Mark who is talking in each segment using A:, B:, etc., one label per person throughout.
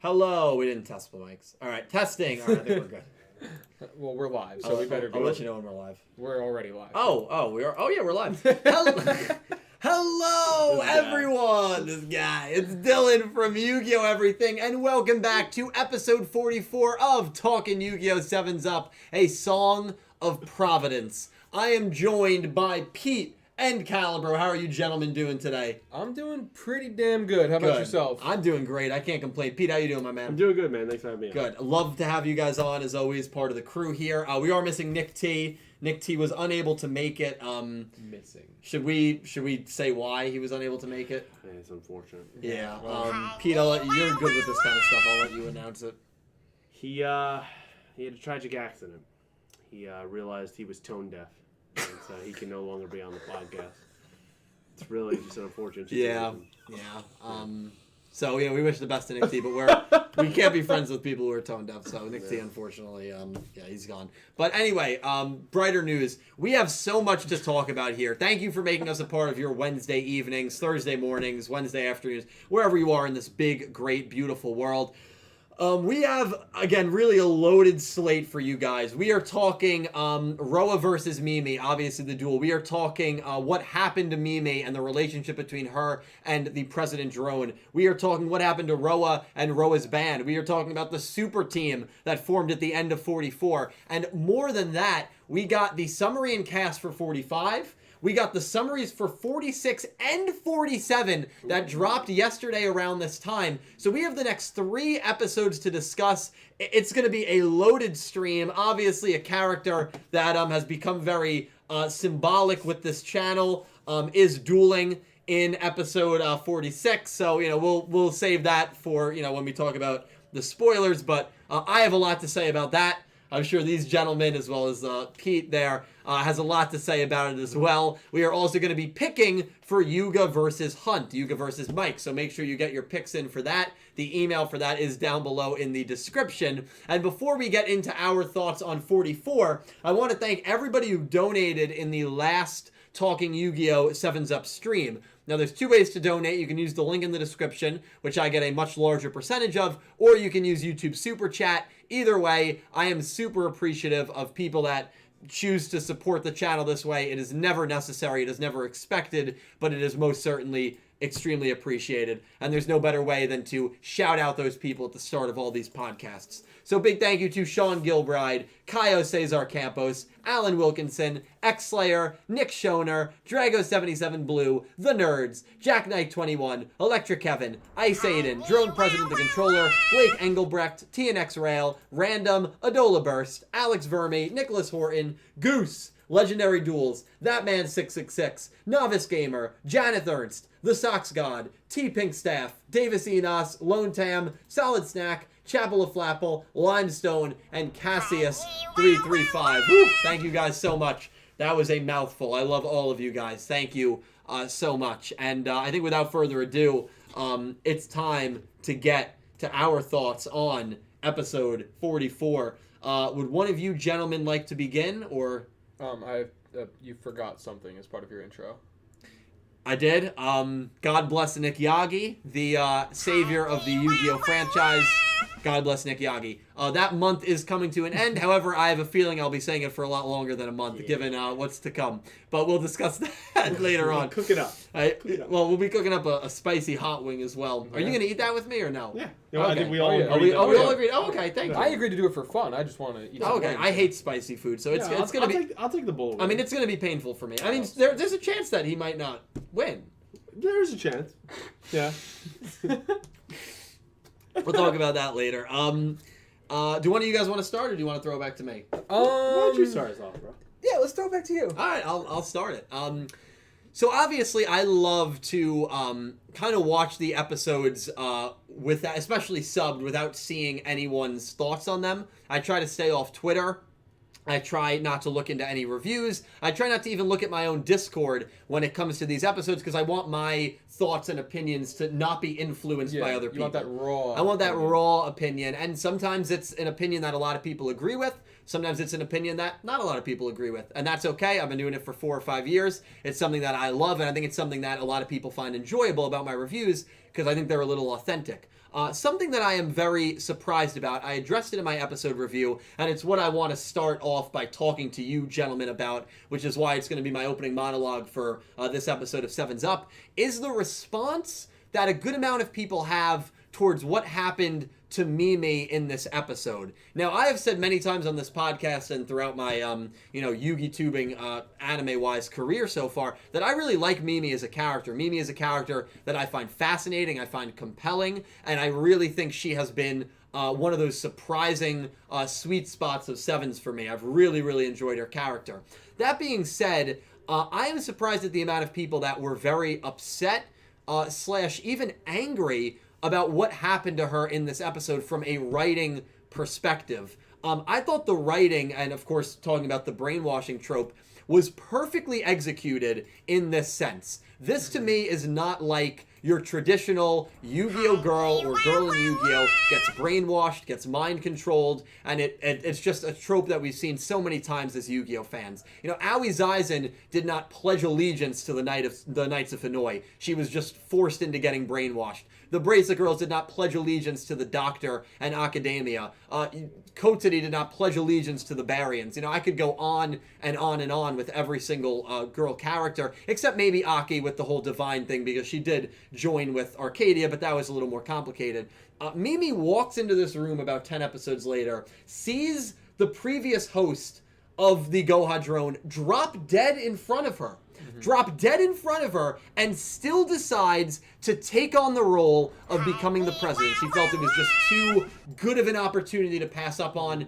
A: Hello. We didn't test the mics. All right, testing. All right, I think we're good.
B: Well, we're live, so we better be.
A: I'll let you know when we're live.
B: We're already live.
A: We are. Oh, yeah, we're live. Hello, everyone. This guy. It's Dylan from Yu-Gi-Oh! Everything, and welcome back to episode 44 of Talking Yu-Gi-Oh! 7's Up, a Song of Providence. I am joined by Pete and Calibro. How are you gentlemen doing today?
B: I'm doing pretty damn good. How about yourself?
A: I'm doing great. I can't complain. Pete, how you doing, my man?
C: I'm doing good, man. Thanks for having me on.
A: Good. Love to have you guys on, as always, part of the crew here. We are missing Nick T. Nick T was unable to make it.
B: Missing.
A: Should we say why he was unable to make it?
C: Yeah, it's unfortunate.
A: Yeah. Pete, you're good with this kind of stuff. I'll let you announce it.
C: He had a tragic accident. He realized he was tone deaf, and so he can no longer be on the podcast. It's really just an unfortunate situation.
A: Yeah. So we wish the best to Nick T, but we can't be friends with people who are tone deaf. So Nick T, unfortunately, he's gone. But anyway, brighter news. We have so much to talk about here. Thank you for making us a part of your Wednesday evenings, Thursday mornings, Wednesday afternoons, wherever you are in this big, great, beautiful world. We have, again, really a loaded slate for you guys. We are talking Roa versus Mimi, obviously the duel. We are talking what happened to Mimi and the relationship between her and the President Drone. We are talking what happened to Roa and Roa's band. We are talking about the super team that formed at the end of 44. And more than that, we got the summary and cast for 45. We got the summaries for 46 and 47 that dropped yesterday around this time. So we have the next 3 episodes to discuss. It's going to be a loaded stream. Obviously, a character that has become very symbolic with this channel is dueling in episode 46. So, we'll save that for, when we talk about the spoilers. But I have a lot to say about that. I'm sure these gentlemen, as well as Pete there, has a lot to say about it as well. We are also going to be picking for Yuga versus Hunt, Yuga versus Mike. So make sure you get your picks in for that. The email for that is down below in the description. And before we get into our thoughts on 44, I want to thank everybody who donated in the last Talking Yu-Gi-Oh! 7's Up stream. Now, there's 2 ways to donate. You can use the link in the description, which I get a much larger percentage of, or you can use YouTube Super Chat. Either way, I am super appreciative of people that choose to support the channel this way. It is never necessary. It is never expected, but it is most certainly extremely appreciated. And there's no better way than to shout out those people at the start of all these podcasts. So big thank you to Sean Gilbride, Kaio Cesar Campos, Alan Wilkinson, X-Slayer, Nick Schoner, Drago77 Blue, The Nerds, Jack Knight 21, Electric Kevin, Ice Aiden, Drone President the Controller, Blake Engelbrecht, TNX Rail, Random, Adola Burst, Alex Verme, Nicholas Horton, Goose, Legendary Duels, That Man 666, Novice Gamer, Janeth Ernst, The Sox God, T Pink Staff, Davis Enos, Lone Tam, Solid Snack, Chapel of Flapple, Limestone, and Cassius335. Woo! Thank you guys so much. That was a mouthful. I love all of you guys. Thank you so much. And I think without further ado, it's time to get to our thoughts on episode 44. Would one of you gentlemen like to begin, or...
B: You forgot something as part of your intro.
A: I did. God bless Nick Yagi, the savior of the Yu-Gi-Oh! Franchise. God bless Nick Yagi. That month is coming to an end. However, I have a feeling I'll be saying it for a lot longer than a month, given what's to come. But we'll discuss that later on.
C: Cook it up.
A: Well, we'll be cooking up a spicy hot wing as well. Are you going to eat that with me or no?
C: Yeah.
A: Okay.
C: I think we all agreed.
A: We all agreed? Oh, okay. Thank you.
B: I agreed to do it for fun. I just want to eat
A: okay. I hate spicy food, so it's going to be...
C: I'll take the bowl.
A: I mean, it's going to be painful for me. I mean, there's a chance that he might not win.
C: There's a chance. Yeah.
A: We'll talk about that later. Do one of you guys want to start, or do you want to throw it back to me?
C: Why don't you start us off, bro?
B: Yeah, let's throw it back to you.
A: All right, I'll start it. So obviously, I love to kind of watch the episodes with that, especially subbed, without seeing anyone's thoughts on them. I try to stay off Twitter. I try not to look into any reviews. I try not to even look at my own Discord when it comes to these episodes, because I want my thoughts and opinions to not be influenced by other people.
B: You want that raw.
A: I want that raw opinion, and sometimes it's an opinion that a lot of people agree with. Sometimes it's an opinion that not a lot of people agree with, and that's okay. I've been doing it for 4 or 5 years. It's something that I love, and I think it's something that a lot of people find enjoyable about my reviews because I think they're a little authentic. Something that I am very surprised about, I addressed it in my episode review, and it's what I want to start off by talking to you gentlemen about, which is why it's going to be my opening monologue for this episode of Sevens Up, is the response that a good amount of people have towards what happened to Mimi in this episode. Now, I have said many times on this podcast and throughout my, Yugi tubing anime-wise career so far that I really like Mimi as a character. Mimi is a character that I find fascinating, I find compelling, and I really think she has been one of those surprising sweet spots of Sevens for me. I've really, really enjoyed her character. That being said, I am surprised at the amount of people that were very upset / even angry about what happened to her in this episode from a writing perspective. I thought the writing, and of course talking about the brainwashing trope, was perfectly executed in this sense. This to me is not like your traditional Yu-Gi-Oh girl or girl in Yu-Gi-Oh gets brainwashed, gets mind controlled, and it's just a trope that we've seen so many times as Yu-Gi-Oh fans. YUGIOHPICKEM did not pledge allegiance to the Knights of Hanoi. She was just forced into getting brainwashed. The Bracelet Girls did not pledge allegiance to the Doctor and Academia. Kotani did not pledge allegiance to the Baryons. I could go on and on and on with every single girl character, except maybe Aki with the whole divine thing, because she did join with Arcadia, but that was a little more complicated. Mimi walks into this room about 10 episodes later, sees the previous host of the Goha drone drop dead in front of her. And still decides to take on the role of becoming the president. She felt it was just too good of an opportunity to pass up on.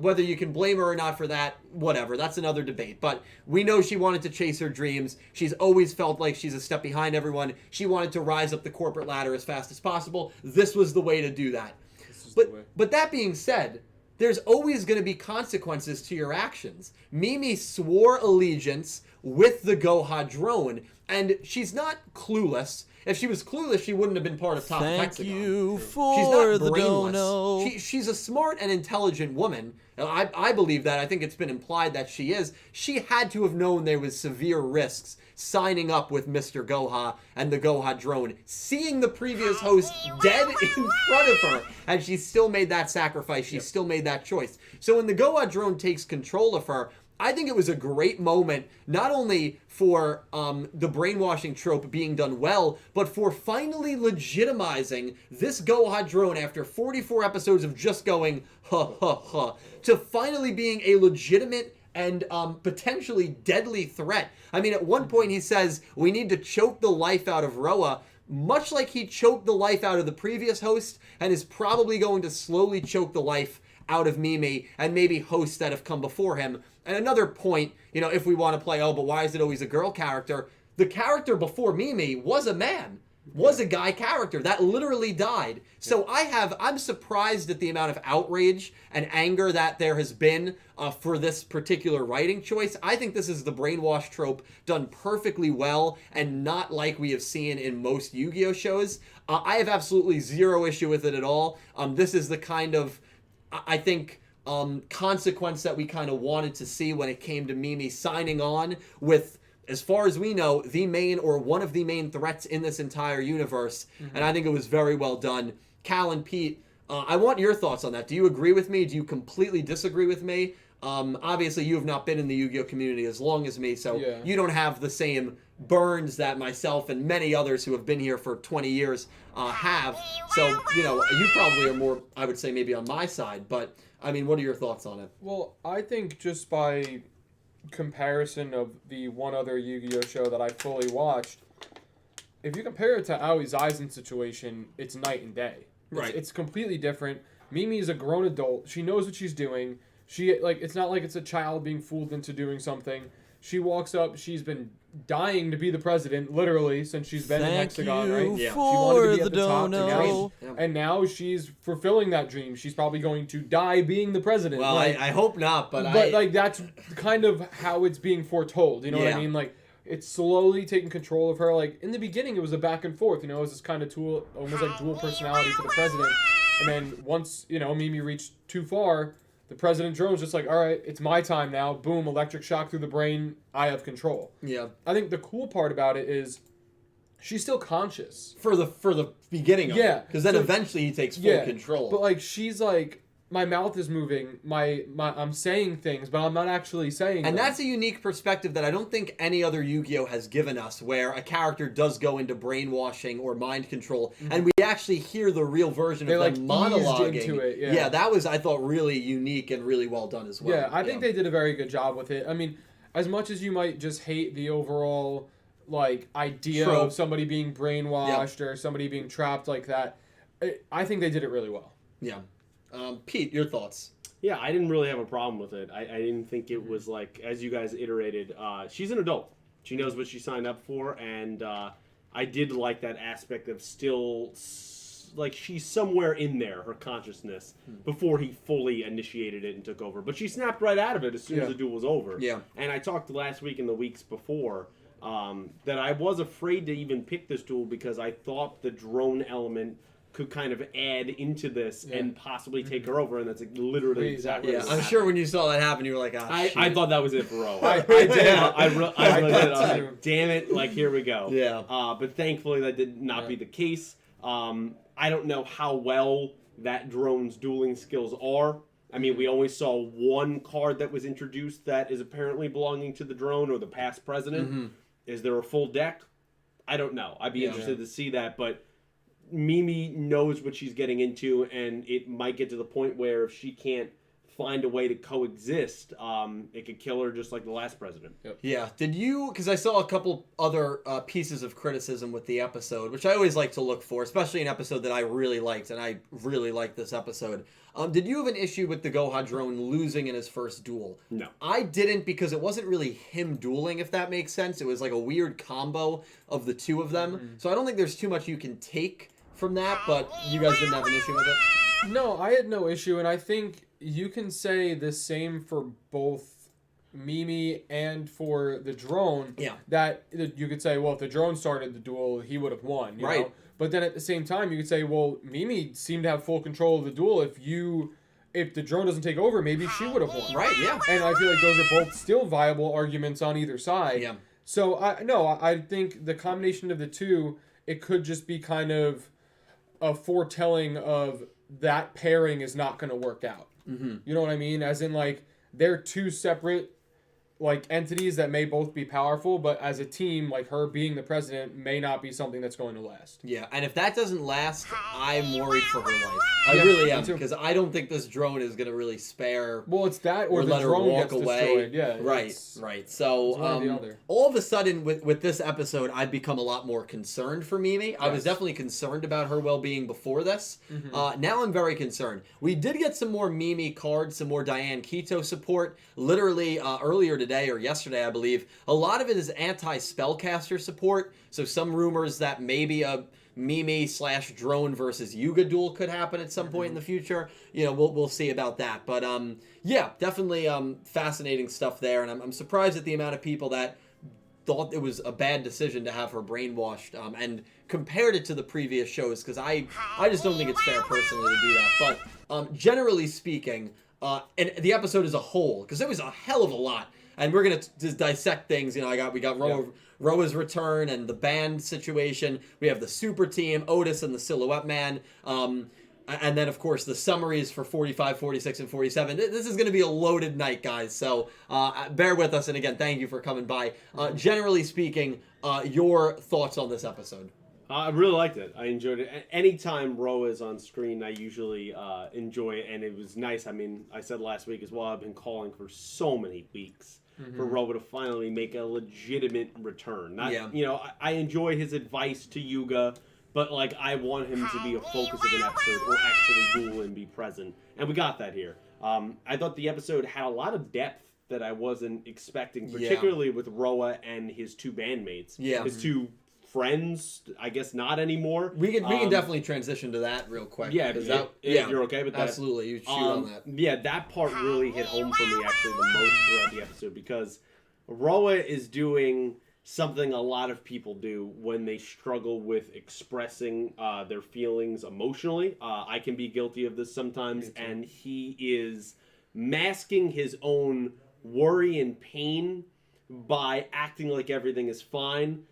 A: Whether you can blame her or not for that, whatever, that's another debate. But we know she wanted to chase her dreams. She's always felt like she's a step behind everyone. She wanted to rise up the corporate ladder as fast as possible. This was the way to do that. But that being said, there's always going to be consequences to your actions. Mimi swore allegiance with the Goha drone, and she's not clueless. If she was clueless, she wouldn't have been part of Top Hexagon.
D: Thank you for
A: she's not
D: the
A: brainless.
D: dono.
A: She's a smart and intelligent woman. I believe that. I think it's been implied that she is. She had to have known there was severe risks signing up with Mr. Goha and the Goha drone, seeing the previous host dead in front of her, and she still made that sacrifice. She still made that choice. So when the Goha drone takes control of her, I think it was a great moment, not only for the brainwashing trope being done well, but for finally legitimizing this Goha drone after 44 episodes of just going, ha, ha, ha, to finally being a legitimate and potentially deadly threat. I mean, at one point he says, we need to choke the life out of Roa, much like he choked the life out of the previous host, and is probably going to slowly choke the life out of Mimi and maybe hosts that have come before him. And another point, if we want to play, but why is it always a girl character? The character before Mimi was a man, was a guy character that literally died. So I'm surprised at the amount of outrage and anger that there has been for this particular writing choice. I think this is the brainwash trope done perfectly well and not like we have seen in most Yu-Gi-Oh shows. I have absolutely zero issue with it at all. This is the kind of, I think, consequence that we kind of wanted to see when it came to Mimi signing on with, as far as we know, the main or one of the main threats in this entire universe. Mm-hmm. And I think it was very well done. Cal and Pete, I want your thoughts on that. Do you agree with me? Do you completely disagree with me? Obviously, you have not been in the Yu-Gi-Oh community as long as me, so you don't have the same burns that myself and many others who have been here for 20 years have. So, you probably are more, I would say, maybe on my side. But, I mean, what are your thoughts on it?
B: Well, I think just by comparison of the one other Yu-Gi-Oh show that I fully watched, if you compare it to YUGIOHPICKEM's situation, it's night and day. It's completely different. Mimi is a grown adult. She knows what she's doing. It's not like it's a child being fooled into doing something. She walks up. She's been dying to be the president, literally, since she's been in Hexagon, right?
D: Yeah.
B: She wanted to be at the top,
D: dono.
B: and now she's fulfilling that dream. She's probably going to die being the president.
A: Well, I hope not, but
B: that's kind of how it's being foretold. You know what I mean? Like, it's slowly taking control of her. Like, in the beginning, it was a back and forth. It was this kind of tool, almost like dual personality for the president. And then once, Mimi reached too far, The President Drone's just like, all right, it's my time now. Boom, electric shock through the brain. I have control.
A: Yeah.
B: I think the cool part about it is she's still conscious.
A: For the beginning of it. Because then
B: So-
A: eventually he takes full control.
B: But like she's like, my mouth is moving, my I'm saying things, but I'm not actually saying
A: And
B: them.
A: that's a unique perspective that I don't think any other Yu-Gi-Oh has given us, where a character does go into brainwashing or mind control, and we actually hear the real version
B: They,
A: of
B: like,
A: them
B: eased
A: monologuing.
B: into it, yeah.
A: That was, I thought, really unique and really well done as well.
B: Yeah, I think they did a very good job with it. I mean, as much as you might just hate the overall like idea
A: Trope.
B: of somebody being brainwashed or somebody being trapped like that, I think they did it really well.
A: Yeah. Pete, your thoughts?
C: Yeah, I didn't really have a problem with it. I didn't think it was like, as you guys iterated, she's an adult. She knows what she signed up for, and I did like that aspect of still, like, she's somewhere in there, her consciousness, before he fully initiated it and took over. But she snapped right out of it as soon as the duel was over.
A: Yeah.
C: And I talked last week and the weeks before that I was afraid to even pick this duel because I thought the drone element could kind of add into this and possibly take her over, and that's literally exactly what
A: I'm
C: happened.
A: sure when you saw that happen, you were like,
C: I thought that was it for Roa.
B: I did.
C: I really did. I was
B: too.
C: like, damn it, like, here we go.
A: Yeah.
C: But thankfully that did not be the case. I don't know how well that drone's dueling skills are. I mean, we only saw one card that was introduced that is apparently belonging to the drone or the past president. Is there a full deck? I don't know. I'd be interested to see that, but Mimi knows what she's getting into, and it might get to the point where if she can't find a way to coexist, it could kill her just like the last president.
A: Yeah. Did you, because I saw a couple other pieces of criticism with the episode, which I always like to look for, especially an episode that I really liked, and I really liked this episode. Did you have an issue with the Goha drone losing in his first duel?
C: No.
A: I didn't, because it wasn't really him dueling, if that makes sense. It was like a weird combo of the two of them. So I don't think there's too much you can take from that, but you guys didn't have an issue with it?
B: No, I had no issue, and I think you can say the same for both Mimi and for the drone.
A: Yeah.
B: That you could say, well, if the drone started the duel, he would have won. You know? But then at the same time, you could say, well, Mimi seemed to have full control of the duel. If the drone doesn't take over, maybe she would have won.
A: Right, yeah.
B: And I feel like those are both still viable arguments on either side.
A: Yeah.
B: So I think the combination of the two, it could just be kind of a foretelling of that pairing is not going to work out. You know what I mean? As in, like, they're two separate, like, entities that may both be powerful, but as a team, like, her being the president may not be something that's going to last.
A: Yeah, and if that doesn't last, I'm worried for her life. I
B: Yeah,
A: really
B: me
A: am,
B: too.
A: because I don't think this drone is going to really spare
B: Well, it's that or
A: or
B: the
A: let her
B: drone
A: walk
B: gets
A: away.
B: destroyed. Yeah,
A: Right. So
B: one or the other.
A: all of a sudden, with this episode, I've become a lot more concerned for Mimi. I was definitely concerned about her well-being before this. Now I'm very concerned. We did get some more Mimi cards, some more Diane Keto support. Literally earlier today or yesterday, I believe, a lot of it is anti-spellcaster support. So some rumors that maybe a Mimi/drone versus Yuga duel could happen at some point in the future. You know, we'll see about that. But yeah, definitely fascinating stuff there. And I'm surprised at the amount of people that thought it was a bad decision to have her brainwashed and compared it to the previous shows, because I just don't think it's fair personally to do that. But generally speaking, and the episode as a whole, because it was a hell of a lot. And we're gonna just dissect things. You know, we got Roa's return and the band situation. We have the super team, Otes and the Silhouette Man. And then, of course, the summaries for 45, 46, and 47. This is going to be a loaded night, guys. So bear with us. And again, thank you for coming by. Generally speaking, your thoughts on this episode?
C: I really liked it. I enjoyed it. Anytime Roa is on screen, I usually enjoy it. And it was nice. I mean, I said last week as well, I've been calling for so many weeks for Roa to finally make a legitimate return. You know, I enjoy his advice to Yuga, but, like, I want him to be a focus of an episode or actually duel and be present. And we got that here. I thought the episode had a lot of depth that I wasn't expecting, particularly with Roa and his two bandmates.
A: Yeah.
C: His two friends, I guess not anymore.
A: We can definitely transition to that real quick.
C: Yeah, if you're okay with that.
A: Absolutely, you shoot on that.
C: Yeah, that part really hit home for me actually the most throughout the episode, because Roa is doing something a lot of people do when they struggle with expressing their feelings emotionally. I can be guilty of this sometimes, and he is masking his own worry and pain by acting like everything is fine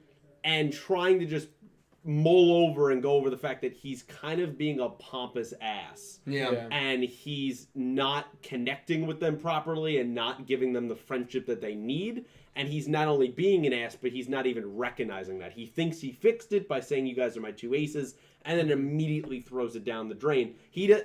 C: and trying to just mull over and go over the fact that he's kind of being a pompous ass.
A: Yeah.
C: And he's not connecting with them properly and not giving them the friendship that they need. And he's not only being an ass, but he's not even recognizing that. He thinks he fixed it by saying, you guys are my two aces, and then immediately throws it down the drain.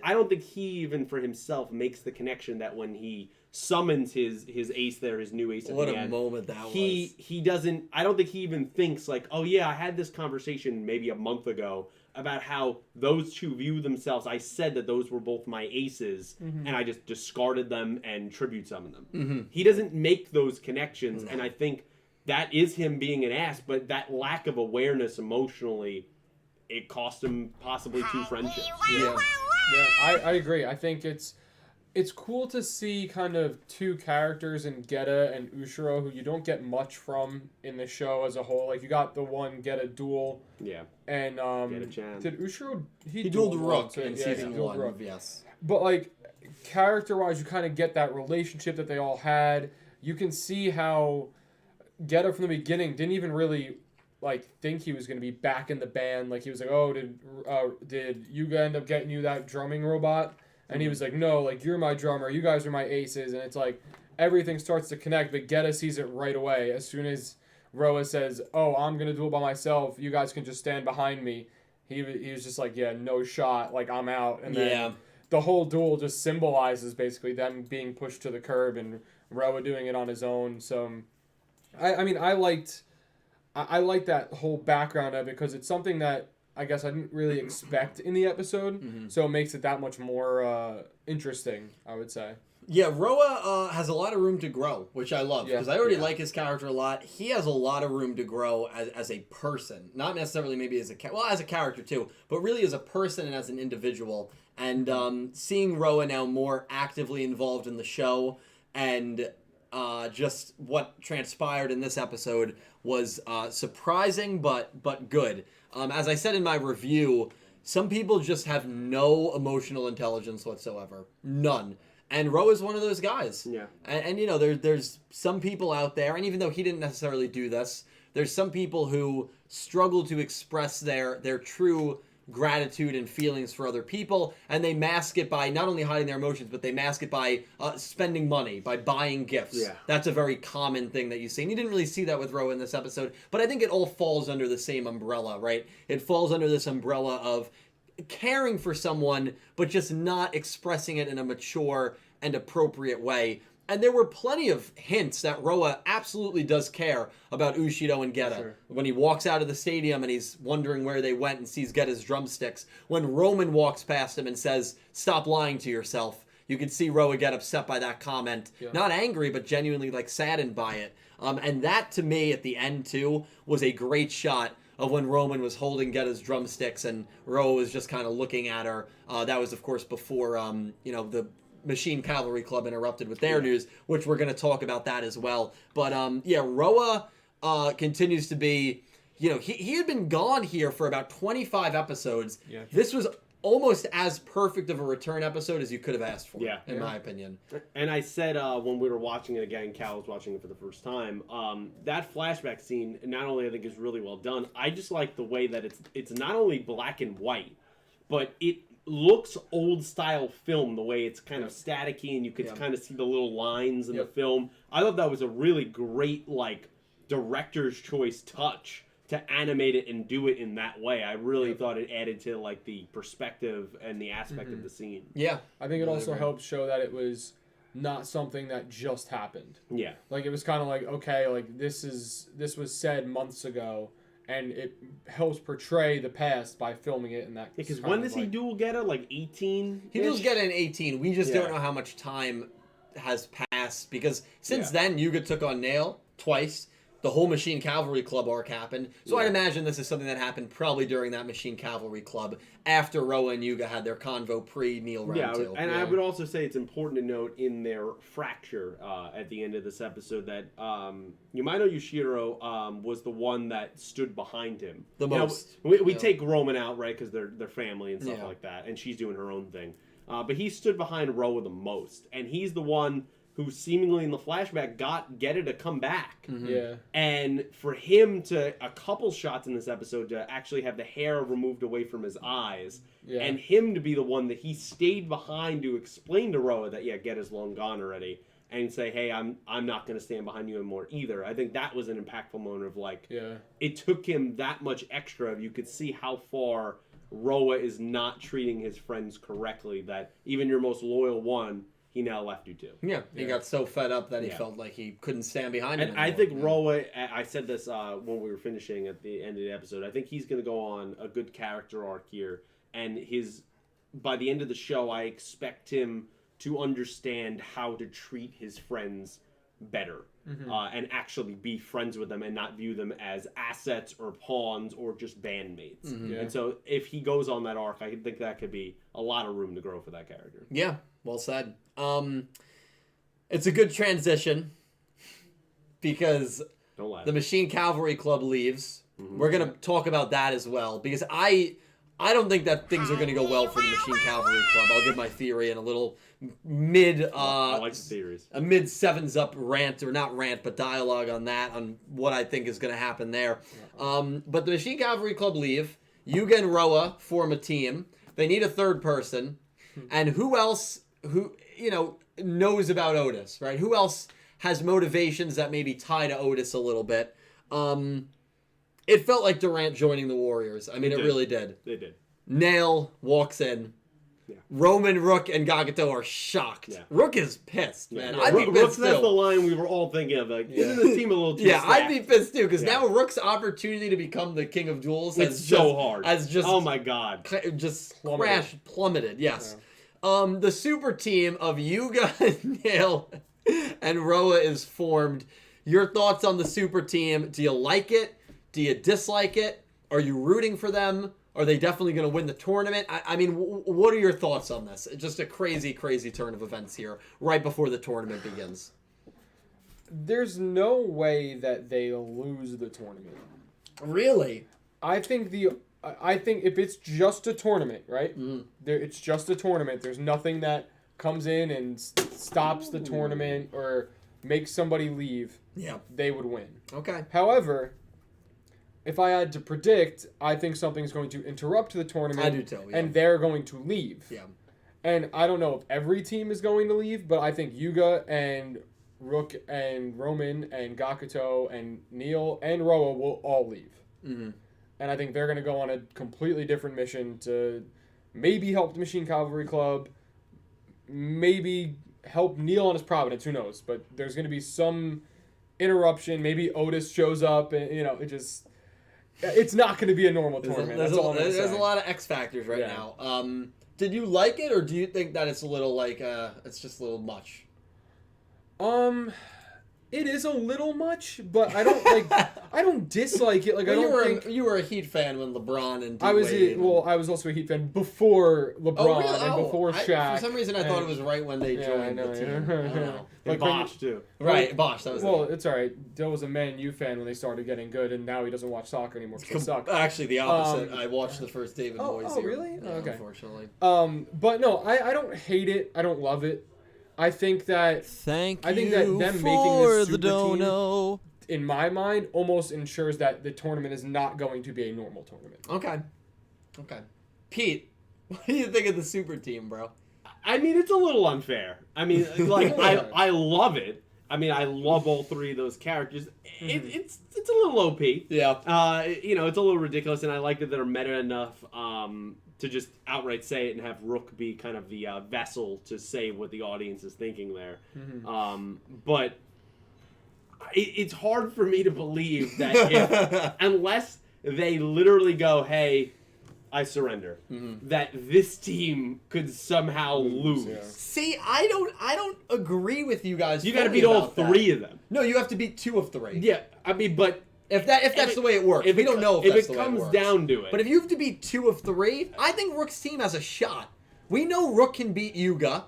C: I don't think he even for himself makes the connection that when he summons his ace there, his new ace at
A: What
C: the
A: a
C: end,
A: moment that was.
C: He doesn't, I don't think he even thinks like, oh yeah, I had this conversation maybe a month ago about how those two view themselves. I said that those were both my aces, and I just discarded them and tribute summoned them. He doesn't make those connections, and I think that is him being an ass, but that lack of awareness emotionally, it cost him possibly 2 friendships.
B: Yeah, I agree. I think it's cool to see kind of 2 characters in Geta and Ushiro who you don't get much from in the show as a whole. Like, you got the one Geta duel.
C: Yeah.
B: And
C: Geta-chan.
B: did Ushiro...
A: He dueled Rook
B: so,
A: in
B: yeah,
A: season
B: he dueled
A: 1,
B: Rook.
A: yes.
B: But, like, character-wise, you kind of get that relationship that they all had. You can see how Geta from the beginning didn't even really... like think he was going to be back in the band. Like, he was like, oh, did Yuga end up getting you that drumming robot? And he was like, no, like, you're my drummer, you guys are my aces. And it's like everything starts to connect, but Geta sees it right away. As soon as Roa says, oh, I'm going to do it by myself, you guys can just stand behind me, he was just like, yeah, no shot, like, I'm out. And then the whole duel just symbolizes basically them being pushed to the curb and Roa doing it on his own. So I mean, I liked that whole background of it because it's something that I guess I didn't really expect in the episode, so it makes it that much more interesting, I would say.
A: Yeah, Roa has a lot of room to grow, which I love, because I already like his character a lot. He has a lot of room to grow as a person, not necessarily maybe as a character too, but really as a person and as an individual. And seeing Roa now more actively involved in the show and just what transpired in this episode was surprising, but good. As I said in my review, some people just have no emotional intelligence whatsoever. None. And Roa is one of those guys.
C: Yeah.
A: And you know, there's some people out there, and even though he didn't necessarily do this, there's some people who struggle to express their true gratitude and feelings for other people, and they mask it by not only hiding their emotions, but they mask it by spending money, by buying gifts.
C: Yeah.
A: That's a very common thing that you see. And you didn't really see that with Roa in this episode, but I think it all falls under the same umbrella, right? It falls under this umbrella of caring for someone, but just not expressing it in a mature and appropriate way. And there were plenty of hints that Roa absolutely does care about Ushido and Geta.
C: Sure.
A: When he walks out of the stadium and he's wondering where they went and sees Geta's drumsticks. When Roman walks past him and says, stop lying to yourself, you can see Roa get upset by that comment. Yeah. Not angry, but genuinely like saddened by it. And that to me at the end too was a great shot of when Roman was holding Geta's drumsticks and Roa was just kind of looking at her. That was of course before the Machine Cavalry Club interrupted with their news, which we're going to talk about that as well. But Roa continues to be, he had been gone here for about 25 episodes. Yeah. This was almost as perfect of a return episode as you could have asked for, in my opinion.
C: And I said when we were watching it again, Cal was watching it for the first time, that flashback scene not only I think is really well done, I just like the way that it's not only black and white, but it looks old style film, the way it's kind of staticky and you could kind of see the little lines in the film. I thought that was a really great director's choice touch to animate it and do it in that way. I really thought it added to the perspective and the aspect of the scene.
A: Yeah.
B: I think it also helped show that it was not something that just happened.
C: Yeah.
B: Like, it was kind of like, okay, like this was said months ago, and it helps portray the past by filming it in that.
C: Because when does he duel Geta? 18?
A: He duels Geta in 18. We just don't know how much time has passed, because since then Yuga took on Nail twice. The whole Machine Cavalry Club arc happened. So I'd imagine this is something that happened probably during that Machine Cavalry Club after Roa and Yuga had their convo pre-Neil round 2.
C: And I would also say it's important to note in their fracture at the end of this episode that Yumaino Yoshiro was the one that stood behind him.
A: The most.
C: We take Roman out, right, because they're family and stuff like that, and she's doing her own thing. but he stood behind Roa the most, and he's the one who seemingly in the flashback got Geta to come back.
B: Yeah.
C: And for him to, a couple shots in this episode, to actually have the hair removed away from his eyes, and him to be the one that he stayed behind to explain to Roa that, yeah, Geta's long gone already, and say, hey, I'm not going to stand behind you anymore either. I think that was an impactful moment of, like, it took him that much extra. You could see how far Roa is not treating his friends correctly, that even your most loyal one, he now left you to.
A: Yeah, he got so fed up that he felt like he couldn't stand behind him
C: And
A: anymore.
C: I think Roa, I said this when we were finishing at the end of the episode, I think he's going to go on a good character arc here. And by the end of the show, I expect him to understand how to treat his friends better. And actually be friends with them and not view them as assets or pawns or just bandmates. And so if he goes on that arc, I think that could be a lot of room to grow for that character.
A: Yeah, well said. It's a good transition because the Machine Cavalry Club leaves. We're going to talk about that as well because I don't think that things are going to go well for the Machine Cavalry Club. I'll give my theory in a little
C: I like the theories.
A: A mid sevens up rant, or not rant, but dialogue on that, on what I think is going to happen there. But the Machine Cavalry Club leave. Yuga and Roa form a team. They need a third person. And who else knows about Otes, right? Who else has motivations that maybe tie to Otes a little bit? It felt like Durant joining the Warriors. I mean, it really did.
C: They did.
A: Nail walks in. Yeah. Roman, Rook, and Gagato are shocked. Yeah. Rook is pissed, man. I'd be pissed too.
C: That's the line we were all thinking of. Like, isn't the team a little too stacked?
A: I'd be pissed too, because now Rook's opportunity to become the king of duels
C: is so hard.
A: Oh
C: my god.
A: Just plummeted. Yes. Yeah. The super team of Yuga, Nail, and Roa is formed. Your thoughts on the super team? Do you like it? Do you dislike it? Are you rooting for them? Are they definitely going to win the tournament? I mean, what are your thoughts on this? Just a crazy, crazy turn of events here right before the tournament begins.
B: There's no way that they lose the tournament.
A: Really?
B: I think if it's just a tournament, right? It's just a tournament. There's nothing that comes in and stops the tournament or makes somebody leave.
A: Yeah.
B: They would win.
A: Okay.
B: However, if I had to predict, I think something's going to interrupt the tournament.
A: I do too, yeah.
B: And they're going to leave.
A: Yeah.
B: And I don't know if every team is going to leave, but I think Yuga and Rook and Roman and Gakuto and Neil and Roa will all leave. And I think they're going to go on a completely different mission to maybe help the Machine Cavalry Club, maybe help Neil on his Providence, who knows. But there's going to be some interruption. Maybe Otes shows up and, it's not going to be a normal tournament.
A: There's a lot of X factors right now. Did you like it, or do you think that it's a little it's just a little much?
B: It is a little much, but I don't I don't dislike it. Like,
A: well,
B: I don't think
A: you were a Heat fan when LeBron and
B: I was also a Heat fan before LeBron and before Shaq.
A: For some reason, I thought it was right when they joined the team. I don't know.
C: Like Bosch too.
A: Right, Bosch. That was
B: it's all right. Dill was a Man U fan when they started getting good, and now he doesn't watch soccer anymore because they suck.
A: Actually, the opposite. I watched the first David Moyes.
B: Oh, really?
A: Yeah,
B: okay.
A: Unfortunately.
B: But no, I don't hate it. I don't love it. I think that them making this super team, in my mind, almost ensures that the tournament is not going to be a normal tournament.
A: Okay. Pete, what do you think of the super team, bro?
C: I mean, it's a little unfair. I mean, like, I love it. I mean, I love all three of those characters. It's a little OP.
A: Yeah.
C: It's a little ridiculous, and I like that they're meta enough to just outright say it and have Rook be kind of the vessel to say what the audience is thinking there. But it's hard for me to believe that unless they literally go, hey, I surrender, that this team could somehow lose. Yeah.
A: See, I don't agree with you guys.
C: You got to beat all three of them.
A: No, you have to beat 2 of 3.
C: Yeah, I mean, but
A: if that's the way it works, we don't know if that's the way it works.
C: If it comes down to it.
A: But if you have to beat 2 of 3, I think Rook's team has a shot. We know Rook can beat Yuga.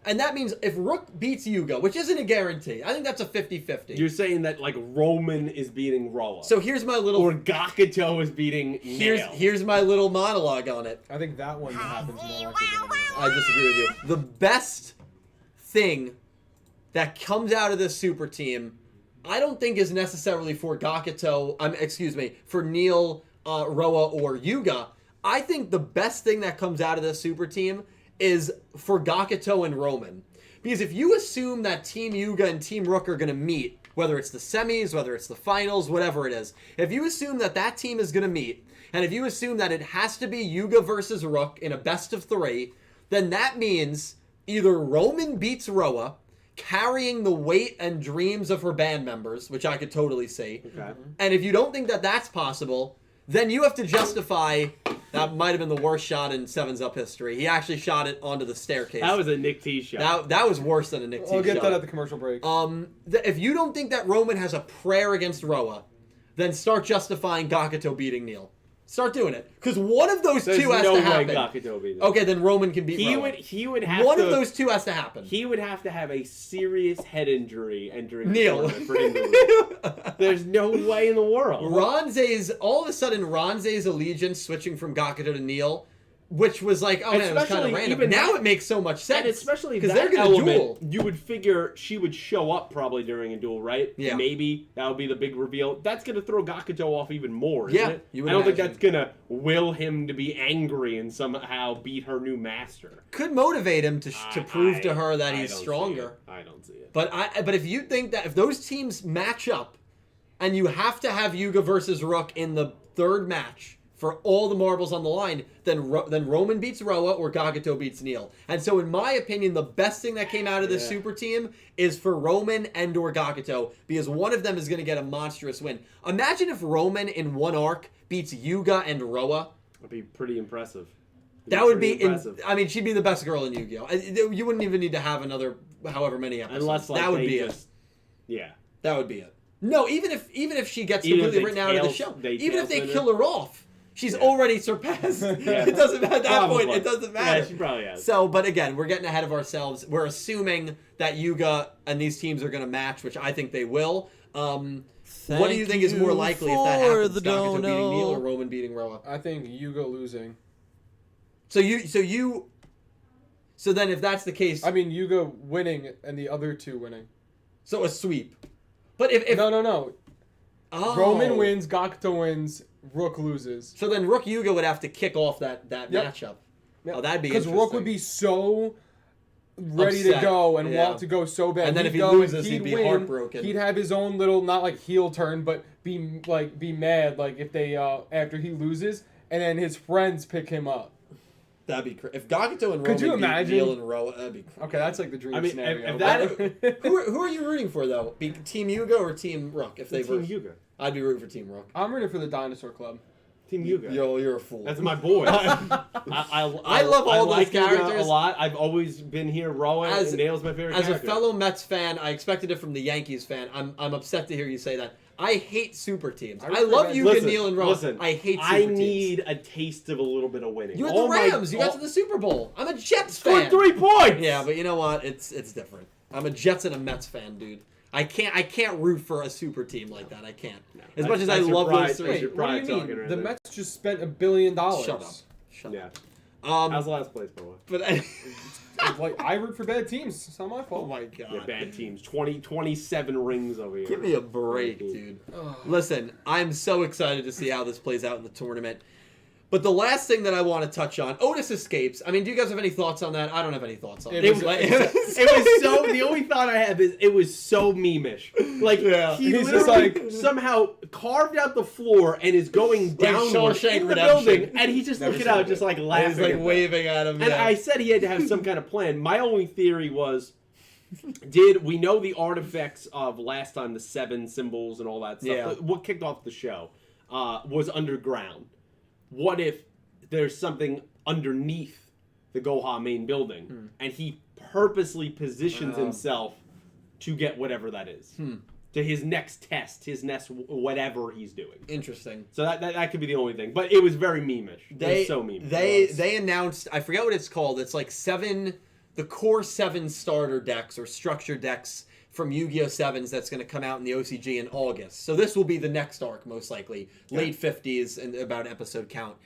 A: And that means if Rook beats Yuga, which isn't a guarantee, I think that's a 50-50.
C: You're saying that like Roman is beating Roa.
A: So here's my little...
C: Or Gakuto is beating Nail.
A: Here's my little monologue on it.
B: I think that one happens more likely than the
A: I disagree with you. The best thing that comes out of this super team, I don't think is necessarily for Gakuto, for Neil, Roa, or Yuga. I think the best thing that comes out of this super team is for Gakuto and Roman. Because if you assume that Team Yuga and Team Rook are going to meet, whether it's the semis, whether it's the finals, whatever it is, if you assume that that team is going to meet, and if you assume that it has to be Yuga versus Rook in a best of 3, then that means either Roman beats Roa, carrying the weight and dreams of her band members, which I could totally see.
C: Okay.
A: And if you don't think that that's possible, then you have to justify... That might have been the worst shot in 7's Up history. He actually shot it onto the staircase.
C: That was a Nick T shot.
A: That was worse than a Nick T shot.
B: I'll get that at the commercial break.
A: If you don't think that Roman has a prayer against Roa, then start justifying Gakuto beating Neil. Start doing it. Because one of those two has to happen.
C: There's no way Gakuto beat him.
A: Okay, then Roman can beat Roa.
C: He would have
A: one of those two has to happen.
C: He would have to have a serious head injury entering
A: Neil.
C: the tournament for him to lose. There's no way in the world.
A: All of a sudden, Ronze's allegiance switching from Gakuto to Neil, which was like, oh man, it was kind of random. Now it makes so much sense.
C: And especially
A: because
C: that
A: they're going to
C: element,
A: duel.
C: You would figure she would show up probably during a duel, right?
A: Yeah.
C: Maybe that would be the big reveal. That's going to throw Gakuto off even more, isn't it?
A: You would
C: I don't think
A: imagine.
C: that's going to will him to be angry and somehow beat her new master.
A: Could motivate him to prove to her that he's
C: don't
A: stronger.
C: I don't see it.
A: But if you think that if those teams match up, and you have to have Yuga versus Rook in the third match for all the marbles on the line, then Roman beats Roa or Gakuto beats Neil. And so in my opinion, the best thing that came out of this super team is for Roman and or Gakuto, because one of them is going to get a monstrous win. Imagine if Roman in one arc beats Yuga and Roa.
C: That'd be pretty impressive.
A: That would be impressive. I mean, she'd be the best girl in Yu-Gi-Oh! You wouldn't even need to have another however many episodes.
C: Unless like,
A: that would be
C: just,
A: it.
C: Yeah.
A: That would be it. No, even if she gets completely written out of the show, even if they kill her off, she's already surpassed. It doesn't at that point. It doesn't matter.
C: Yeah, she probably has.
A: So, but again, we're getting ahead of ourselves. We're assuming that Yuga and these teams are going to match, which I think they will. What do you think is more likely if that happens? Gakuto beating Neil or Roman beating Roa?
B: I think Yuga losing.
A: So then if that's the case,
B: I mean Yuga winning and the other two winning.
A: So a sweep. But if
B: no.
A: Oh.
B: Roman wins, Gakuto wins, Rook loses.
A: So then Rook Yuga would have to kick off that matchup. Yep. Oh, that'd be interesting.
B: Because Rook would be so ready to go and want to go so bad.
A: And then if he loses, he'd be heartbroken.
B: He'd have his own little, not like heel turn, but be mad like if they after he loses, and then his friends pick him up.
A: That'd be crazy. If Gakuto and
B: Could you
A: Roman beat
B: imagine?
A: Neil and Roa, that'd be crazy.
B: Okay, that's like the dream scenario.
C: If that,
A: who are you rooting for though? Team Yuga or Team Rook? If they
C: Team Yuga.
A: I'd be rooting for Team Rook.
B: I'm rooting for the Dinosaur Club.
C: Team Yuga.
A: Yo, you're a fool.
C: That's my boy. I love
A: all those
C: like
A: characters
C: Yuga a lot. I've always been here. Roa and Nail's my favorite character.
A: As a fellow Mets fan, I expected it from the Yankees fan. I'm upset to hear you say that. I hate super teams. I love Yuga, Neil, and Roa.
C: Listen,
A: I hate super teams.
C: I need a taste of a little bit of winning.
A: You had the Rams. You got to the Super Bowl. I'm a Jets fan.
C: Scored 3 points.
A: Yeah, but you know what? It's different. I'm a Jets and a Mets fan, dude. I can't root for a super team like that. I can't.
C: No,
A: as much as I love those three.
B: Wait, what do you mean? The Mets just spent $1 billion.
A: Shut up.
C: Yeah. How's last place, by the way?
A: But
B: like I root for bad teams. It's not my fault.
A: Oh my god.
C: Yeah, bad teams. 27 rings over here.
A: Give me a break, dude. Listen, I'm so excited to see how this plays out in the tournament. But the last thing that I want to touch on, Otes escapes. I mean, do you guys have any thoughts on that? I don't have any thoughts on it.
C: It was so. The only thought I have is it was so meme-ish. Like he
B: he's
C: literally
B: just like
C: somehow carved out the floor and is going downward in the building, and he's just looking out, just like laughing.
A: He's like waving at him.
C: And I said he had to have some kind of plan. My only theory was, did we know the artifacts of last time, the 7 symbols and all that stuff?
A: Yeah.
C: What kicked off the show was underground. What if there's something underneath the Goha main building, and he purposely positions himself to get whatever that is, to his next test, his next whatever he's doing.
A: Interesting.
C: So that could be the only thing, but it was very meme-ish. It was so meme.
A: They announced, I forget what it's called. It's like 7 the core 7 starter decks or structure decks from Yu-Gi-Oh! Sevens that's going to come out in the OCG in August. So this will be the next arc, most likely. Late 50s and about episode count.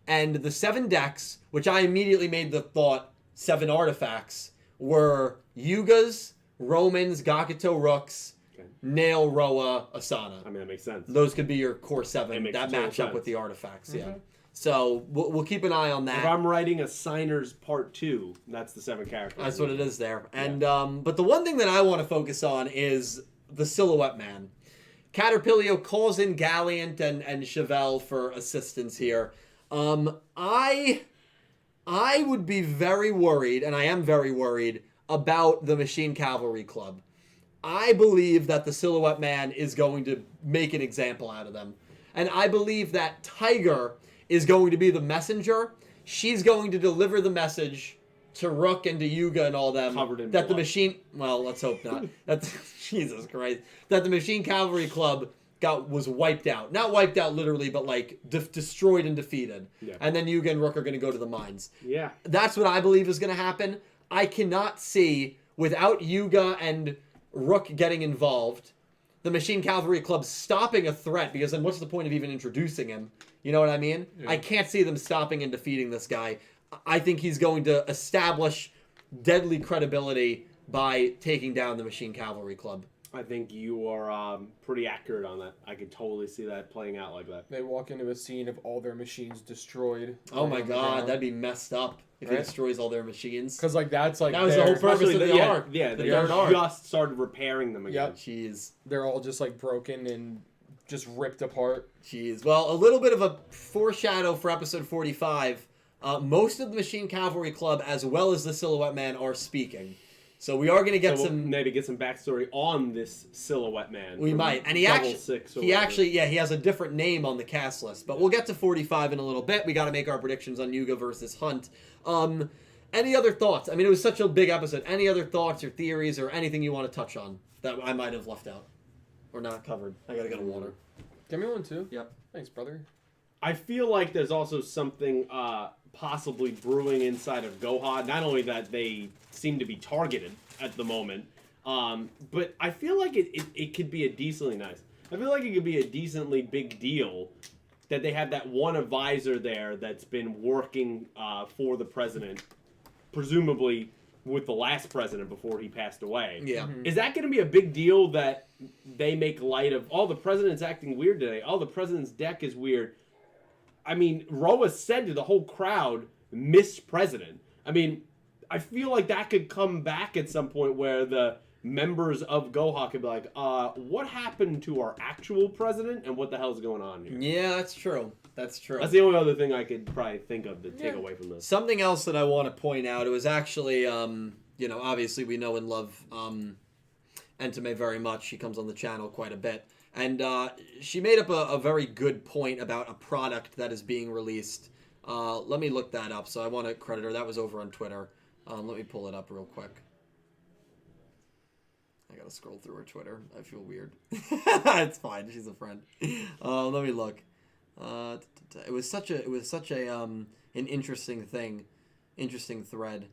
A: And the 7 decks, which I immediately made the thought 7 artifacts, were Yugas, Romans, Gakuto Rooks, Nail, Roa, Asana.
C: I mean, that makes sense.
A: Those could be your core 7
C: makes
A: that
C: total
A: match up
C: sense.
A: with the artifacts, yeah. So we'll keep an eye on that.
C: If I'm writing a Signers Part 2, that's the 7 characters.
A: That's what it is there. And but the one thing that I want to focus on is the Silhouette Man. Caterpillar calls in Galliant and Chevelle for assistance here. I would be very worried, and I am very worried, about the Machine Cavalry Club. I believe that the Silhouette Man is going to make an example out of them. And I believe that Tiger is going to be the messenger. She's going to deliver the message to Rook and to Yuga and all them.
C: Covered in
A: that
C: blood.
A: the Machine... Well, let's hope not. Jesus Christ. That the Machine Cavalry Club was wiped out. Not wiped out literally, but like destroyed and defeated.
C: Yeah.
A: And then Yuga and Rook are going to go to the mines.
C: Yeah.
A: That's what I believe is going to happen. I cannot see, without Yuga and Rook getting involved, the Machine Cavalry Club stopping a threat, because then what's the point of even introducing him? You know what I mean? Yeah. I can't see them stopping and defeating this guy. I think he's going to establish deadly credibility by taking down the Machine Cavalry Club.
C: I think you are pretty accurate on that. I could totally see that playing out like that.
B: They walk into a scene of all their machines destroyed.
A: Oh my god, that'd be messed up if he destroys all their machines.
B: Because like that was
A: the whole purpose of the arc.
C: Yeah, they just started repairing them again.
B: Yep.
A: Jeez.
B: They're all just like broken and just ripped apart.
A: Jeez. Well, a little bit of a foreshadow for episode 45. Most of the Machine Cavalry Club, as well as the Silhouette Man, are speaking. So we are going to get
C: maybe get some backstory on this Silhouette Man.
A: We might, and he has a different name on the cast list. But we'll get to 45 in a little bit. We got to make our predictions on Yuga versus Hunt. Any other thoughts? I mean, it was such a big episode. Any other thoughts or theories or anything you want to touch on that I might have left out or not covered? I gotta go to water.
B: Give me one too.
A: Yep.
B: Thanks, brother.
C: I feel like there's also something possibly brewing inside of Goha. Not only that they seem to be targeted at the moment, but I feel like it could be a decently nice. I feel like it could be a decently big deal that they have that one advisor there that's been working for the president, presumably with the last president before he passed away.
A: Yeah.
B: Mm-hmm.
C: Is that going to be a big deal that they make light of, oh, the president's acting weird today. Oh, the president's deck is weird. I mean, Roa said to the whole crowd, Miss President. I mean, I feel like that could come back at some point where the members of Goha could be like, what happened to our actual president and what the hell's going on here?
A: Yeah, that's true. That's true.
C: That's the only other thing I could probably think of to take away from this.
A: Something else that I want to point out, it was actually, obviously we know and love Entame very much. She comes on the channel quite a bit. And she made up a very good point about a product that is being released. Let me look that up. So I want to credit her. That was over on Twitter. Let me pull it up real quick. I gotta scroll through her Twitter. I feel weird. It's fine. She's a friend. Let me look. It was such a an interesting thread.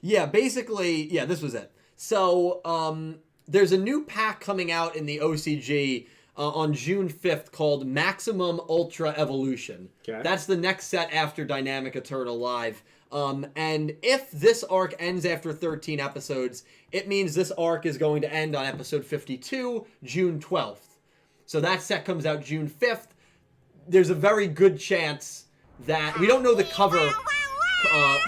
A: This was it. So there's a new pack coming out in the OCG on June 5th called Maximum Ultra Evolution. Okay. That's the next set after Dynamic Eternal Live. And if this arc ends after 13 episodes, it means this arc is going to end on episode 52, June 12th. So that set comes out June 5th. There's a very good chance that... We don't know the cover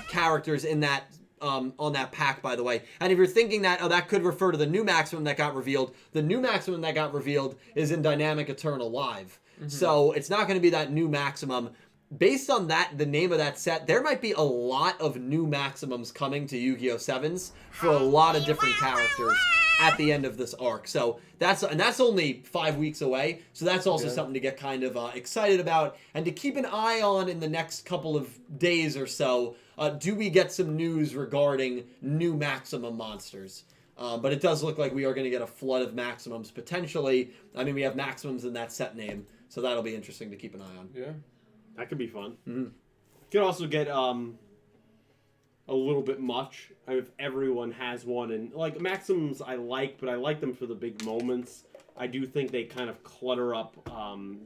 A: characters in that... on that pack, by the way. And if you're thinking that, that could refer to the new Maximum that got revealed, the new Maximum that got revealed is in Dynamic Eternal Live. Mm-hmm. So it's not going to be that new Maximum. Based on that, the name of that set, there might be a lot of new Maximums coming to Yu-Gi-Oh! Sevens for a lot of different characters at the end of this arc. So that's only 5 weeks away. So that's also something to get kind of excited about and to keep an eye on in the next couple of days or so. Do we get some news regarding new Maximum monsters? But it does look like we are going to get a flood of Maximums potentially. I mean, we have Maximums in that set name, so that'll be interesting to keep an eye on.
B: Yeah.
C: That could be fun.
A: Mm-hmm.
C: You could also get a little bit much if everyone has one. And like Maxims I like, but I like them for the big moments. I do think they kind of clutter up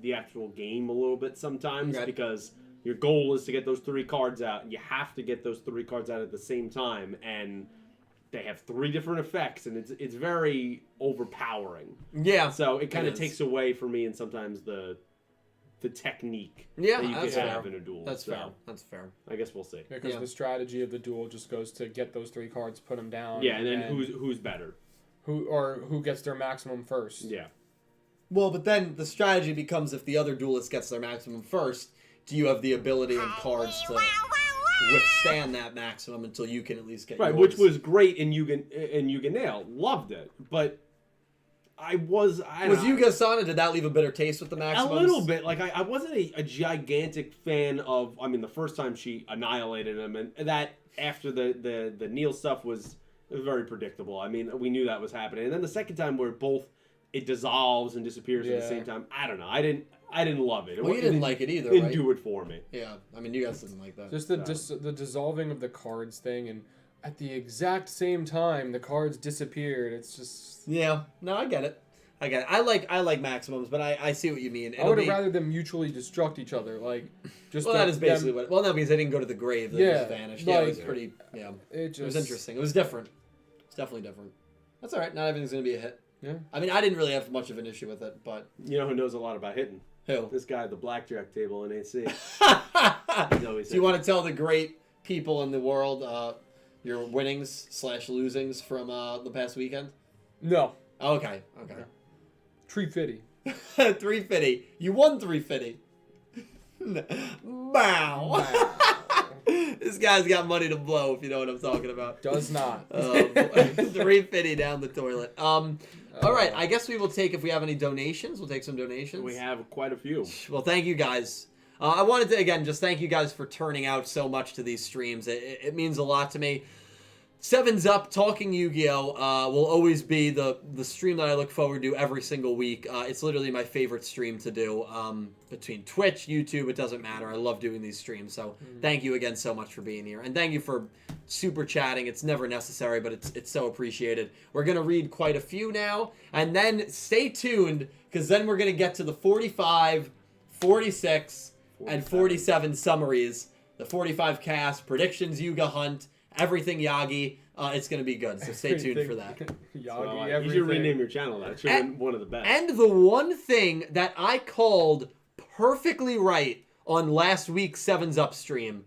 C: the actual game a little bit sometimes because your goal is to get those 3 cards out, and you have to get those 3 cards out at the same time, and they have 3 different effects, and it's very overpowering.
A: Yeah.
C: So it kind of takes away for me, and sometimes the technique that you can have in a duel.
A: That's fair. That's fair.
C: I guess we'll see.
B: Because the strategy of the duel just goes to get those 3 cards, put them down.
C: Yeah, and then who's better?
B: Who gets their maximum first.
C: Yeah.
A: Well, but then the strategy becomes if the other duelist gets their maximum first, do you have the ability and cards to withstand that maximum until you can at least get yours?
C: Which was great in Yuga Nail. Loved it. But was
A: Yuga-sana, did that leave a bitter taste with the maximums?
C: A little bit. Like, I wasn't a gigantic fan of, I mean, the first time she annihilated him, and that after the Neil stuff was very predictable. I mean, we knew that was happening. And then the second time where it dissolves and disappears at the same time, I don't know. I didn't love it.
A: Well, you didn't like it either,
C: Didn't
A: right?
C: do it for me.
A: Yeah. I mean, you guys didn't like that.
B: Just the dissolving of the cards thing, and at the exact same time, the cards disappeared. It's just...
A: Yeah. No, I get it. I like maximums, but I see what you mean.
B: I would have rather them mutually destruct each other. Like, just
A: that is basically what... Well, no, because they didn't go to the grave. They just vanished. Yeah, it was pretty... Yeah. It was interesting. It was different. It's definitely different. That's all right. Not everything's going to be a hit.
B: Yeah.
A: I mean, I didn't really have much of an issue with it, but...
C: You know who knows a lot about hitting?
A: Who?
C: This guy at the blackjack table in AC.
A: Do you want to tell the great people in the world your winnings / losings from the past weekend?
B: No.
A: Okay.
B: 350.
A: 350. You won 350. Wow. This guy's got money to blow, if you know what I'm talking about.
B: Does not.
A: 350 down the toilet. All right, I guess we will take, if we have any donations, we'll take some donations.
C: We have quite a few.
A: Well, thank you guys. I wanted to, again, just thank you guys for turning out so much to these streams. It means a lot to me. Sevens Up, Talking Yu-Gi-Oh! Will always be the stream that I look forward to every single week. It's literally my favorite stream to do. Between Twitch, YouTube, it doesn't matter. I love doing these streams. So thank you again so much for being here. And thank you for super chatting. It's never necessary, but it's so appreciated. We're going to read quite a few now. And then stay tuned, because then we're going to get to the 45, 46, and 47 summaries. The 45 cast, predictions, Yuga Hunt, everything Yagi. It's going to be good, so stay tuned for that.
B: Yagi,
C: you should rename your channel that. It should have been one of the best.
A: And the one thing that I called perfectly right on last week's Sevens Up stream,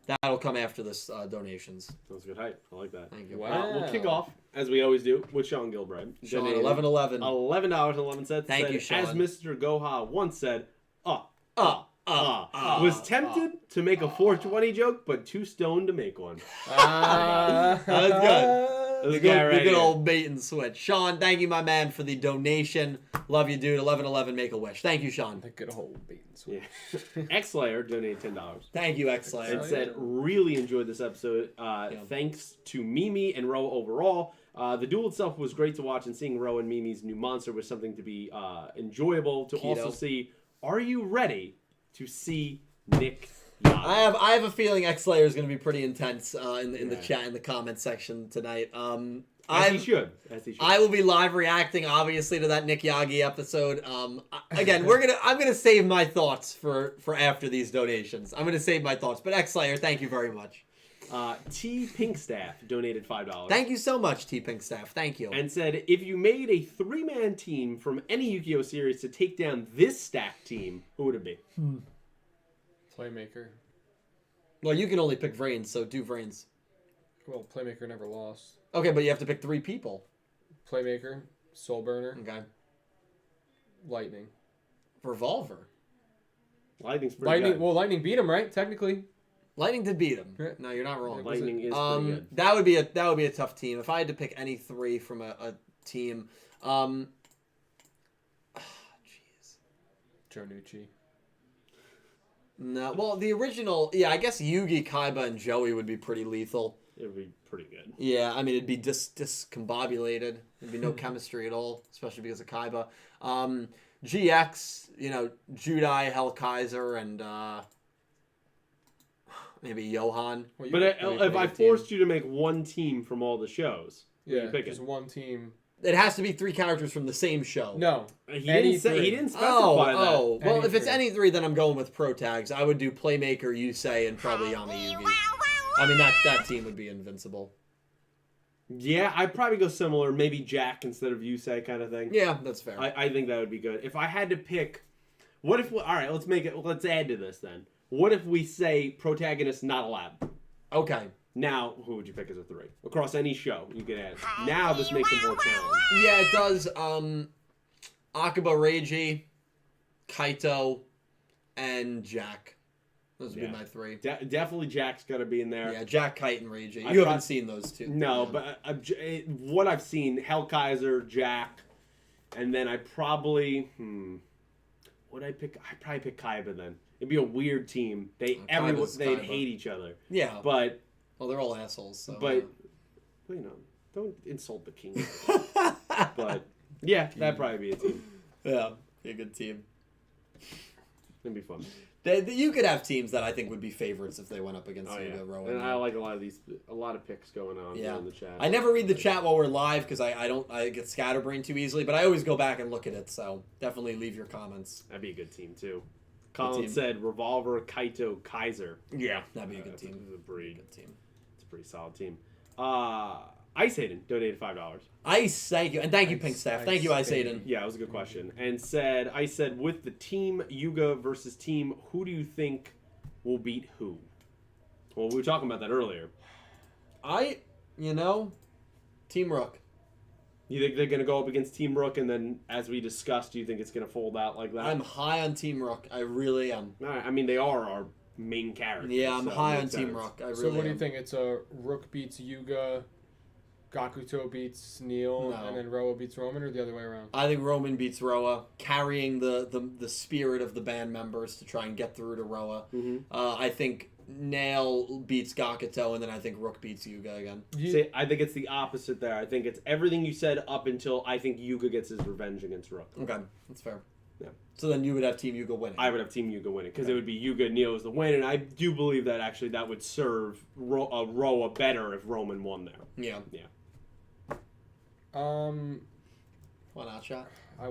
A: that'll come after this donations.
C: That was good hype. I like that.
A: Thank you.
B: Wow.
C: We'll kick off, as we always do, with Sean Gilbride.
A: Sean, 1111.
C: $11.11.
A: Thank you, Sean.
C: As Mr. Goha once said, was tempted to make a 420 joke, but too stoned to make one.
A: That was good. The good
C: here.
A: old bait and switch. Sean, thank you, my man, for the donation. Love you, dude. 1111, make a wish. Thank you, Sean.
B: The good old bait and switch.
C: Yeah. X-Slayer donated $10.
A: Thank you, X-Slayer.
C: And said, really enjoyed this episode. Thanks to Mimi and Roa overall. The duel itself was great to watch, and seeing Roa and Mimi's new monster was something to be enjoyable to also see. Are you ready to see Nick Yagi?
A: I have a feeling X-Slayer is going to be pretty intense in the chat, in the comment section tonight.
C: As he should.
A: I will be live reacting, obviously, to that Nick Yagi episode. Again, I'm gonna save my thoughts for after these donations. I'm gonna save my thoughts. But X-Slayer, thank you very much.
C: T Pinkstaff donated $5.
A: Thank you so much, T Pinkstaff. Thank you.
C: And said, if you made a 3-man team from any Yu-Gi-Oh series to take down this stacked team, who would it be?
B: Playmaker.
A: Well, you can only pick Vrains, so do Vrains.
B: Well, Playmaker never lost.
A: Okay, but you have to pick 3 people.
B: Playmaker, Soulburner,
A: Okay.
B: Lightning.
A: Revolver.
C: Lightning's pretty good.
B: Well, Lightning beat him, right? Technically.
A: Lightning did beat him. No, you're not wrong.
C: Lightning is pretty good.
A: That would be a tough team. If I had to pick any 3 from a team, jeez.
B: Joe Nucci.
A: No, well, the original, I guess Yugi, Kaiba, and Joey would be pretty lethal.
C: It would be pretty good.
A: Yeah, I mean, it'd be discombobulated. There'd be no chemistry at all, especially because of Kaiba. GX, Judai, Hellkaiser, and Maybe Johan.
B: Well,
C: But if I
A: team.
C: forced you to make one team from all the shows, who
B: yeah,
C: you picking?
B: just one team.
A: It has to be 3 characters from the same show.
B: No,
C: He
B: Any
C: didn't say.
B: three.
C: He didn't specify that.
A: Well,
B: Any
A: if it's
B: 3.
A: any 3, then I'm going with pro tags. I would do Playmaker, Yusei, and probably Yami Yugi. I mean, that team would be invincible.
C: Yeah, I'd probably go similar. Maybe Jack instead of Yusei kind of thing.
A: Yeah, that's fair.
C: I think that would be good. If I had to pick, what if? All right, let's add to this then. What if we say protagonist not allowed?
A: Okay.
C: Now, who would you pick as a 3 across any show you can add? Now this makes it more challenging.
A: Yeah, it does. Akiba Reiji, Kaito, and Jack. Those would be my 3.
C: Definitely Jack's got to be in there.
A: Yeah, Jack, Kite, and Reiji.
C: I
A: You haven't seen those 2.
C: No,
A: Yeah.
C: but what I've seen, Hellkaiser, Jack, and then I probably would I pick? I'd probably pick Kaiba then. It'd be a weird team. They'd
A: Kaiba.
C: hate each other.
A: Yeah.
C: But
A: Well, they're all assholes. So,
C: you know, don't insult the king. But yeah, that'd probably be a team.
A: yeah, be a good team.
C: It'd be fun.
A: You could have teams that I think would be favorites if they went up against Yuga, Roa.
C: And I like a lot of picks going on in the chat.
A: I never read the chat while we're live because I get scatterbrained too easily, but I always go back and look at it. So definitely leave your comments.
C: That'd be a good team too. Colin said Revolver, Kaito, Kaiser.
A: Yeah, that'd be a good team.
C: It's a
A: Good team.
C: It's a pretty solid team. Ice Hayden donated $5.
A: Ice, thank you, and thank you, Pink Staff. Thank you, Ice Hayden.
C: Yeah, it was a good question. And I said, with the team Yuga versus team, who do you think will beat who? Well, we were talking about that earlier.
A: Team Rook.
C: You think they're going to go up against Team Rook, and then, as we discussed, do you think it's going to fold out like that?
A: I'm high on Team Rook. I really am.
C: I mean, they are our main characters.
A: Yeah, I'm
C: so
A: high
C: it
A: on
C: makes
A: Team
C: sense.
A: Rook. I really
B: So what do you
A: am.
B: think? It's a Rook beats Yuga, Gakuto beats Neil,
A: No.
B: and then Roa beats Roman, or the other way around?
A: I think Roman beats Roa, carrying the spirit of the band members to try and get through to Roa.
C: Mm-hmm.
A: I think Nail beats Gakuto, and then I think Rook beats Yuga again.
C: See, I think it's the opposite there. I think it's everything you said up until I think Yuga gets his revenge against Rook.
A: Okay, that's fair.
C: Yeah.
A: So then you would have Team Yuga winning.
C: I would have Team Yuga winning because it would be Yuga Neil as the win, and I do believe that actually that would serve Roa better if Roman won there.
A: Yeah.
C: Yeah.
A: Why not, shot?
B: I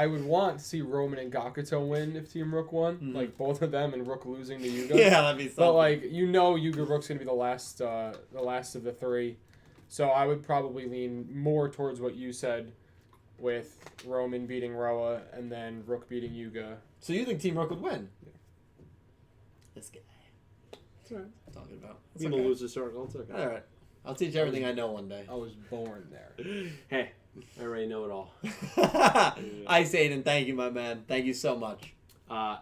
B: would want to see Roman and Gakuto win if Team Rook won, like both of them, and Rook losing to Yuga.
A: Yeah, that'd be something.
B: But Yuga Rook's gonna be the last of the 3, so I would probably lean more towards what you said, with Roman beating Roa and then Rook beating Yuga.
A: So you think Team Rook would win?
B: Yeah.
A: This guy.
C: That's all right.
A: I'm talking about. It's
C: People
A: okay.
C: lose the circle. It's okay.
A: All right. I'll teach everything I know one day.
B: I was born there.
C: Hey, I already know it all.
A: Ice Aiden, thank you, my man. Thank you so much.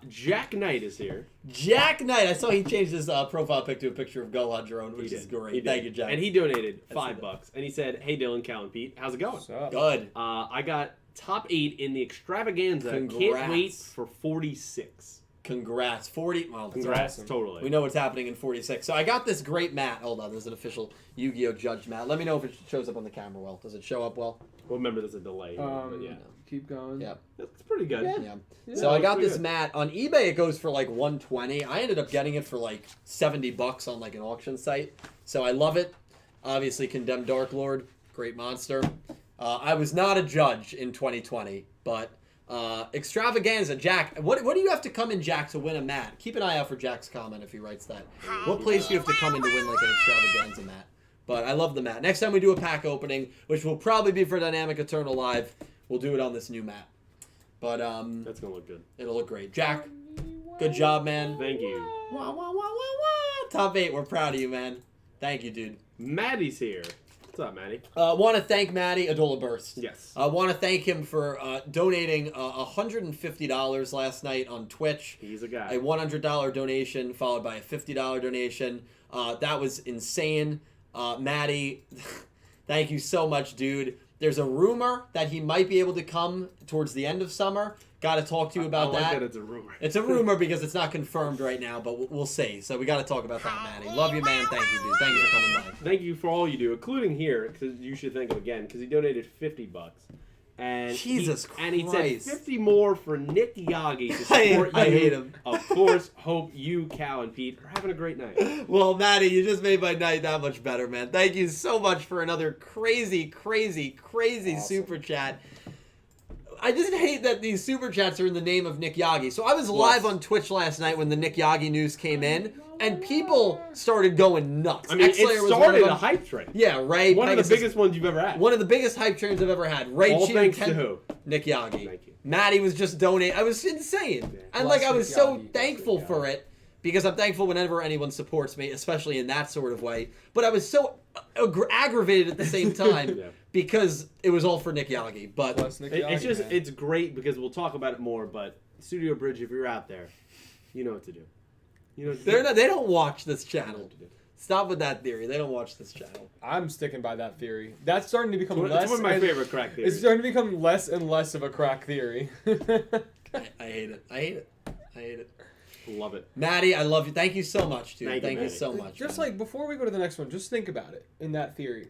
C: Jack Knight is here.
A: Jack Knight. I saw he changed his profile pic to a picture of Gohan Jerome, which is great. Thank you, Jack.
C: And he donated
A: I see
C: $5. And he said, "Hey, Dylan, Cal, and Pete, how's it going?
B: What's up?
A: Good.
C: I got top 8 in the extravaganza. Can't
A: Congrats.
C: wait for 46.
A: Congrats. 40. Well,
C: Congrats,
B: awesome.
C: totally.
A: we know what's happening in 46. So I got this great mat. Hold on. There's an official Yu-Gi-Oh! Judge mat. Let me know if it shows up on the camera well. Does it show up well?
C: Well, remember, there's a delay. But yeah,
B: Keep going.
A: Yeah.
C: it's pretty good.
A: Yeah.
B: Yeah,
A: So I
C: that's
A: got
C: pretty
A: this
C: good.
A: mat on eBay. It goes for like $120. I ended up getting it for like $70 on like an auction site. So I love it. Obviously, Condemned Dark Lord, great monster. I was not a judge in 2020, but extravaganza, Jack. What do you have to come in, Jack, to win a mat? Keep an eye out for Jack's comment if he writes that. What place do you have to come in to win like an extravaganza mat? But I love the mat. Next time we do a pack opening, which will probably be for Dynamic Eternal Live, we'll do it on this new mat. But
C: That's gonna look good.
A: it'll look great. Jack, good job, man.
C: Thank you.
A: Wah, wah, wah, wah, wah. Top 8. We're proud of you, man. Thank you, dude.
C: Maddie's here. What's up, Maddie?
A: Want to thank Maddie Adola Burst.
C: Yes.
A: I want to thank him for donating $150 last night on Twitch.
C: He's a guy.
A: A $100 donation followed by a $50 donation. That was insane. Maddie, thank you so much, dude. There's a rumor that he might be able to come towards the end of summer. Got to talk to you about
C: I like
A: that.
C: that it's a rumor.
A: It's a rumor because it's not confirmed right now, but we'll see. So we got to talk about that, Maddie. Love you, man. Thank you, dude. Thank you for coming by.
C: Thank you for all you do, including here, because you should thank him again, because he donated $50. And
A: Jesus
C: And he
A: Christ.
C: said 50 more for Nick Yagi to support
A: I
C: you.
A: hate him.
C: Of course, hope you, Cal, and Pete are having a great night.
A: Well, Maddie, you just made my night that much better, man. Thank you so much for another crazy awesome super chat. I just hate that these super chats are in the name of Nick Yagi. So I was live on Twitch last night when the Nick Yagi news came in, and people started going nuts.
C: I mean,
A: X-Slayer
C: it
A: was one
C: started
A: of
C: a
A: them.
C: hype train.
A: Yeah, Ray.
C: One
A: Pegasus,
C: of the biggest ones you've ever had.
A: One of the biggest hype trains I've ever had. Ray
C: All
A: cheering
C: thanks to who?
A: Nick Yagi.
C: Thank you.
A: Maddie was just donating. I was insane.
C: Yeah.
A: And
B: Bless
A: I was
B: Nick
A: so
B: Yagi.
A: thankful
C: Bless Nick
A: for it because I'm thankful whenever anyone supports me, especially in that sort of way. But I was so aggravated at the same time
C: Yeah.
A: because it was all for Nick Yagi. But
B: Bless Nick
C: It's
B: Yagi,
C: just,
B: man.
C: it's great because we'll talk about it more, but Studio Bridge, if you're out there, you know what to do. You know what to do.
A: they don't watch this
C: You know
A: channel.
C: what to do.
A: Stop with that theory. They don't watch this channel.
B: I'm sticking by that theory. That's starting to become
C: It's
B: less.
C: one of my
B: and-
C: favorite crack theories.
B: It's starting to become less and less of a crack theory.
A: I hate it. I hate it. I hate it.
C: Love it.
A: Maddie, I love you. Thank you so much, dude.
C: Thank you,
A: Thank you
C: Maddie.
A: so much.
B: Just
A: man.
B: like before we go to the next one, just think about it in that theory.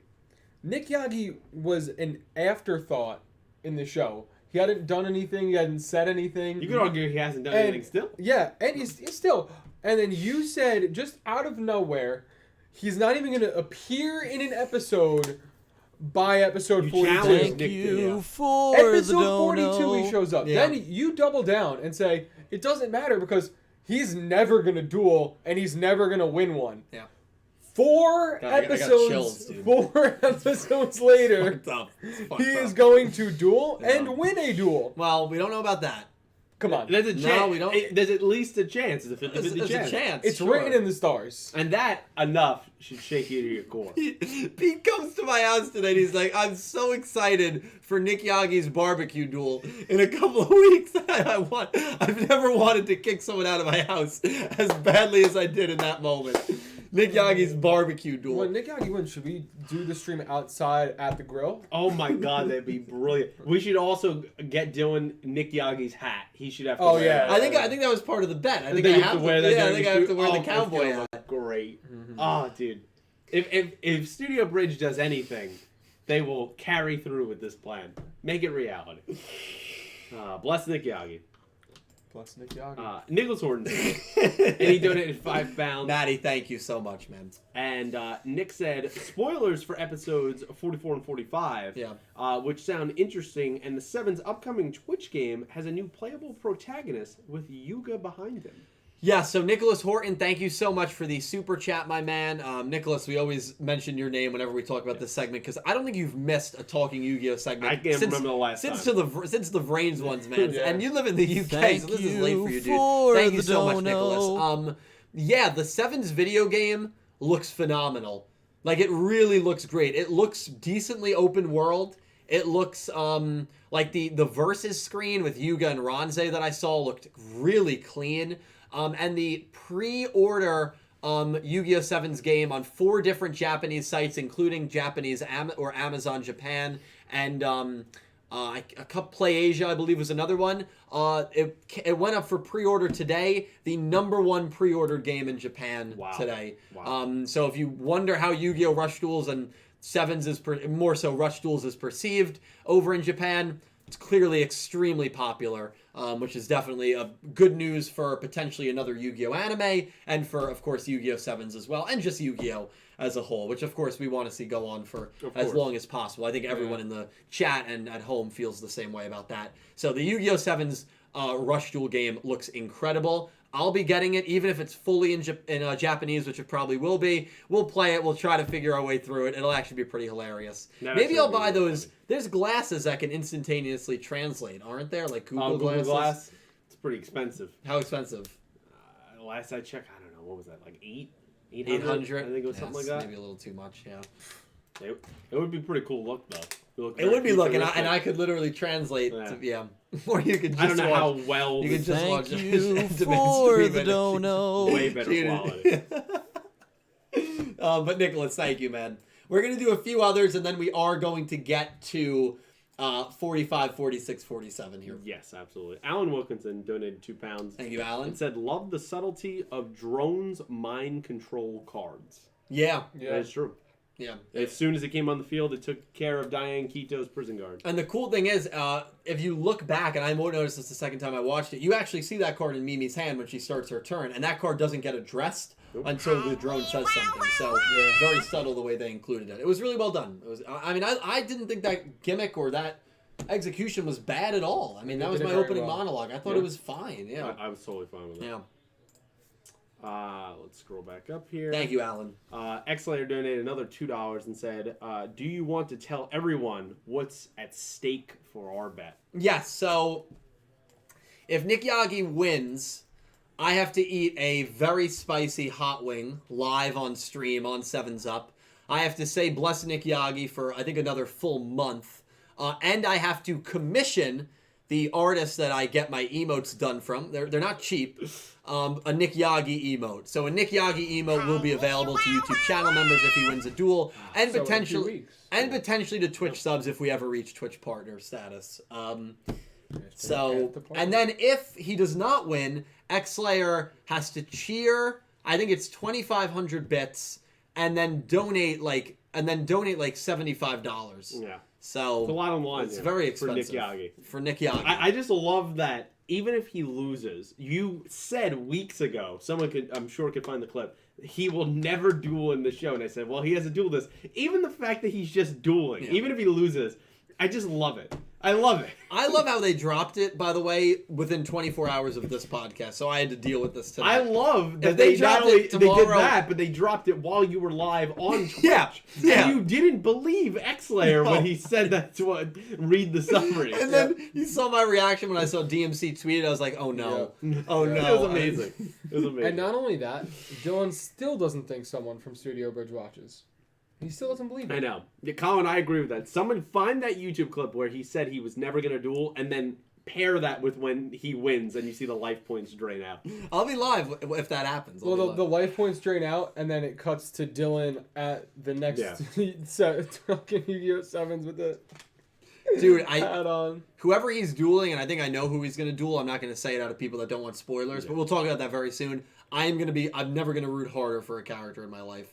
B: Nick Yagi was an afterthought in the show. He hadn't done anything. He hadn't said anything.
C: You could argue he hasn't done
B: And-
C: anything still.
B: Yeah, and he's still. And then you said just out of nowhere, he's not even going to appear in an episode by episode
C: You
B: 42.
C: challenged Nick to-
A: for
B: Episode 42, he shows up.
A: Yeah.
B: Then you double down and say it doesn't matter because he's never going to duel and he's never going to win one.
A: Yeah.
B: Four
A: God, I got
B: episodes.
A: chills, dude.
B: 4 episodes later,
A: Fucked up. It's fucked
B: he is
A: up.
B: going to duel
A: Yeah.
B: and win a duel.
A: Well, we don't know about that.
B: Come on,
C: There's a
A: No,
C: chance.
A: we don't-
C: There's at least a chance. It's a 50-50
A: There's
C: chance.
A: a chance.
B: it's
A: sure.
B: written in the stars.
C: And that enough should shake you to your core.
A: Pete comes to my house today and he's like, I'm so excited for Nick Yagi's barbecue duel in a couple of weeks. I've never wanted to kick someone out of my house as badly as I did in that moment. Nick Yagi's barbecue duel.
B: When Nick Yagi wins, should we do the stream outside at the grill?
C: Oh my god, that'd be brilliant. We should also get Dylan Nick Yagi's hat. He should have to
B: Oh,
C: wear
B: yeah.
C: that.
A: I think that was part of the bet. I think
C: They
A: I
C: have to wear that.
A: Yeah, I
C: during
A: think
C: the
A: I have to
C: shoot.
A: wear
C: Oh,
A: the
C: it's
A: cowboy
C: gonna
A: hat.
C: look great. Oh, dude. If Studio Bridge does anything, they will carry through with this plan. Make it reality. Bless Nick Yagi.
B: Plus Nick Yagi.
C: Nicholas Horton. And he donated £5.
A: Maddie, thank you so much, man.
C: And Nick said, spoilers for episodes 44 and 45,
A: Yeah.
C: which sound interesting, and the Sevens' upcoming Twitch game has a new playable protagonist with Yuga behind him.
A: Yeah, so Nicholas Horton, thank you so much for the super chat, my man. Nicholas, we always mention your name whenever we talk about this segment because I don't think you've missed a Talking Yu-Gi-Oh segment.
C: I can't remember the last
A: since
C: time.
A: Since the Vrains ones, man.
B: Yeah.
A: And you live in the UK,
D: Thank
A: so this is late for you, dude.
D: you
A: Thank you
D: for
A: so
D: the
A: much,
D: dono.
A: Nicholas. Yeah, the Sevens video game looks phenomenal. Like, it really looks great. It looks decently open world. It looks like the versus screen with Yuga and Ronze that I saw looked really clean. And the pre-order Yu-Gi-Oh! 7's game on 4 different Japanese sites, including Japanese or Amazon Japan, and Play Asia, I believe, was another one. It went up for pre-order today. The #1 pre-ordered game in Japan today.
C: Wow.
A: So if you wonder how Yu-Gi-Oh! Rush Duels and 7's is more so Rush Duels is perceived over in Japan, it's clearly extremely popular, which is definitely a good news for potentially another Yu-Gi-Oh! Anime, and for, of course, Yu-Gi-Oh! 7's as well, and just Yu-Gi-Oh! As a whole, which, of course, we want to see go on for as long as possible. I think everyone in the chat and at home feels the same way about that. So the Yu-Gi-Oh! 7's Rush Duel game looks incredible. I'll be getting it, even if it's fully in Japanese, which it probably will be. We'll play it. We'll try to figure our way through it. It'll actually be pretty hilarious. Maybe I'll buy those. There's glasses that can instantaneously translate, aren't there? Like Google glasses.
C: Glass. It's pretty expensive.
A: How expensive?
C: Last I checked, I don't know, what was that, like
A: 800?
C: I think it was something like that.
A: Maybe a little too much, yeah.
C: It would be a pretty cool look, though.
A: It would be looking, and I could literally translate. Or you could just
C: I don't know
A: watch,
C: how well.
A: you could just watch
D: Thank you for the dono.
C: Way better quality.
A: But Nicholas, thank you, man. We're going to do a few others, and then we are going to get to 45, 46, 47 here.
C: Yes, absolutely. Alan Wilkinson donated £2.
A: Thank you, Alan.
C: And said, love the subtlety of drones' mind control cards.
A: Yeah.
C: That is true.
A: Yeah.
C: As soon as it came on the field, it took care of Diane Quito's prison guard.
A: And the cool thing is, if you look back, and I won't notice this the second time I watched it, you actually see that card in Mimi's hand when she starts her turn, and that card doesn't get addressed until the drone says something. So very subtle the way they included it. It was really well done. It was. I mean, I didn't think that gimmick or that execution was bad at all. I mean, that was my opening monologue. I thought it was fine. Yeah.
C: I was totally fine with it.
A: Yeah.
C: Let's scroll back up here.
A: Thank you, Alan.
C: X-Layer donated another $2 and said, do you want to tell everyone what's at stake for our bet?
A: Yes, so if Nick Yagi wins, I have to eat a very spicy hot wing live on stream on 7's Up. I have to say bless Nick Yagi for, I think, another full month. And I have to commission the artists that I get my emotes done from. They're not cheap. A Nick Yagi emote. So a Nick Yagi emote will be available to YouTube channel members if he wins a duel, and potentially to Twitch subs if we ever reach Twitch partner status. And then if he does not win, X-Layer has to cheer. I think it's 2,500 bits, and then donate like $75.
C: Yeah.
A: So
C: it's a lot on the line.
A: It's very expensive
C: for Nick Yagi. I just love that. Even if he loses, you said weeks ago, I'm sure could find the clip, he will never duel in the show. And I said, well, he has a duel this. Even the fact that he's just dueling, even if he loses, I just love it. I love it.
A: I love how they dropped it, by the way, within 24 hours of this podcast. So I had to deal with this today.
C: I love that they not only they did that, but they dropped it while you were live on Twitch.
A: Yeah.
C: And you didn't believe X-Layer when he said that to read the summary.
A: And then you saw my reaction when I saw DMC tweet it. I was like, oh no.
C: Yeah.
A: Oh no.
C: It was amazing. It was amazing.
B: And not only that, Dylan still doesn't think someone from Studio Bridge watches. He still doesn't believe it.
C: I know. Yeah, Colin, I agree with that. Someone find that YouTube clip where he said he was never going to duel, and then pair that with when he wins and you see the life points drain out.
A: I'll be live if that happens.
B: Well, the life points drain out, and then it cuts to Dylan at the next fucking Yu-Gi-Oh! 7s with the
A: dude,
B: hat on.
A: Whoever he's dueling, and I think I know who he's going to duel. I'm not going to say it out of people that don't want spoilers, but we'll talk about that very soon. I'm never going to root harder for a character in my life.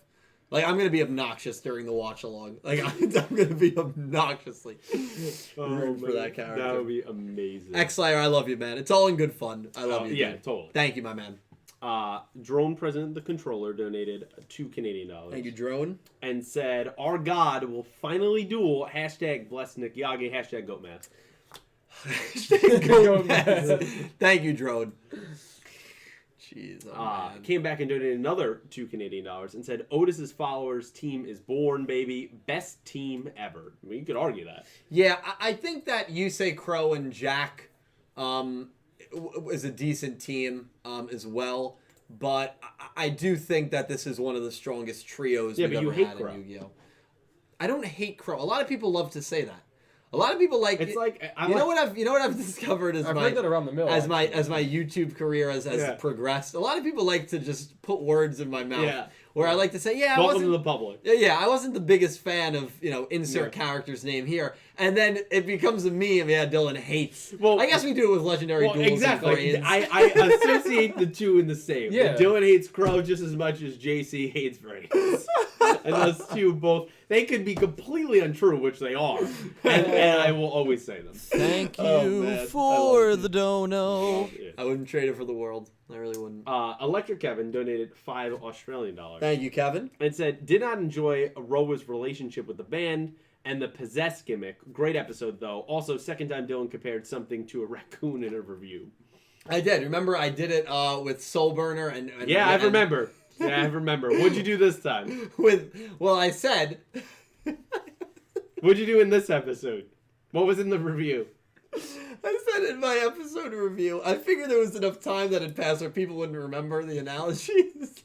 A: Like, I'm going to be obnoxious during the watch-along. Like, I'm going to be obnoxiously rooting for that character.
C: That would be amazing.
A: X-Layer, I love you, man. It's all in good fun. I love you,
C: yeah,
A: dude.
C: totally.
A: Thank you, my man.
C: Drone President the Controller donated $2 Canadian.
A: Thank you, Drone.
C: And said, our God will finally duel. # bless Nick Yagi. # goat math.
A: Goat math. Thank you, Drone. Jeez,
C: came back and donated another $2 Canadian and said, Otis's followers team is born, baby. Best team ever. I mean, you could argue that.
A: Yeah, I think that Yusei Crow and Jack is a decent team as well. But I do think that this is one of the strongest trios we've ever had in Yu-Gi-Oh! I don't hate Crow. A lot of people love to say that. A lot of people like.
C: It's like
A: you know what I've discovered as
B: I've heard that around the mill,
A: as my YouTube career has progressed. A lot of people like to just put words in my mouth.
C: Yeah.
A: Where I like to say,
C: welcome to the public.
A: Yeah, I wasn't the biggest fan of insert character's name here, and then it becomes a meme. Yeah, Dylan hates. Well, I guess we do it with legendary duels.
C: Exactly.
A: And
C: I associate the two in the same.
B: Yeah.
C: Dylan hates Crow just as much as JC hates Brains. And those two both, they could be completely untrue, which they are. And I will always say them.
D: Thank you for the dono.
A: I wouldn't trade it for the world. I really wouldn't.
C: Electric Kevin donated $5 Australian.
A: Thank you, Kevin.
C: And said, did not enjoy Roa's relationship with the band and the possess gimmick. Great episode, though. Also, second time Dylan compared something to a raccoon in a review.
A: I did. Remember, I did it with Soul Burner and
C: I remember. Yeah, I remember. What'd you do this time?
A: I said...
C: What'd you do in this episode? What was in the review?
A: I said in my episode review, I figured there was enough time that had passed where people wouldn't remember the analogies.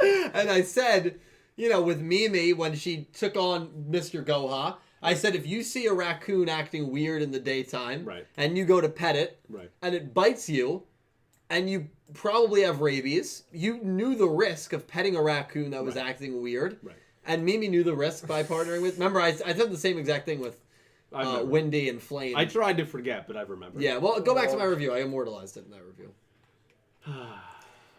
A: And I said, with Mimi, when she took on Mr. Goha, I said, if you see a raccoon acting weird in the daytime, and you go to pet it, and it bites you, and you probably have rabies, you knew the risk of petting a raccoon that was acting weird, and Mimi knew the risk by partnering with... Remember, I said the same exact thing with Windy and Flame.
C: I tried to forget, but I remember.
A: Yeah, well, go back to my review. I immortalized it in that review.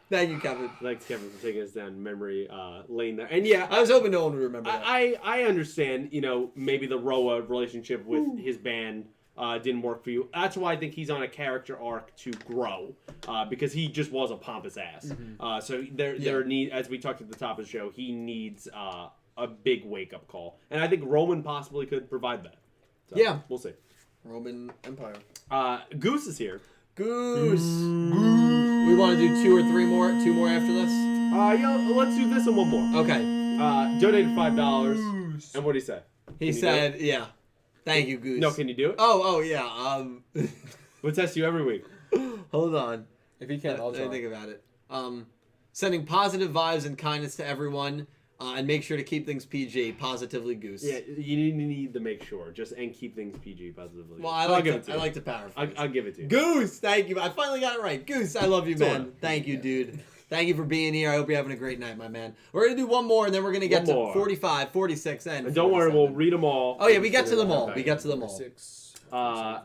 A: Thank you, Kevin.
C: Thanks, Kevin, for taking us down memory lane there. And yeah,
A: I was hoping no one would remember that.
C: I understand, maybe the Roa relationship with his band didn't work for you. That's why I think he's on a character arc to grow, because he just was a pompous ass. So there need, as we talked at the top of the show, he needs a big wake up call, and I think Roman possibly could provide that. So,
A: yeah,
C: we'll see.
A: Roman Empire.
C: Goose is here.
A: Goose. We want to do two more after this.
C: Yeah, let's do this and one more.
A: Okay.
C: Donated $5, and what did he say?
A: He said, "Yeah, thank you, Goose."
C: No, can you do it?
A: Oh yeah.
C: We'll test you every week.
A: Hold on.
B: If he can't, I'll try.
A: Think about it. Sending positive vibes and kindness to everyone. And make sure to keep things PG. Positively, Goose.
C: Yeah, you need to make sure. And keep things PG positively.
A: Well, I like to paraphrase.
C: I'll give it to you.
A: Goose, thank you. I finally got it right. Goose, I love you, man. Thank you, dude. Thank you for being here. I hope you're having a great night, my man. We're going to do one more, and then we're going to get to 45, 46, and
C: don't worry, we'll read them all.
A: Oh, yeah, we got to them all. We got to them all.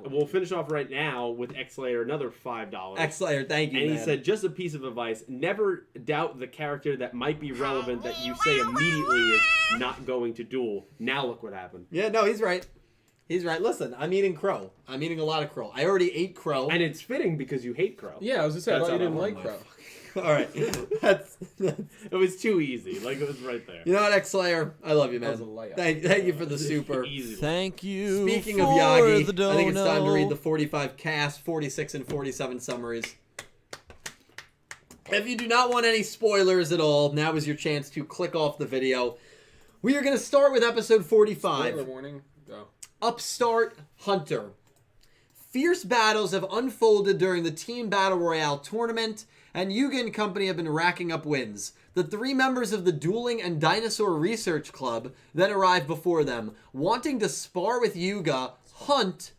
C: We'll finish off right now with X-Slayer, another $5.
A: X-Slayer, thank you,
C: and
A: man.
C: he said, just a piece of advice, never doubt the character that might be relevant that you say immediately is not going to duel. Now look what happened.
A: Yeah, no, he's right. He's right. Listen, I'm eating crow. I'm eating a lot of crow. I already ate crow.
C: And it's fitting because you hate crow.
B: Yeah, I was just saying, I thought you didn't like crow.
A: All right.
C: It was too easy. Like, it was right there.
A: You know what, X-Slayer? I love you, man.
B: That was a layup.
A: Thank you for the super.
D: Thank you.
A: Speaking of Yagi, I think it's time to read the 45 cast, 46 and 47 summaries. If you do not want any spoilers at all, now is your chance to click off the video. We are going to start with episode 45.
B: Spoiler warning. Go.
A: Upstart Hunter. Fierce battles have unfolded during the Team Battle Royale tournament, and Yuga and company have been racking up wins. The three members of the Dueling and Dinosaur Research Club then arrive before them. Wanting to spar with Yuga, Hunt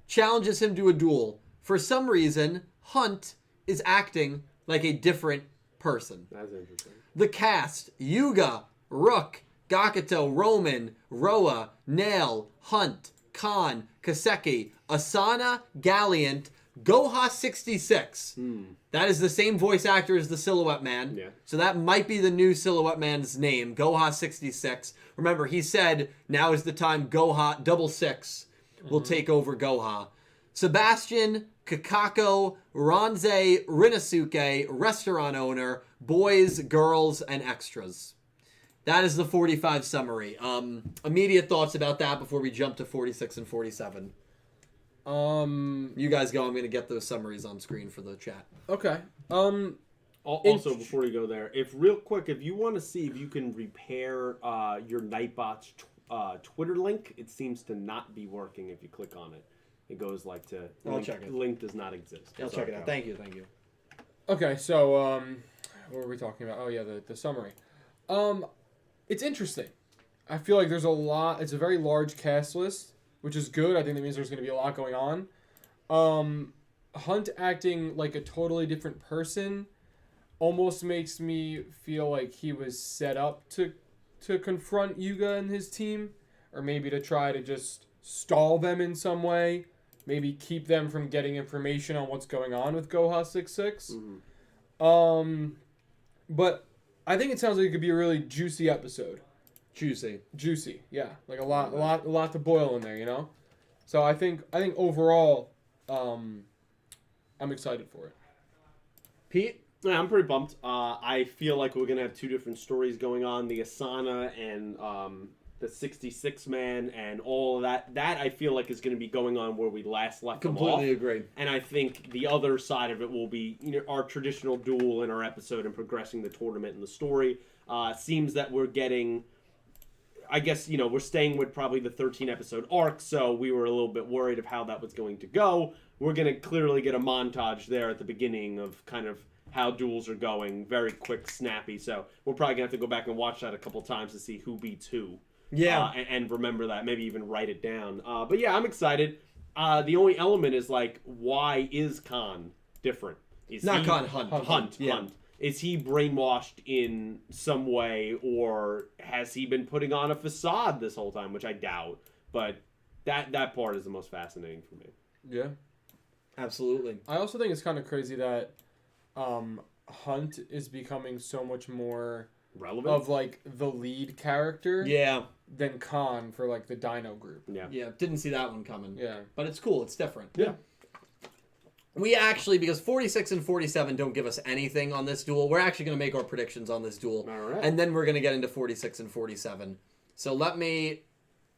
A: challenges him to a duel. For some reason, Hunt is acting like a different person.
C: That's interesting.
A: The cast: Yuga, Rook, Gakuto, Roman, Roa, Nail, Hunt, Khan, Kaseki, Asana, Galliant, Goha 66. That is the same voice actor as the Silhouette Man.
C: Yeah.
A: So that might be the new Silhouette Man's name, Goha 66. Remember, he said, now is the time Goha 66 will take over Goha. Sebastian, Kakako, Ranze, Rinosuke, restaurant owner, boys, girls, and extras. That is the 45 summary. Immediate thoughts about that before we jump to 46 and 47. You guys go. I'm going to get those summaries on screen for the chat.
B: Okay.
C: Also, before you go there, if you want to see if you can repair your Nightbot's Twitter link, it seems to not be working if you click on it. It goes like to...
A: I'll check it.
C: Link does not exist.
A: I'll check it out. Thank you.
B: Okay, so, what were we talking about? Oh, yeah, the summary. It's interesting. I feel like there's a lot... It's a very large cast list, which is good. I think that means there's going to be a lot going on. Hunt acting like a totally different person almost makes me feel like he was set up to confront Yuga and his team, or maybe to try to just stall them in some way, maybe keep them from getting information on what's going on with Goha 66. But I think it sounds like it could be a really juicy episode. Juicy, yeah, like a lot to boil in there, you know. So I think overall, I'm excited for it.
A: Pete?
C: Yeah, I'm pretty pumped. I feel like we're going to have two different stories going on. The Asana and the 66 man and all of that. That I feel like is going to be going on where we last left them off.
A: Completely agree.
C: And I think the other side of it will be our traditional duel in our episode and progressing the tournament and the story. Seems that we're getting... I guess, we're staying with probably the 13-episode arc, so we were a little bit worried of how that was going to go. We're going to clearly get a montage there at the beginning of kind of how duels are going. Very quick, snappy. So we're probably going to have to go back and watch that a couple times to see who beats who.
A: Yeah.
C: And remember that. Maybe even write it down. But yeah, I'm excited. The only element is, why is Khan different?
A: Khan,
C: Hunt.
A: Yeah.
C: Hunt. Is he brainwashed in some way, or has he been putting on a facade this whole time, which I doubt. But that part is the most fascinating for me.
B: Yeah.
A: Absolutely.
B: I also think it's kind of crazy that Hunt is becoming so much more
C: relevant
B: of like the lead character.
A: Yeah.
B: Than Khan for like the Dino group.
C: Yeah.
A: Yeah. Didn't see that one coming.
B: Yeah.
A: But it's cool. It's different.
C: Yeah.
A: We actually, because 46 and 47 don't give us anything on this duel, we're actually going to make our predictions on this duel.
C: All right.
A: And then we're going to get into 46 and 47. So let me...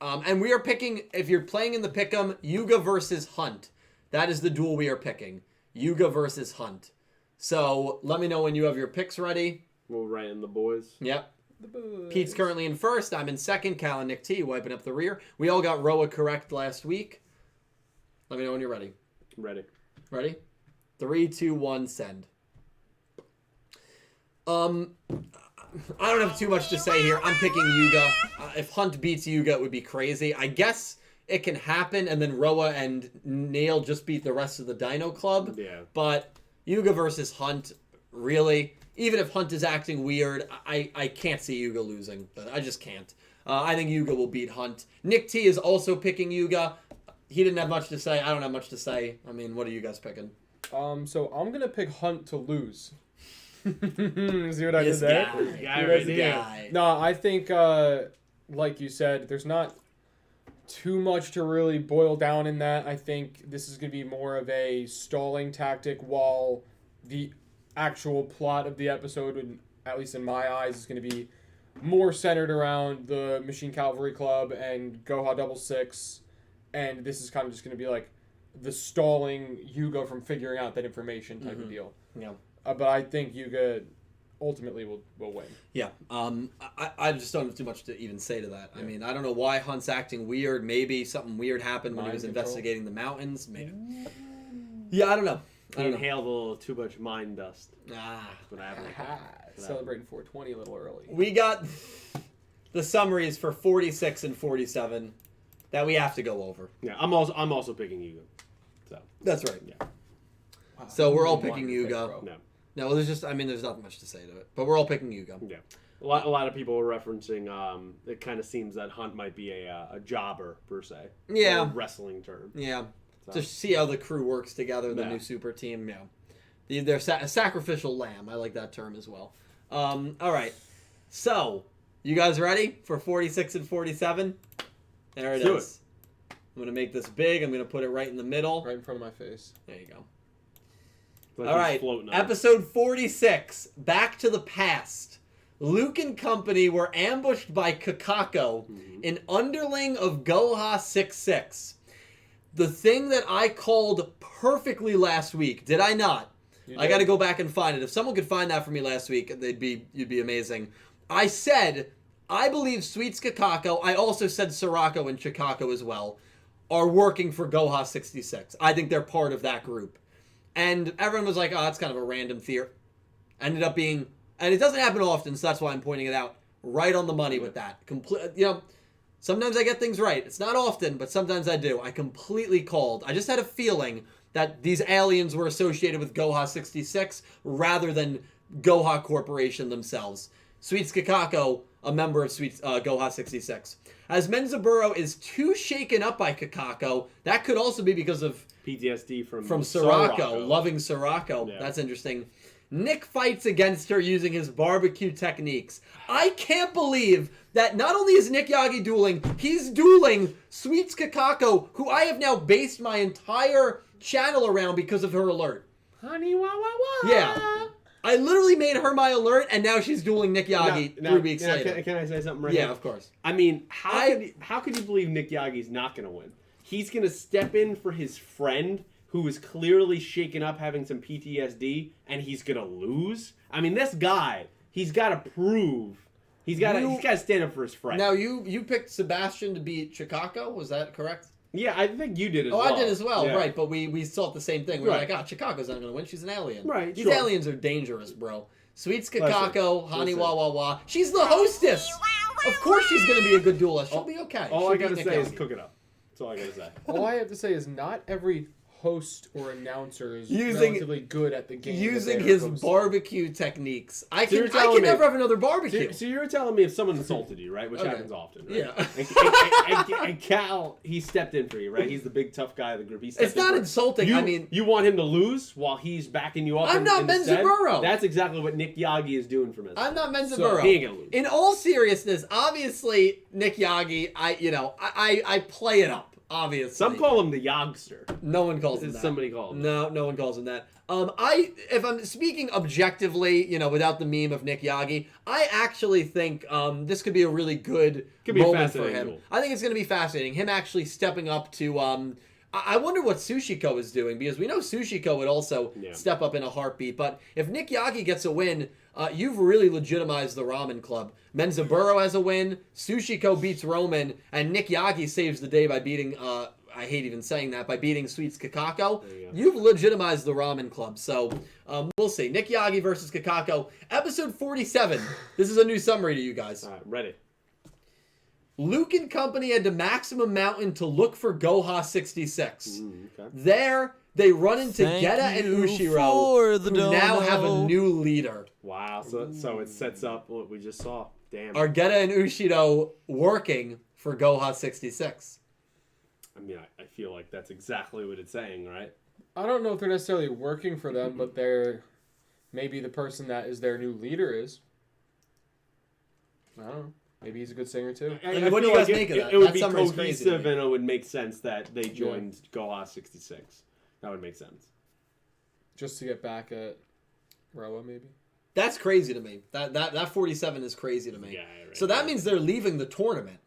A: and we are picking, if you're playing in the pick'em, Yuga versus Hunt. That is the duel we are picking. Yuga versus Hunt. So let me know when you have your picks ready.
C: We'll write in the boys.
A: Yep.
B: The boys.
A: Pete's currently in first. I'm in second. Cal and Nick T wiping up the rear. We all got Roa correct last week. Let me know when you're ready.
C: Ready.
A: Ready? 3, 2, 1, send. I don't have too much to say here. I'm picking Yuga. If Hunt beats Yuga, it would be crazy. I guess it can happen, and then Roa and Neil just beat the rest of the Dino Club.
C: Yeah.
A: But Yuga versus Hunt, really? Even if Hunt is acting weird, I can't see Yuga losing. I just can't. I think Yuga will beat Hunt. Nick T is also picking Yuga. He didn't have much to say. I don't have much to say. I mean, what are you guys picking?
B: So I'm gonna pick Hunt to lose. See what I did
A: This
B: there?
A: guy.
C: This
A: This
C: guy.
A: guy.
B: No, I think, like you said, there's not too much to really boil down in that. I think this is going to be more of a stalling tactic while the actual plot of the episode, at least in my eyes, is going to be more centered around the Machine Cavalry Club and Goha 66. And this is kind of just going to be like the stalling Yuga from figuring out that information type of deal.
A: Yeah.
B: But I think Yuga ultimately will win.
A: Yeah. I just don't have too much to even say to that. I mean, I don't know why Hunt's acting weird. Maybe something weird happened when he was
B: Mind control.
A: investigating the mountains. Maybe. Yeah, I don't know.
C: He inhaled a little too much mind dust.
A: Ah.
C: That's what happened.
B: Celebrating 420 a little early.
A: We got the summaries for 46 and 47 that we have to go over.
C: Yeah, I'm also picking Yuga. So
A: That's right.
C: yeah.
B: Wow.
A: So we're all
B: You
A: picking
B: wanted to pick,
A: Yuga.
B: bro.
C: No.
A: No, there's nothing much to say to it. But we're all picking Yuga.
C: Yeah. A lot of people are referencing. It kind of seems that Hunt might be a jobber per se.
A: Yeah.
C: A wrestling term.
A: Yeah.
C: So.
A: Just see how the crew works together, the
C: Yeah.
A: new super team. Yeah. They're a sacrificial lamb. I like that term as well. All right. So, you guys ready for 46 and 47? There it
C: Let's
A: is. I'm going to make this big. I'm going to put it right in the middle.
B: Right in front of my face.
A: There you go.
C: Like
A: All
C: he's
A: right.
C: floating on.
A: Episode 46, Back to the Past. Luke and company were ambushed by Kakako, an underling of Goha 66. The thing that I called perfectly last week, did I not? I got to go back and find it. If someone could find that for me last week, you'd be amazing. I said, I believe Sweets Kakako, I also said Sorako and Chikako as well, are working for Goha 66. I think they're part of that group. And everyone was like, oh, that's kind of a random theory. Ended up being, and it doesn't happen often, so that's why I'm pointing it out. Right on the money with that. Sometimes I get things right. It's not often, but sometimes I do. I completely called. I just had a feeling that these aliens were associated with Goha 66 rather than Goha Corporation themselves. Sweets Kakako, a member of Goha 66. As Menzaburo is too shaken up by Kakako, that could also be because of
C: PTSD from
A: Sorako, loving Sorako.
C: Yeah.
A: That's interesting. Nick fights against her using his barbecue techniques. I can't believe that not only is Nick Yagi dueling, he's dueling Sweets Kakako, who I have now based my entire channel around because of her alert.
C: Honey, wah, wah, wah.
A: Yeah. I literally made her my alert, and now she's dueling Nick Yagi 3 weeks later.
C: Can I say something right
A: Yeah,
C: now?
A: of course.
C: I mean, how could you believe Nick Yagi's not going to win? He's going to step in for his friend who is clearly shaken up, having some PTSD, and he's going to lose? I mean, this guy, he's got to prove. He's got to stand up for his friend.
A: Now, you picked Sebastian to beat Chikako, was that correct?
C: Yeah, I think you did as well.
A: Oh, I did as well,
C: Yeah.
A: right, but we thought the same thing. We were
C: Right.
A: like, Chikako's not going to win. She's an alien.
C: Right,
A: These
C: sure.
A: aliens are dangerous, bro. Sweets
C: Listen,
A: Kakako, Hani
C: listen.
A: Wah Wah Wah. She's the hostess! Of course she's going to be a good duelist. She'll be okay.
C: All
A: She'll
C: I
A: beat
C: got to
A: Nick
C: say is
A: Yagi.
C: cook it up. That's all I got to say.
B: All I have to say is not every host or announcer is
A: Using-
B: relatively good at the game. that
A: Using
B: they're
A: his
B: hosting.
A: barbecue techniques. I
C: So you're
A: can
C: telling me-
A: never have another barbecue.
C: So you're telling me if someone insulted you, right? Which
A: Okay.
C: happens often, right?
A: Yeah.
C: And Cal, he stepped in for you, right? He's the big tough guy of the group. He stepped
A: It's
C: in
A: not
C: for you.
A: insulting. I mean,
C: you want him to lose while he's backing you up.
A: I'm not
C: in the stead?
A: Menzaburo.
C: That's exactly what Nick Yagi is doing for Menzaburo.
A: I'm not
B: So,
A: Menzaburo.
C: he ain't gonna lose.
A: In all seriousness, obviously, Nick Yagi, I play it up, obviously.
C: Some call him the Yogster.
A: No one calls him that.
C: Somebody called him.
A: No one calls him that. If I'm speaking objectively, without the meme of Nick Yagi, I actually think this could be a really good
C: Could be a
A: moment for
C: fascinating
A: him.
C: duel.
A: I think it's going to be fascinating. Him actually stepping up to. I wonder what Sushiko is doing, because we know Sushiko would also step up in a heartbeat. But if Nick Yagi gets a win, you've really legitimized the Ramen Club. Menzaburo has a win, Sushiko beats Roman, and Nick Yagi saves the day by beating. I hate even saying that, by beating Sweets Kakako. You've legitimized the Ramen Club. So we'll see. Nick Yagi versus Kakako, episode 47. This is a new summary to you guys.
C: All right, ready.
A: Luke and company head to Maximum Mountain to look for Goha 66.
C: Okay.
A: There, they run into
D: Thank
A: Geta and
D: you
A: Ushiro,
D: for the
A: who now have a
D: dono.
A: new leader.
C: Wow. So it sets up what we just saw. Damn.
A: Are Geta and Ushiro working for Goha 66?
C: I mean, I feel like that's exactly what it's saying, right?
B: I don't know if they're necessarily working for them, but they're maybe the person that is their new leader is. I don't know. Maybe he's a good singer too.
A: And what do
C: feel
A: you guys
C: like
A: make of that?
C: It would
A: That
C: be
A: summary's crazy to
C: cohesive,
A: me.
C: and it would make sense that they joined Goha 66. That would make sense.
B: Just to get back at Roa, maybe.
A: That's crazy to me. That 47 is crazy to me.
C: Yeah, right,
A: So that
C: right.
A: means they're leaving the tournament.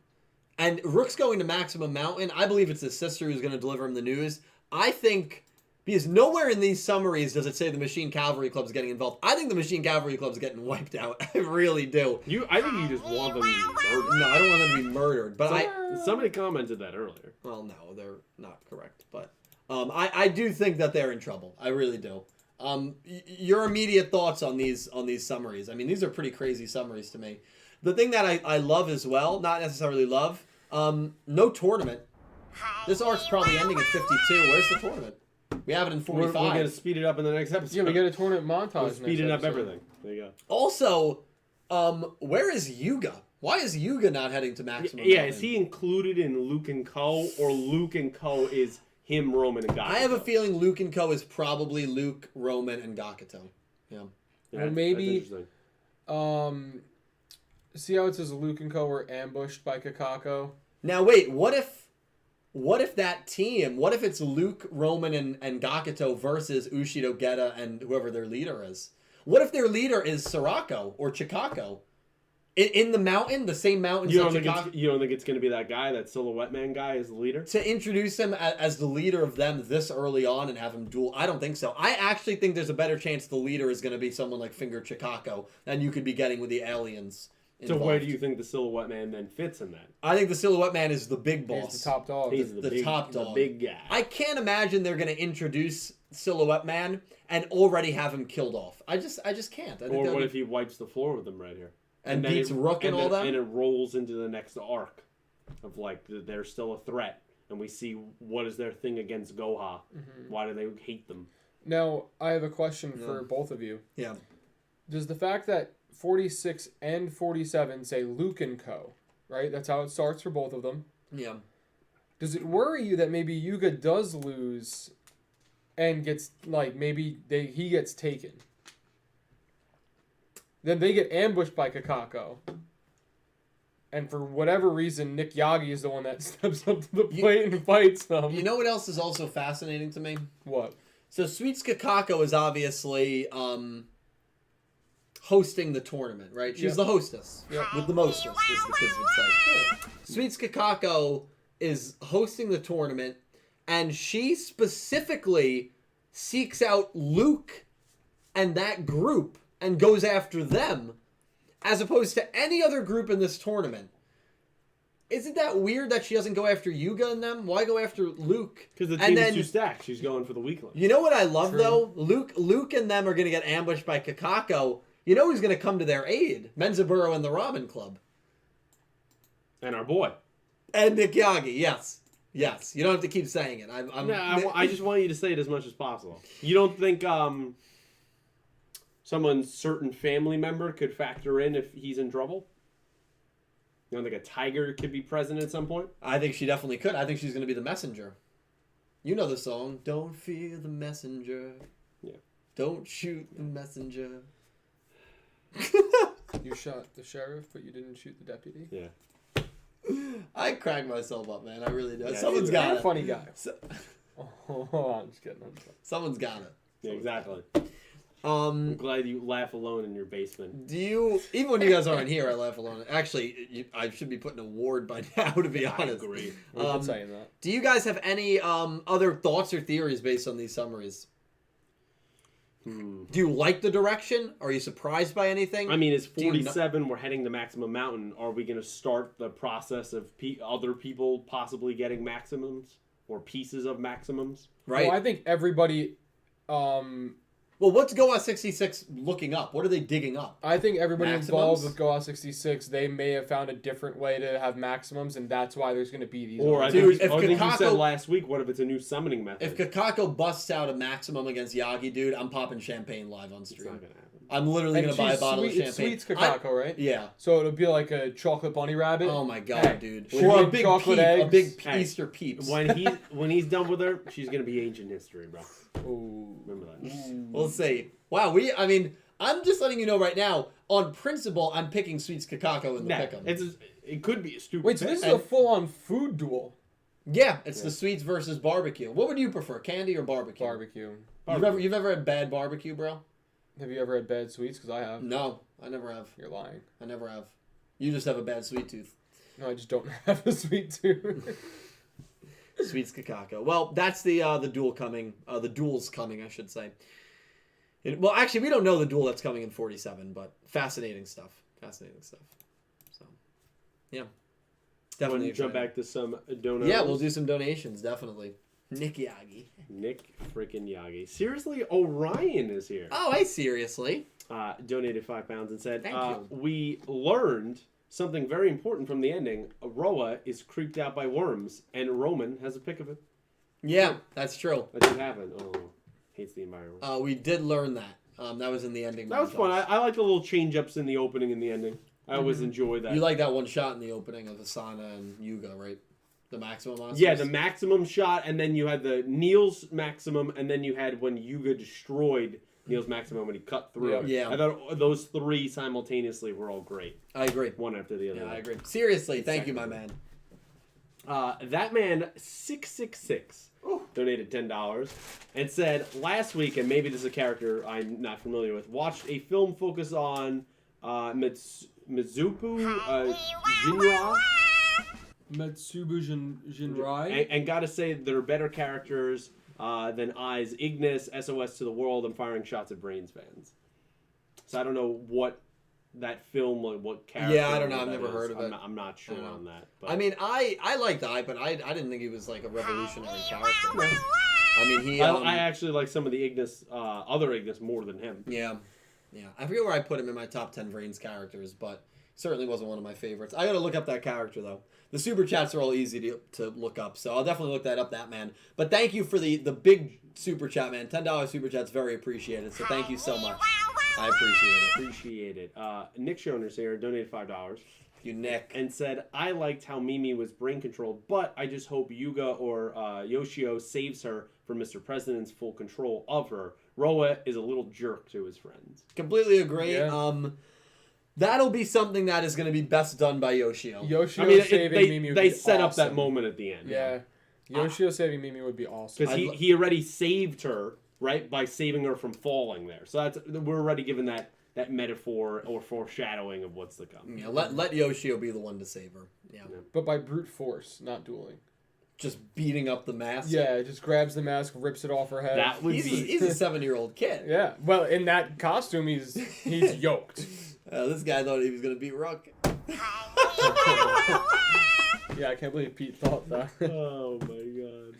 A: And Rook's going to Maximum Mountain. I believe it's his sister who's going to deliver him the news. I think, because nowhere in these summaries does it say the Machine Cavalry Club's getting involved. I think the Machine Cavalry Club's getting wiped out. I really do.
C: I think you just want them to be murdered.
A: No, I don't want them to be murdered. But
C: Somebody commented that earlier.
A: well, no, they're not correct. But I do think that they're in trouble. I really do. Your immediate thoughts on these summaries? I mean, these are pretty crazy summaries to me. The thing that I love as well, not necessarily love, no tournament. This arc's probably ending at 52. Where's the tournament? We have it in
C: We're
A: 45.
C: going to speed it up in the next episode.
B: Yeah, we get a tournament montage.
C: We're speeding
B: next
C: up
B: episode.
C: everything. There you go.
A: Also, where is Yuga? Why is Yuga not heading to Maximum
C: Yeah,
A: Mountain?
C: is he included in Luke and Co, or Luke and Co is him, Roman, and Gakuto?
A: I have a feeling Luke and Co is probably Luke, Roman, and Gakuto. Yeah.
C: Yeah,
B: Or maybe-
C: that's interesting.
B: See how it says Luke and Co were ambushed by Kakako?
A: Now wait, what if that team? What if it's Luke, Roman, and Gakuto versus Ushido, Geta, and whoever their leader is? What if their leader is Sorako or Chikako? In the mountain, the same mountain.
C: You don't think it's going to be that guy, that Silhouette Man guy, as the leader?
A: To introduce him as the leader of them this early on and have him duel? I don't think so. I actually think there's a better chance the leader is going to be someone like Finger Chikako than you could be getting with the aliens.
C: So
A: involved.
C: where do you think the Silhouette Man then fits in that?
A: I think the Silhouette Man is the big boss.
B: He's the top dog.
C: He's
A: the top dog.
C: the big guy.
A: I can't imagine they're going to introduce Silhouette Man and already have him killed off. I just can't. I think
C: Or
A: that
C: what
A: would
C: if he wipes the floor with them right here?
A: and
C: then
A: beats Rook and all that?
C: And it rolls into the next arc of like they're still a threat, and we see what is their thing against Goha. Why do they hate them?
B: Now, I have a question for both of you.
A: Yeah.
B: Does the fact that 46 and 47 say Luke and Co, right? That's how it starts for both of them.
A: Yeah.
B: Does it worry you that maybe Yuga does lose and gets, like, maybe he gets taken? Then they get ambushed by Kakako. And for whatever reason, Nick Yagi is the one that steps up to the plate and fights them.
A: You know what else is also fascinating to me?
B: What?
A: So Sweets Kakako is obviously hosting the tournament, right? She's the hostess. With the mostest, as the kids would say. Sweets Kakako is hosting the tournament, and she specifically seeks out Luke and that group and goes after them, as opposed to any other group in this tournament. Isn't that weird that she doesn't go after Yuga and them? Why go after Luke?
C: Because the
A: And
C: team is
A: then-
C: too stacked. She's going for the weakling.
A: You know what I love,
B: True.
A: though? Luke and them are going to get ambushed by Kakako. You know who's going to come to their aid? Menzaburo and the Ramen Club.
C: And our boy.
A: And Nick Yagi, yes. Yes, you don't have to keep saying it.
C: I just want you to say it as much as possible. You don't think someone's certain family member could factor in if he's in trouble? You don't think a tiger could be present at some point?
A: I think she definitely could. I think she's going to be the messenger. You know the song, "Don't fear the messenger."
C: Yeah.
A: Don't shoot the messenger.
B: You shot the sheriff, but you didn't shoot the deputy.
C: Yeah.
A: I crack myself up, man. I really do.
C: Yeah,
A: Someone's
C: you're
A: got
B: You're
A: it.
B: a funny guy.
A: So,
B: I'm just kidding.
A: someone's got it.
C: Yeah, exactly. I'm glad you laugh alone in your basement.
A: Do you, even when you guys aren't here, I laugh alone. Actually, I should be putting an award by now, to be honest.
C: I agree.
B: We've been saying that.
A: Do you guys have any other thoughts or theories based on these summaries? Do you like the direction? Are you surprised by anything?
C: I mean, it's 47. We're heading to Maximum Mountain. Are we going to start the process of other people possibly getting maximums or pieces of maximums?
A: Right.
B: Well, I think everybody.
A: Well, what's Goa 66 looking up? What are they digging up?
B: I think everybody
A: Maximums?
B: involved with Goa 66, they may have found a different way to have maximums, and that's why there's going to be these.
C: Or I
A: Dude,
C: think,
A: if
C: you
A: Kakako-
C: said last week, what if it's a new summoning method?
A: If Kakako busts out a maximum against Yagi, dude, I'm popping champagne live on
C: It's
A: stream.
C: not going to happen.
A: I'm literally
B: And
A: going to buy a
B: she's
A: bottle of
B: sweet-
A: champagne.
B: It's sweets Kakako, right?
A: Yeah.
B: So it'll be like a chocolate bunny rabbit.
A: Oh my god,
B: Hey,
A: dude.
B: sugar
A: Or a
B: and
A: big
B: chocolate
A: peep, a
B: eggs.
A: big
C: Hey,
A: Easter peeps.
C: When he's done with her, she's going to be ancient history, bro.
B: Ooh.
C: Remember that.
A: We'll see. Wow, I'm just letting you know right now, on principle, I'm picking Sweets Kakako in the
C: Nah,
A: pick'em.
C: it could be a stupid
B: Wait, so this is
C: pick.
B: a full-on food duel.
A: Yeah, it's the sweets versus barbecue. What would you prefer, candy or barbecue?
B: Barbecue.
A: You've ever had bad barbecue, bro?
B: Have you ever had bad sweets? Because I have.
A: No, I never have.
B: You're lying.
A: I never have. You just have a bad sweet tooth.
B: No, I just don't have a sweet tooth.
A: Sweets Kakako. Well, that's the duel coming. The duel's coming, I should say. Well, actually, we don't know the duel that's coming in 47, but fascinating stuff. Fascinating stuff. So, yeah. Definitely.
C: Want to jump back to some donations?
A: Yeah, we'll do some donations, definitely. Nick Yagi.
C: Nick freaking Yagi. Seriously, Orion is here.
A: Oh, hey, seriously.
C: Donated £5 and said,
A: Thank you.
C: We learned something very important from the ending. Roa is creeped out by worms, and Roman has a pic of it.
A: Yeah, that's true.
C: That did happen. Oh, hates the environment.
A: We did learn that. That was in the ending.
C: That was fun. I like the little change-ups in the opening and the ending. I always enjoy that.
A: You like that one shot in the opening of Asana and Yuga, right? The maximum monsters?
C: Yeah, the maximum shot, and then you had the Neil's maximum, and then you had when Yuga destroyed Neil's maximum when he cut through it.
A: Yeah.
C: I thought those three simultaneously were all great.
A: I agree.
C: One after the other.
A: Yeah, I agree. Seriously, thank you, my man.
C: That man 666 donated $10 and said last week, and maybe this is a character I'm not familiar with, watched a film focus on Mizupu Jinra.
B: Metsubu Jinrai.
C: And gotta say, they're better characters than Ai's Ignis, SOS to the World, and Firing Shots at Brains fans. So I don't know what that film, like what character.
A: Yeah, I don't know. I've
C: that
A: never
C: is.
A: heard of it.
C: I'm not sure on that. But.
A: I mean, I liked Ai, but I didn't think he was like a revolutionary character. I mean, he.
C: I actually like some of the Ignis, other Ignis more than him.
A: Yeah. I forget where I put him in my top 10 Brains characters, but certainly wasn't one of my favorites. I gotta look up that character though. The super chats are all easy to look up, so I'll definitely look that up, that man. But thank you for the big super chat, man. $10 super chat's very appreciated, so thank you so much. I appreciate it.
C: Nick Schoner's here, donated $5.
A: You, Nick.
C: And said, I liked how Mimi was brain controlled, but I just hope Yuga or Yugioh saves her from Mr. President's full control of her. Roa is a little jerk to his friends.
A: Completely agree.
B: Yeah.
A: That'll be something that is going to be best done by Yoshio.
B: Yugioh saving Mimi would
C: they
B: be
C: set up that
B: awesome.
C: moment at the end.
B: Yeah. Yugioh saving Mimi would be awesome.
C: Because he already saved her, right, by saving her from falling there. So we're already given that metaphor or foreshadowing of what's to come.
A: Yeah, let Yoshio be the one to save her. Yeah.
B: But by brute force, not dueling.
A: Just beating up the mask.
B: Yeah, it just grabs the mask, rips it off her head.
C: That would
A: He's a 7-year-old kid.
B: Yeah. Well, in that costume, he's yoked.
A: This guy thought he was going to beat Rook.
B: Yeah, I can't believe Pete thought that.
C: Oh my god.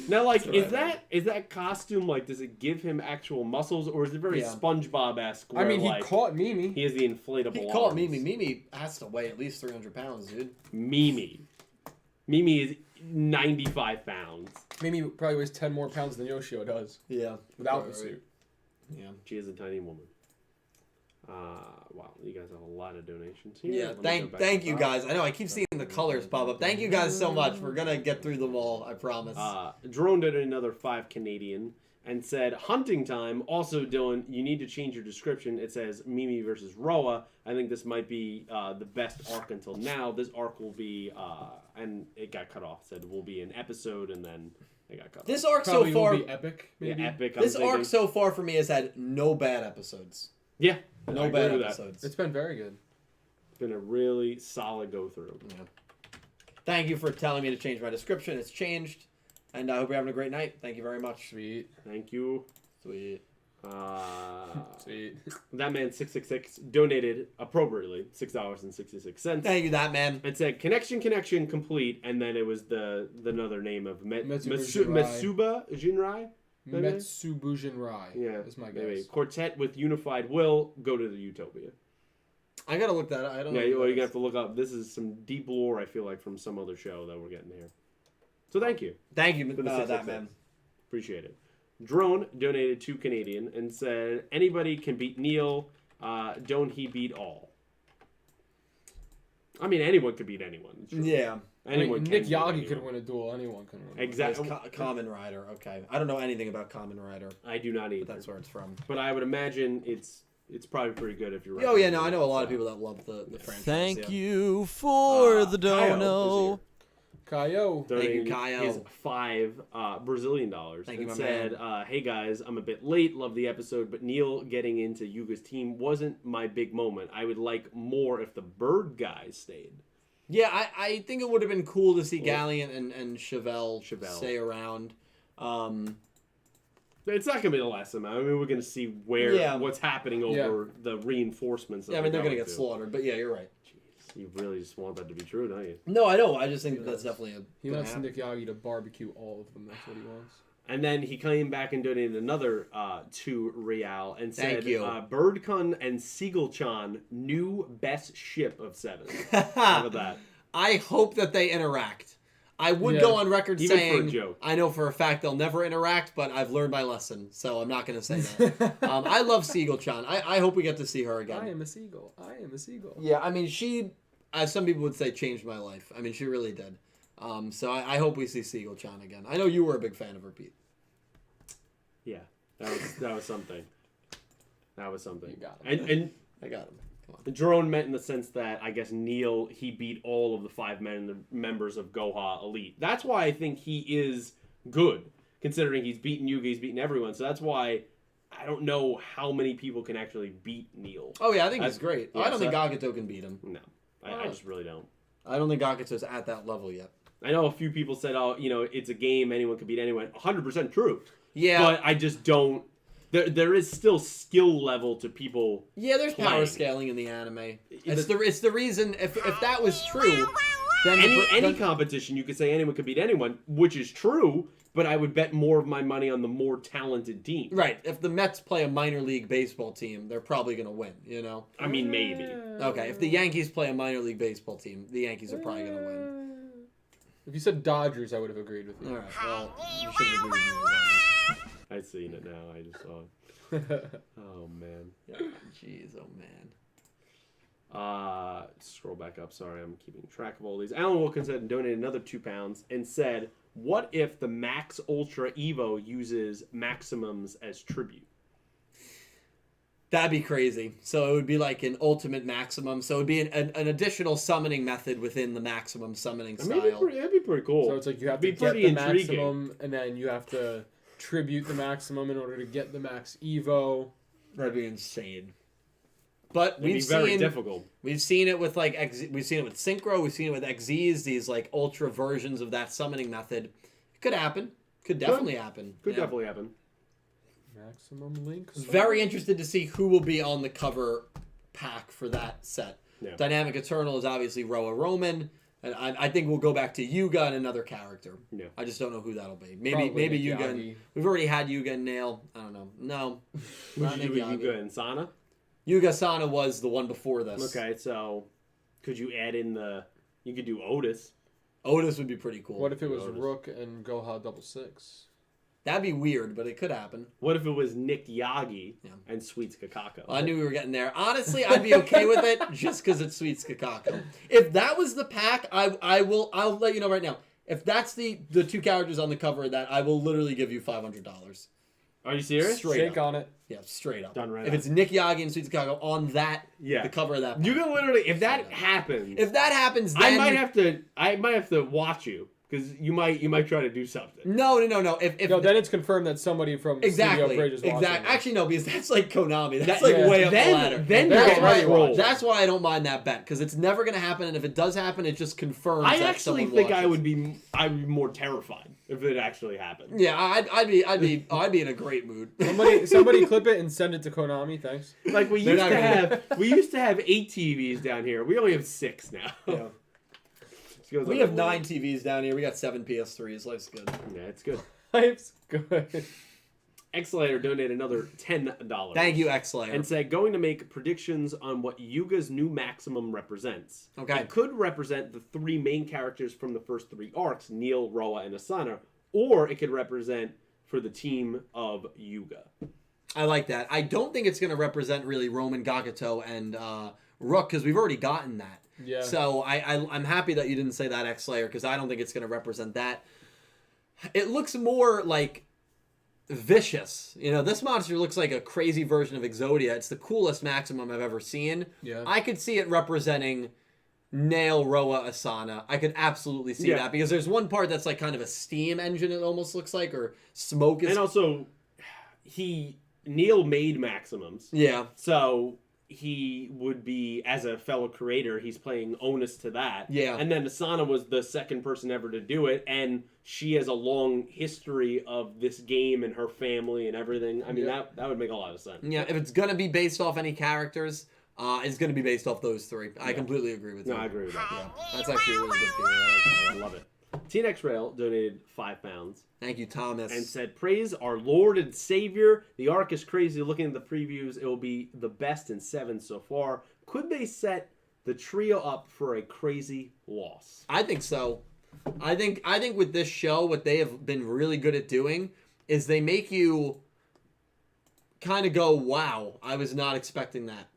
C: Now, like, is that costume, like, does it give him actual muscles, or is it very SpongeBob-esque?
B: I mean, he
C: like,
B: caught Mimi.
C: he has the inflatable
A: He caught
C: arms.
A: Mimi. Mimi has to weigh at least 300 pounds, dude.
C: Mimi is 95 pounds.
B: Mimi probably weighs 10 more pounds than Yugioh does.
A: Yeah.
B: Without the suit.
A: Yeah.
C: She is a tiny woman. Wow, you guys have a lot of donations here.
A: Yeah,
C: Let me go back
A: thank
C: to
A: you
C: the
A: guys. I know I keep seeing the colors pop up. Thank you guys so much. We're gonna get through them all, I promise.
C: Drone did another 5 Canadian and said, hunting time. Also, Dylan, you need to change your description. It says Mimi versus Roa. I think this might be the best arc until now. This arc will be, and it got cut off. Said will be an episode, and then it got cut off.
A: This arc
B: Probably
A: so far,
B: will be epic. Maybe.
C: Yeah, epic.
A: this arc so far for me has had no bad episodes.
C: Yeah,
A: No bad episodes.
B: It's been very good.
C: It's been a really solid go through.
A: Yeah. Thank you for telling me to change my description. It's changed. And I hope you're having a great night. Thank you very much.
B: Sweet.
C: Thank you.
A: Sweet.
B: Sweet.
C: That man 666 donated appropriately $6.66.
A: Thank you, that man.
C: It said connection complete, and then it was the another name of Metsuba Jinrai.
B: Metsubujinrai.
C: Yeah,
B: That's my
C: maybe.
B: guess.
C: Quartet with unified will. Go to the Utopia.
A: I gotta look that up. I don't know.
C: Yeah,
A: what
C: you're
A: that
C: gonna
A: is.
C: have to look up. This is some deep lore. I feel like from some other show that we're getting here. So thank you.
A: Thank you,
C: For the
A: that
C: 666.
A: man.
C: Appreciate it. Drone donated 2 Canadian and said, anybody can beat Neil. Don't he beat all? I mean, anyone could beat anyone. It's true.
A: Yeah.
C: Anyone can
B: Nick
C: beat
B: Yagi
C: anyone.
B: could win a duel. Anyone can win.
C: Exactly.
A: Common Rider. Okay. I don't know anything about Common Rider,
C: I do not either.
A: but that's where it's from.
C: But I would imagine it's probably pretty good if you're right.
A: Oh, yeah, no, I know a lot of people that love the franchise.
D: Thank
A: yeah.
D: you for the
C: Kyle
D: dono.
B: Kaio.
A: Thank you,
C: Donated
A: Kyle.
C: his 5 Brazilian dollars.
A: Thank you,
C: and
A: my
C: said, hey guys, I'm a bit late. Love the episode, but Neil getting into Yuga's team wasn't my big moment. I would like more if the bird guys stayed.
A: Yeah, I think it would have been cool to see Galliant and Chevelle stay around.
C: It's not gonna be the last time. I mean, we're gonna see what's happening over the reinforcements. That
A: Yeah, I mean, they're gonna
C: going
A: get slaughtered, but yeah, you're right.
C: Jeez, you really just want that to be true, don't you?
A: No, I know. I just think that's definitely
B: He
A: gonna
B: wants
A: happen.
B: Nick Yagi to barbecue all of them. That's what he wants.
C: And then he came back and donated another 2 real and said,
A: Thank you.
C: Birdcon and Seagull-chan, new best ship of 7. How about that?
A: I hope that they interact. I would
B: Yeah.
A: go on record
C: Even for
A: saying
C: a joke.
A: I know for a fact they'll never interact, but I've learned my lesson, so I'm not going to say that. I love Seagull-chan. I hope we get to see her again.
B: I am a seagull. I am a seagull.
A: Yeah, I mean, she, as some people would say, changed my life. I mean, she really did. So I hope we see Seagull-chan again. I know you were a big fan of her, Pete.
C: Yeah, that was something. That was something.
B: You got him.
C: And
A: I got him. Come on.
C: the drone meant in the sense that I guess Neil, he beat all of the 5 members of Goha Elite. That's why I think he is good, considering he's beaten Yuga, he's beaten everyone. So that's why I don't know how many people can actually beat Neil.
A: Oh, yeah, I think he's great.
C: yeah,
A: I don't
C: so
A: think Gakuto can beat him.
C: No, I just really don't.
A: I don't think Gakuto's at that level yet.
C: I know a few people said, oh, it's a game, anyone can beat anyone. 100% true.
A: Yeah.
C: But I just don't. There is still skill level to people.
A: Yeah, there's power
C: playing.
A: scaling in the anime. It's the reason, if that was true, then
C: Any competition, you could say anyone could beat anyone, which is true, but I would bet more of my money on the more talented team.
A: Right, if the Mets play a minor league baseball team, they're probably going to win, you know?
C: I mean, maybe.
A: Okay, if the Yankees play a minor league baseball team, the Yankees are probably going to win.
B: If you said Dodgers, I would have agreed with you.
A: All right, well, you should have agreed with me with that.
C: I've seen it now. I just saw it. Oh, man.
A: Yeah, jeez, oh man.
C: Scroll back up. Sorry, I'm keeping track of all these. Alan Wilkinson donated another £2 and said, what if the Max Ultra Evo uses maximums as tribute?
A: That'd be crazy. So it would be like an ultimate maximum. So it would be an additional summoning method within the maximum summoning style.
C: That'd be pretty cool.
B: So it's like you have
C: Be
B: to get
C: pretty
B: the
C: intriguing.
B: maximum, and then you have to tribute the maximum in order to get the max Evo.
A: That'd be insane. But
C: It'd be very difficult.
A: We've seen it with we've seen it with Synchro, we've seen it with XZs, these like ultra versions of that summoning method. It could happen. Could definitely happen.
C: Could
A: Yeah.
C: definitely happen.
B: Maximum link.
A: Very interested to see who will be on the cover pack for that set.
C: Yeah.
A: Dynamic Eternal is obviously Roa Roman, and I think we'll go back to Yuga and another character.
C: Yeah.
A: I just don't know who that'll be.
B: Probably
A: Maybe
B: Nick
A: Yuga.
B: Yagi.
A: We've already had Yuga and Nail. I don't know. No.
C: Would
A: Not
C: you
A: Nick
C: do with
A: Yagi.
C: Yuga and Sana?
A: Yuga Sana was the one before this.
C: Okay, so could you add in you could do Otes.
A: Otes would be pretty cool.
B: What if it was
C: Otes.
B: Rook and Goha double six?
A: That'd be weird, but it could happen.
C: What if it was Nick Yagi and Sweets Kakako?
A: Well, I knew we were getting there. Honestly, I'd be okay with it just because it's Sweets Kakako. If that was the pack, I'll let you know right now. If that's the two characters on the cover of that, I will literally give you $500.
C: Are you serious?
A: Straight
B: Shake
A: up.
B: on it.
A: Yeah, straight up.
C: Done right
A: If
C: up.
A: it's Nick Yagi and Sweets Kakako on that, the cover of that pack.
C: You can literally, if that happens,
A: then
C: I might have to watch you. Because you might try to do something.
A: No. If
B: No, then it's confirmed that somebody from Studio Bridge is watching.
A: Exactly. Actually, no, because that's like Konami. That's way up the ladder.
C: Then
B: That's
C: you're
B: right.
C: roll.
A: That's why I don't mind that bet, because it's never going to happen, and if it does happen, it just confirms.
C: I
A: that
C: actually
A: someone
C: think
A: watches.
C: I'd be more terrified if it actually happened.
A: Yeah, I'd be in a great mood.
B: Somebody clip it and send it to Konami. Thanks.
C: Like we used to have 8 TVs down here. We only have 6 now.
A: Yeah. We have 9 TVs down here. We got 7 PS3s. Life's good.
C: Yeah, it's good.
B: Life's good.
C: Xlayer donated another $10.
A: Thank you, Xlayer.
C: And said, going to make predictions on what Yuga's new maximum represents.
A: Okay.
C: It could represent the 3 main characters from the first 3 arcs, Neil, Roa, and Asana, or it could represent for the team of Yuga.
A: I like that. I don't think it's going to represent really Roman Gakuto and Rook, because we've already gotten that.
B: Yeah.
A: So I'm happy that you didn't say that, Xlayer, because I don't think it's going to represent that. It looks more like vicious. You know, this monster looks like a crazy version of Exodia. It's the coolest maximum I've ever seen.
B: Yeah.
A: I could see it representing Nail, Roa, Asana. I could absolutely see that, because there's one part that's like kind of a steam engine, it almost looks like, or smoke is...
C: And also, Neil made maximums.
A: Yeah.
C: So he would be, as a fellow creator, he's playing onus to that.
A: Yeah.
C: And then Asana was the second person ever to do it, and she has a long history of this game and her family and everything. I mean, that would make a lot of sense.
A: Yeah, if it's going to be based off any characters, it's going to be based off those 3. I completely agree with you.
C: No, I agree with that.
A: Yeah, that's actually a really good theory.
C: I love it. TNX Rail donated £5.
A: Thank you, Thomas.
C: And said, praise our Lord and Savior. The arc is crazy. Looking at the previews, it will be the best in 7 so far. Could they set the trio up for a crazy loss?
A: I think so. I think with this show, what they have been really good at doing is they make you kind of go, wow, I was not expecting that.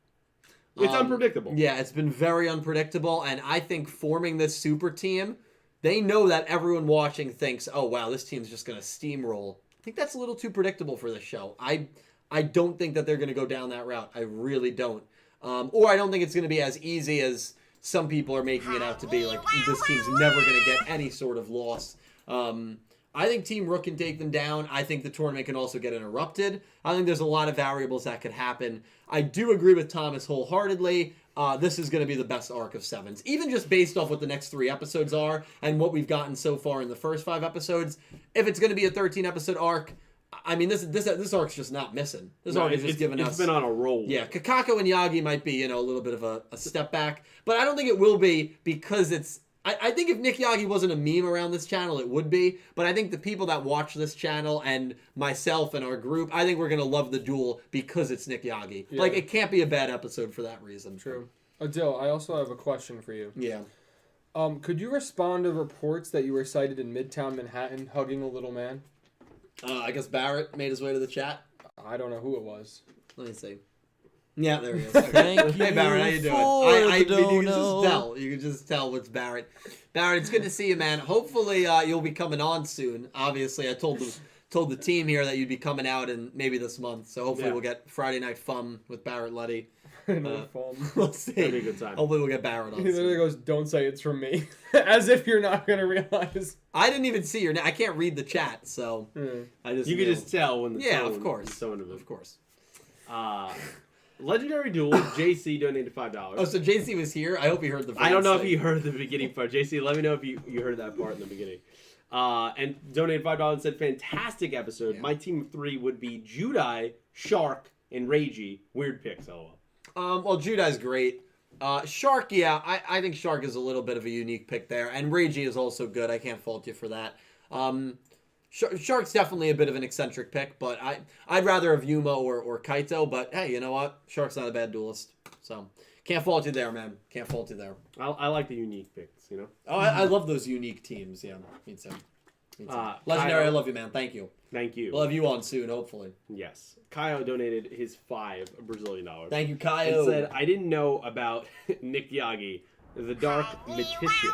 C: It's unpredictable.
A: Yeah, it's been very unpredictable, and I think forming this super team, they know that everyone watching thinks, oh, wow, this team's just going to steamroll. I think that's a little too predictable for this show. I don't think that they're going to go down that route. I really don't. Or I don't think it's going to be as easy as some people are making it out to be. Like, this team's never going to get any sort of loss. I think Team Rook can take them down. I think the tournament can also get interrupted. I think there's a lot of variables that could happen. I do agree with Thomas wholeheartedly. This is going to be the best arc of 7s. Even just based off what the next 3 episodes are and what we've gotten so far in the first 5 episodes. If it's going to be a 13-episode arc, I mean, this arc's just not missing. This arc is just giving us...
C: It's been on a roll.
A: Yeah, Kakako and Yagi might be, a little bit of a step back. But I don't think it will be, because it's... I think if Nick Yagi wasn't a meme around this channel, it would be. But I think the people that watch this channel and myself and our group, I think we're going to love the duel because it's Nick Yagi.
B: Yeah.
A: Like, it can't be a bad episode for that reason.
B: True. Adil, I also have a question for you.
A: Yeah.
B: Could you respond to reports that you were sighted in Midtown Manhattan hugging a little man?
A: I guess Barrett made his way to the chat.
B: I don't know who it was.
A: Let me see. Yeah, there he is. Okay.
D: Thank
A: Hey, Barrett, how you doing?
D: for
A: I
D: the
A: mean, you can
D: dono.
A: just tell. You can just tell what's Barrett. Barrett, it's good to see you, man. Hopefully, you'll be coming on soon. Obviously, I told the team here that you'd be coming out in maybe this month. So hopefully we'll get Friday Night Fun with Barrett Letty.
B: No fun.
A: We'll see.
C: That'd be a good time.
A: Hopefully we'll get Barrett on
B: He literally
A: soon.
B: goes, "Don't say it's from me," as if you're not gonna realize.
A: I didn't even see your name. I can't read the chat, so I just
C: You
A: knew.
C: can just tell when the tone
A: of course.
C: is so into
A: Of course.
C: Legendary Duel, JC donated $5.
A: Oh, so JC was here? I hope he heard the
C: I don't know if
A: thing.
C: you heard the beginning part. JC, let me know if you heard that part in the beginning. And donated $5 and said, fantastic episode.
A: Yeah.
C: My team of 3 would be Judai, Shark, and Reiji. Weird picks, lol.
A: Well, Judai's great. Shark, yeah, I think Shark is a little bit of a unique pick there. And Reiji is also good. I can't fault you for that. Shark's definitely a bit of an eccentric pick, but I'd rather have Yuma or Kaito. But hey, you know what? Shark's not a bad duelist. So Can't fault you there, man. Can't fault you there.
C: I like the unique picks, you know?
A: Oh, I love those unique teams. Yeah, me too. Me too. Legendary,
C: Kyle,
A: I love you, man. Thank you.
C: Thank you.
A: We'll have you on soon, hopefully.
C: Yes. Kyle donated his $5 Brazilian dollars.
A: Thank you,
C: And
A: Kyle.
C: said, I didn't know about Nick Yagi. The dark magician,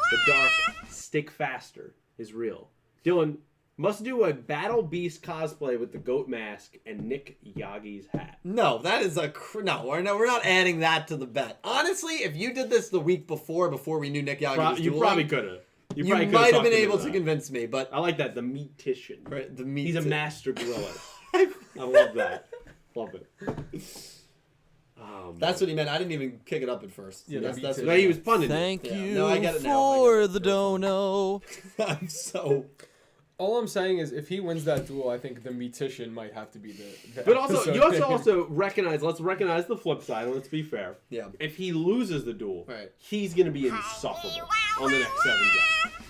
C: the dark stick faster is real. Dylan must do a Battle Beast cosplay with the goat mask and Nick Yagi's hat.
A: No, that is no. We're not adding that to the bet. Honestly, if you did this the week before we knew Nick Yagi was
C: You
A: dueling,
C: probably could have.
A: You might have been able to convince me, but
C: I like that. The meatician.
A: Right,
C: He's a master gorilla. I love that. Love it.
A: That's what he meant. I didn't even kick it up at first.
B: Yeah,
A: that's
C: No, he was punning.
D: Thank
A: Yeah.
D: you
A: No, I get it now.
D: for the dono.
A: I'm so.
B: All I'm saying is, if he wins that duel, I think the Meatician might have to be the
C: But also,
B: episode
C: you have
B: name.
C: to also recognize. Let's recognize the flip side. Let's be fair.
A: Yeah.
C: If he loses the duel,
A: Right.
C: he's gonna be insufferable on the next 7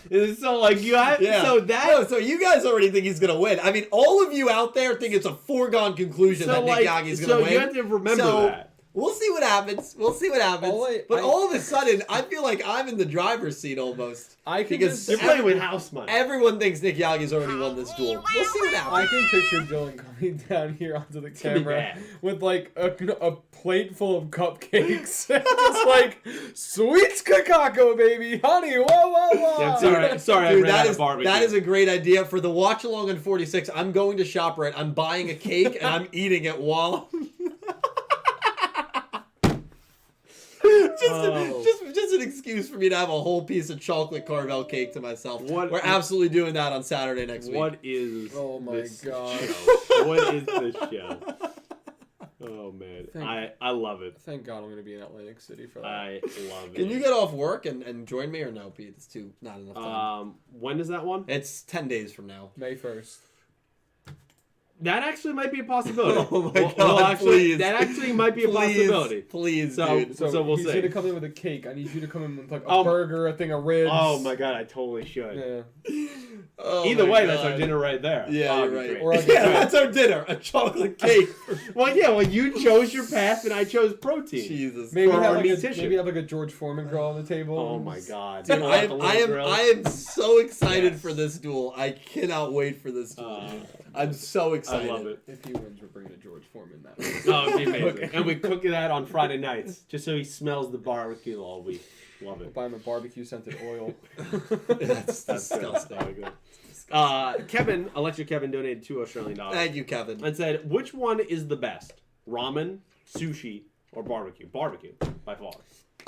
C: jumps. So like you have,
A: Yeah.
C: so that
A: No, so you guys already think he's gonna win. I mean, all of you out there think it's a foregone conclusion
C: so
A: that
C: like
A: Nick Yagi's gonna win.
C: you have to remember
A: So,
C: that.
A: We'll see what happens. But
B: I-
A: all of a sudden, I feel like I'm in the driver's seat almost.
B: I can
A: because
B: just,
C: You're playing with house money.
A: Everyone thinks Nick Yagi's already won this duel. We'll see what
B: I
A: happens.
B: can picture Dylan coming down here onto the
C: gonna be
B: camera
C: bad.
B: with like a plate full of cupcakes. Just like, sweet Kakako, baby, honey, whoa, whoa, whoa.
C: Yeah, sorry,
A: Dude,
C: I ran out of barbecue.
A: that is a great idea. For the watch along on 46, I'm going to ShopRite, I'm buying a cake, and I'm eating it while just an excuse for me to have a whole piece of chocolate Carvel cake to myself. We're absolutely doing that on Saturday next week.
C: What is
B: Oh my
C: this
B: gosh.
C: show? What is this show? Oh man, I love it.
B: Thank God I'm gonna be in Atlantic City for that.
C: I love it.
A: Can you get off work and join me or no, Pete? It's not enough time.
C: When is that one?
A: It's 10 days from now.
B: May 1st.
C: That actually might be a possibility.
A: Oh my God, please.
C: That actually might be a possibility.
A: Please,
C: So-
A: dude.
B: So,
C: we'll
B: he's
C: see.
B: gonna come in with a cake. I need you to come in with like a burger, a thing of ribs.
C: Oh my God, I totally should.
B: Yeah.
A: Oh
C: Either
A: my
C: way, that's our
A: God.
C: dinner right there.
A: Yeah,
C: Oh,
A: you're
C: that'd be
A: right.
C: great.
B: Or I'll
A: Yeah,
B: get-
A: that's our dinner. A chocolate cake.
C: Well, you chose your path and I chose protein.
A: Jesus.
B: Maybe
C: For
B: have,
C: our
B: like
C: meatician.
B: maybe have like a George Foreman grill on the table.
C: Oh my God.
A: Dude,
C: You
A: I
C: want
A: am,
C: the little grill?
A: I am so excited
C: Yes.
A: for this duel. I cannot wait for this duel. I'm so
C: I
A: excited.
C: love it.
B: If he wins, we're bringing a George Foreman that way.
C: Oh, it'd be amazing.
B: Okay.
C: And we cook that on Friday nights, just so he smells the barbecue all week. Love it.
B: Buy him a barbecue scented oil.
A: That's
C: That's good.
A: disgusting.
C: Very good. Kevin, Electric Kevin, donated $2 Australian
A: Thank you, Kevin.
C: and said, "Which one is the best? Ramen, sushi, or barbecue? Barbecue, by far."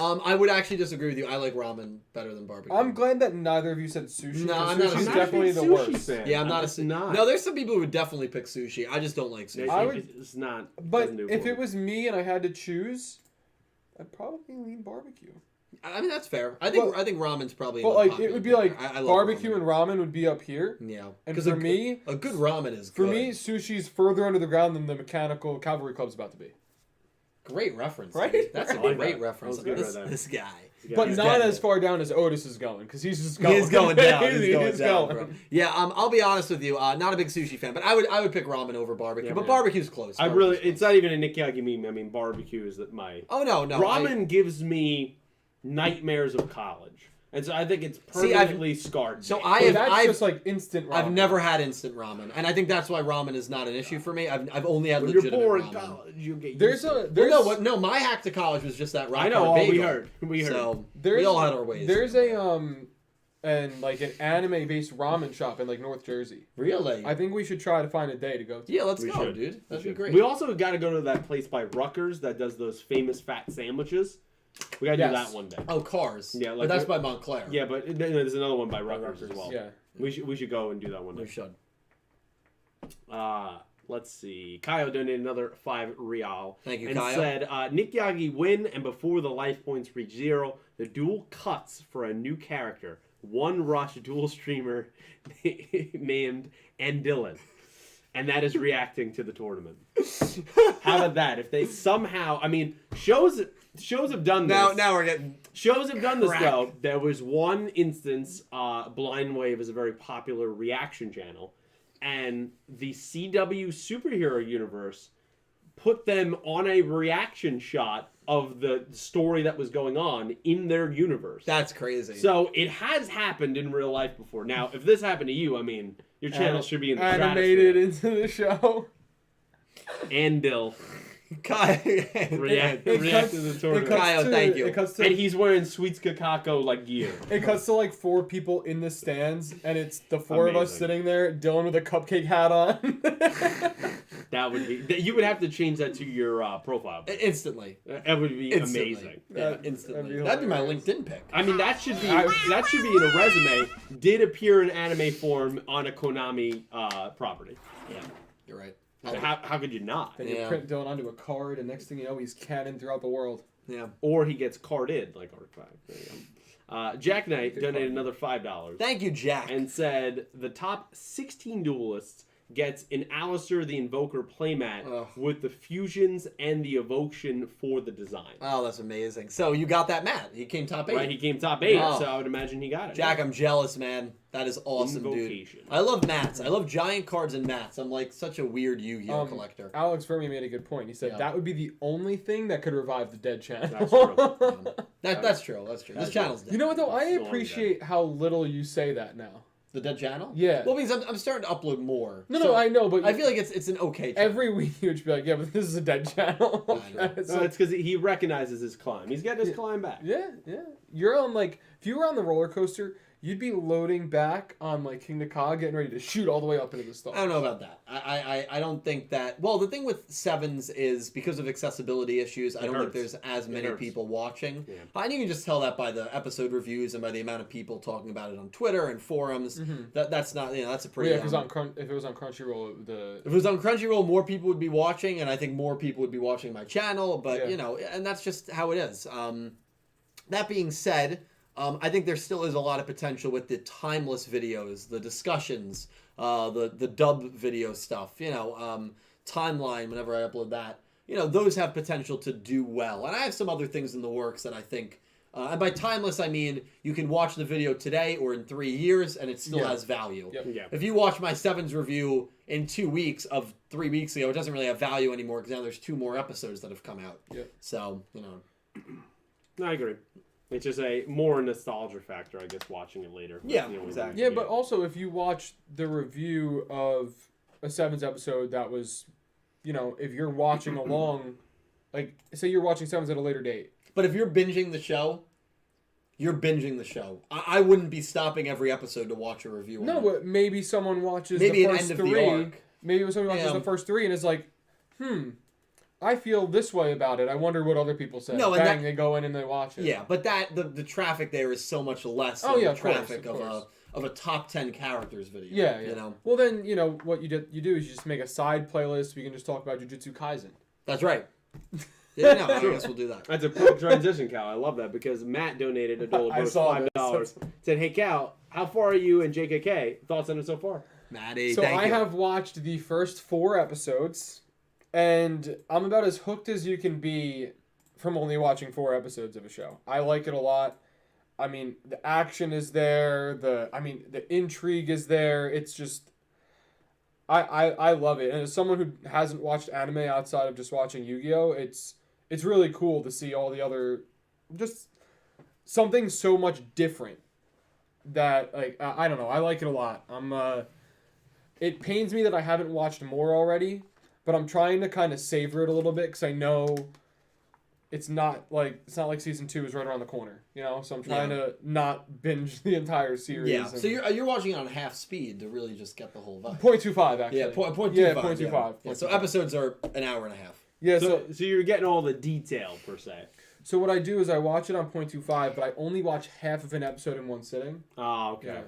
A: I would actually disagree with you. I like ramen better than barbecue.
B: I'm glad that neither of you said sushi.
A: No,
B: 'cause
A: I'm not a
B: sushi's
A: sushi
B: definitely the
C: sushi
B: worst.
C: fan.
A: Yeah, I'm not
C: just
A: a
C: not.
A: No, there's some people who would definitely pick sushi. I just don't like sushi.
B: I would-
C: It's not.
B: But
C: doesn't do
B: if
C: for
B: it
C: me.
B: was me and I had to choose, I'd probably lean barbecue.
A: I mean, that's fair. I think
B: Well-
A: ramen's probably.
B: But
A: an
B: like it
A: unpopular
B: would be
A: pick.
B: like
A: I love
B: barbecue
A: ramen.
B: and ramen would be up here.
A: Yeah,
B: And
A: 'Cause
B: for
A: a
B: me,
A: good ramen is
B: for
A: good.
B: me, sushi's further under the ground than the mechanical cavalry club's about to be.
A: Great reference,
B: Right?
A: dude. That's a
C: I like
A: great
C: that.
A: reference.
C: That was good
A: This,
C: right there.
A: this guy.
C: Yeah,
B: But
C: he's
B: not
A: getting
B: as
A: it.
B: far down as Otis is going, because he's just going.
A: He's going down. He's
B: He's
A: going down,
B: going.
A: bro. Yeah, I'll be honest with you. Not a big sushi fan, but I would pick ramen over barbecue.
C: Yeah,
A: but
C: man.
A: barbecue's close.
C: I
A: Barbecue's
C: really,
A: close.
C: it's not even a Nick Yagi meme. I mean, barbecue is my.
A: Oh no.
C: Ramen gives me nightmares of college, and so I think it's
A: See, I've-
C: permanently scarred.
A: So
C: me.
B: That's just like instant ramen.
A: I've never had instant ramen, and I think that's why ramen is not an issue for me. I've only had
C: when you're
A: legitimate
C: bored in
A: ramen.
C: college, you get used
B: There's
C: to
B: a
C: it.
B: there's
A: No, my hack to college was just that rock
C: I know.
A: hard
C: All we
A: bagel.
C: heard. We heard.
A: So
B: there's
A: we all had our ways.
B: There's a and like an anime based ramen shop in like North Jersey.
A: Really?
B: I think we should try to find a day to go to.
A: Yeah, let's
C: We
A: go,
C: should.
A: dude. That'd be
C: should.
A: great.
C: We also got to go to that place by Rutgers that does those famous fat sandwiches. We got to do
B: Yes.
C: that one day.
A: Oh, Cars.
C: Yeah,
A: but
C: like
A: that's
C: we-
A: by Montclair.
C: Yeah, but there's another one by Rutgers as
A: Rutgers,
C: well.
B: Yeah.
C: We should go and do that one
A: We
C: day.
A: should.
C: Let's see. Kaio donated another 5 real.
A: Thank you,
C: and
A: Kaio.
C: said, Nick Yagi win, and before the life points reach 0, the duel cuts for a new character. One Rush duel streamer named Dylan. And that is reacting to the tournament. How about that? If they somehow, I mean, shows have done this.
A: Now we're getting.
C: Shows have done this,
A: Crack.
C: though. There was one instance, Blind Wave is a very popular reaction channel, and the CW superhero universe put them on a reaction shot of the story that was going on in their universe.
A: That's crazy.
C: So it has happened in real life before. Now, if this happened to you, I mean, your channel should be in the
B: animated into the show.
C: And Dill.
A: Kyle,
C: React to the tournament.
A: Kyle, thank you.
C: And he's wearing Sweets Kakako like gear.
B: It cuts to like 4 people in the stands, and it's the 4 of us sitting there, Dylan with a cupcake hat on.
C: That would be. You would have to change that to your profile.
A: Instantly.
C: That would be amazing.
A: Yeah, instantly. That'd be my LinkedIn pic.
C: I mean, that should be in a resume. Did appear in anime form on a Konami property.
A: Yeah, you're right.
C: How could you not?
B: Then you print Dylan onto a card, and next thing you know, he's canon throughout the world.
A: Yeah.
C: Or he gets carded like Artifact. There you go. Jack Knight donated another $5.
A: Thank you, Jack.
C: And said the top 16 duelists gets an Alistair the Invoker playmat with the fusions and the evocation for the design.
A: Oh, that's amazing. So you got that mat. He came top 8.
C: Right, he came top 8, so I would imagine he got it.
A: Jack, I'm jealous, man. That is awesome,
C: Invocation.
A: dude. I love mats. I love giant cards and mats. I'm like such a weird Yu-Gi-Oh collector.
B: Alex Fermi made a good point. He said that would be the only thing that could revive the dead channel.
C: That's true.
A: That's true. That's true. This channel's dead.
B: You know what, though? I appreciate how little you say that now.
A: The dead channel?
B: Yeah.
A: Well, because I'm starting to upload more.
B: No, I know, but
A: I feel like it's an okay channel.
B: Every week you would be like, yeah, but this is a dead channel.
C: It's because he recognizes his climb. He's getting his climb back.
B: Yeah. You're on, like, if you were on the roller coaster, you'd be loading back on, like, King Nakag, getting ready to shoot all the way up into the stars.
A: I don't know about that. I don't think that... Well, the thing with Sevens is because of accessibility issues, I don't think there's as many people watching. Yeah. And you can just tell that by the episode reviews and by the amount of people talking about it on Twitter and forums. That's not... that's a pretty...
B: Yeah, if it was on Crunchyroll,
A: If it was on Crunchyroll, more people would be watching, and I think more people would be watching my channel, but, and that's just how it is. That being said... I think there still is a lot of potential with the timeless videos, the discussions, the dub video stuff, timeline whenever I upload that. Those have potential to do well. And I have some other things in the works that I think, and by timeless I mean you can watch the video today or in 3 years and it still has value.
B: Yep. Yeah.
A: If you watch my Sevens review in 2 weeks of 3 weeks ago, it doesn't really have value anymore because now there's 2 more episodes that have come out.
B: Yep.
A: So,
C: No, I agree. It's just a more nostalgia factor, I guess, watching it later.
A: Yeah, exactly.
B: Yeah, but also if you watch the review of a Sevens episode that was, if you're watching along, like, say you're watching Sevens at a later date.
A: But if you're binging the show, you're binging the show. I wouldn't be stopping every episode to watch a review.
B: No, but maybe someone watches
A: the
B: first 3. Maybe someone watches the first 3 and is like, I feel this way about it. I wonder what other people say.
A: No,
B: and they go in and they watch it.
A: Yeah, but the traffic there is so much less than the traffic of a top 10 characters video.
B: Yeah. Well, then, what you do is you just make a side playlist. We can just talk about Jujutsu Kaisen.
A: That's right. Yeah, I guess we'll do that.
C: That's a quick transition, Cal. I love that because Matt donated a dollar $5. Said, hey, Cal, how far are you in JKK? Thoughts on it so far?
A: Maddie,
B: so I have watched the first 4 episodes. And I'm about as hooked as you can be from only watching 4 episodes of a show. I like it a lot. I mean, the action is there. The intrigue is there. It's just, I love it. And as someone who hasn't watched anime outside of just watching Yu-Gi-Oh, it's really cool to see all the other, just something so much different that, like, I don't know. I like it a lot. It pains me that I haven't watched more already. But I'm trying to kind of savor it a little bit because I know it's not like season 2 is right around the corner, So I'm trying to not binge the entire series.
A: Yeah. So you're watching it on half speed to really just get the whole vibe.
B: 0.25 actually.
A: Yeah, 0.25.
B: Yeah, 0.25.
A: Yeah, so episodes are an hour and a half.
B: Yeah.
C: So you're getting all the detail per se.
B: So what I do is I watch it on 0.25, but I only watch half of an episode in one sitting.
C: Oh, okay.
B: Yeah.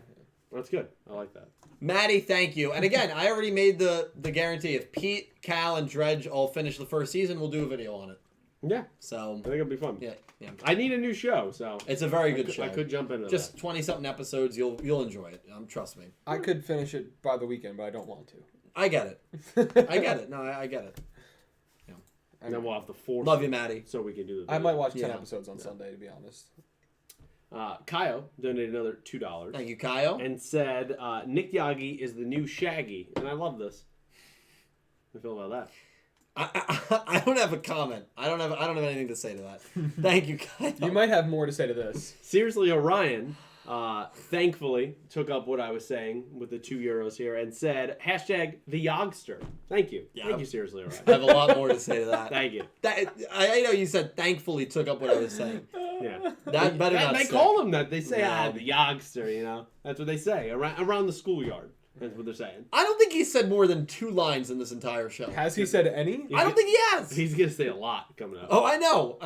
C: That's good. I like that.
A: Maddie, thank you. And again, I already made the guarantee. If Pete, Cal, and Dredge all finish the first season, we'll do a video on it.
C: Yeah.
A: So
C: I think it'll be fun.
A: Yeah.
C: I need a new show, so
A: it's a very good show.
C: I could jump into
A: just 20-something episodes. You'll enjoy it. Trust me.
B: I could finish it by the weekend, but I don't want to.
A: I get it. I get it. No, I get it.
C: Yeah. And then we'll have to force.
A: Love you, Maddie.
C: So we can do the video.
B: I might watch 10 episodes on Sunday, to be honest.
C: Kyle donated another $2.
A: Thank you, Kyle.
C: And said, Nick Yagi is the new Shaggy. And I love this. How do you feel about that?
A: I don't have a comment. I don't have anything to say to that. Thank you, guys.
B: You might have more to say to this.
C: Seriously, Orion, thankfully took up what I was saying with the €2 here and said hashtag the Yogster. Thank you.
A: Yeah.
C: Thank you, seriously, Orion.
A: I have a lot more to say to that.
C: Thank you.
A: I know you said thankfully took up what I was saying.
C: Yeah.
A: That better not.
C: They
A: stick.
C: call him that. They say,
A: No.
C: the Yogster, you know. That's what they say around the schoolyard. That's what they're saying.
A: I don't think he said more than 2 lines in this entire show.
B: Has he said any?
A: I don't think he has.
C: He's going to say a lot coming up.
A: Oh, I know.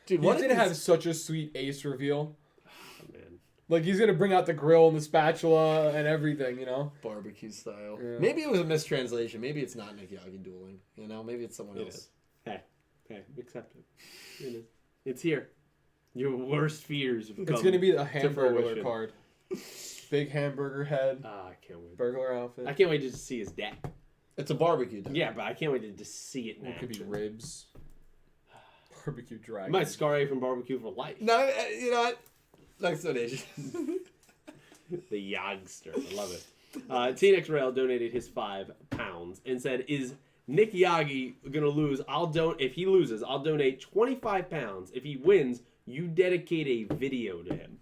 A: Dude,
B: He's
A: what
B: gonna
A: if
B: have such a sweet ace reveal.
C: Oh, man.
B: Like he's gonna bring out the grill and the spatula and everything, you know.
A: barbecue style?
B: Yeah.
A: Maybe it was a mistranslation. Maybe it's not Nick Yagi dueling. You know, maybe it's someone
C: It
A: else.
C: is. Hey, accept it. It is. It's here. Your worst fears have come.
B: It's gonna be a
C: fruition.
B: hamburger card. Big hamburger head,
C: I can't wait.
B: burglar outfit.
C: I can't wait to see his deck.
A: It's a barbecue. Dude.
C: Yeah, but I can't wait to just see it now.
B: It could be ribs. Barbecue dragon.
C: Might scar you from barbecue for life.
A: No, you know what? Next donation.
C: The Yogster. I love it. TNX Rail donated his £5 and said, "Is Nick Yagi gonna lose? If he loses, I'll donate £25. If he wins, you dedicate a video to him."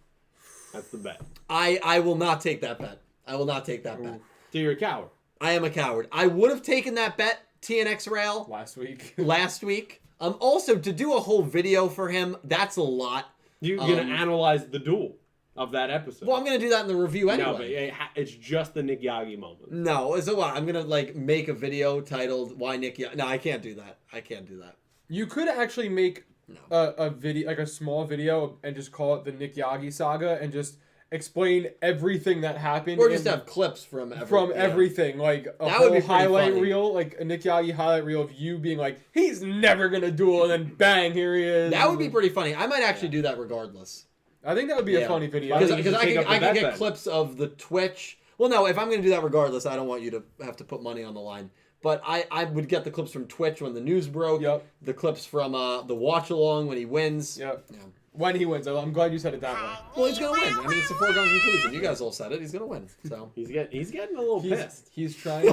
C: That's the bet.
A: I will not take that bet. I will not take that bet.
C: So you're a coward.
A: I am a coward. I would have taken that bet, TNX Rail,
B: last week.
A: Also, to do a whole video for him, that's a lot.
C: You're gonna analyze the duel of that episode.
A: Well, I'm going to do that in the review anyway.
C: No, but it's just the Nick Yagi moment.
A: No, so what? I'm going to make a video titled "Why Nick Yagi." No, I can't do that.
B: You could actually make a video, like a small video, and just call it the Nick Yagi saga, and just explain everything that happened.
A: Or just have clips from
B: everything, like a
A: that would be
B: whole highlight
A: funny.
B: reel, like a Nick Yagi highlight reel of you being like, he's never gonna duel, and then bang, here he is.
A: That would be pretty funny. I might actually do that regardless.
B: I think that would be a funny video.
A: Because I can get clips of the Twitch. Well, no, if I'm going to do that regardless, I don't want you to have to put money on the line. But I would get the clips from Twitch when the news broke.
B: Yep.
A: The clips from the watch along when he wins.
B: Yep.
A: Yeah.
B: When he wins. I'm glad you said it that way.
A: Well, he's going to win. I mean, it's a foregone conclusion. You guys all said it. He's going to win. So
C: He's getting a little pissed.
B: He's trying.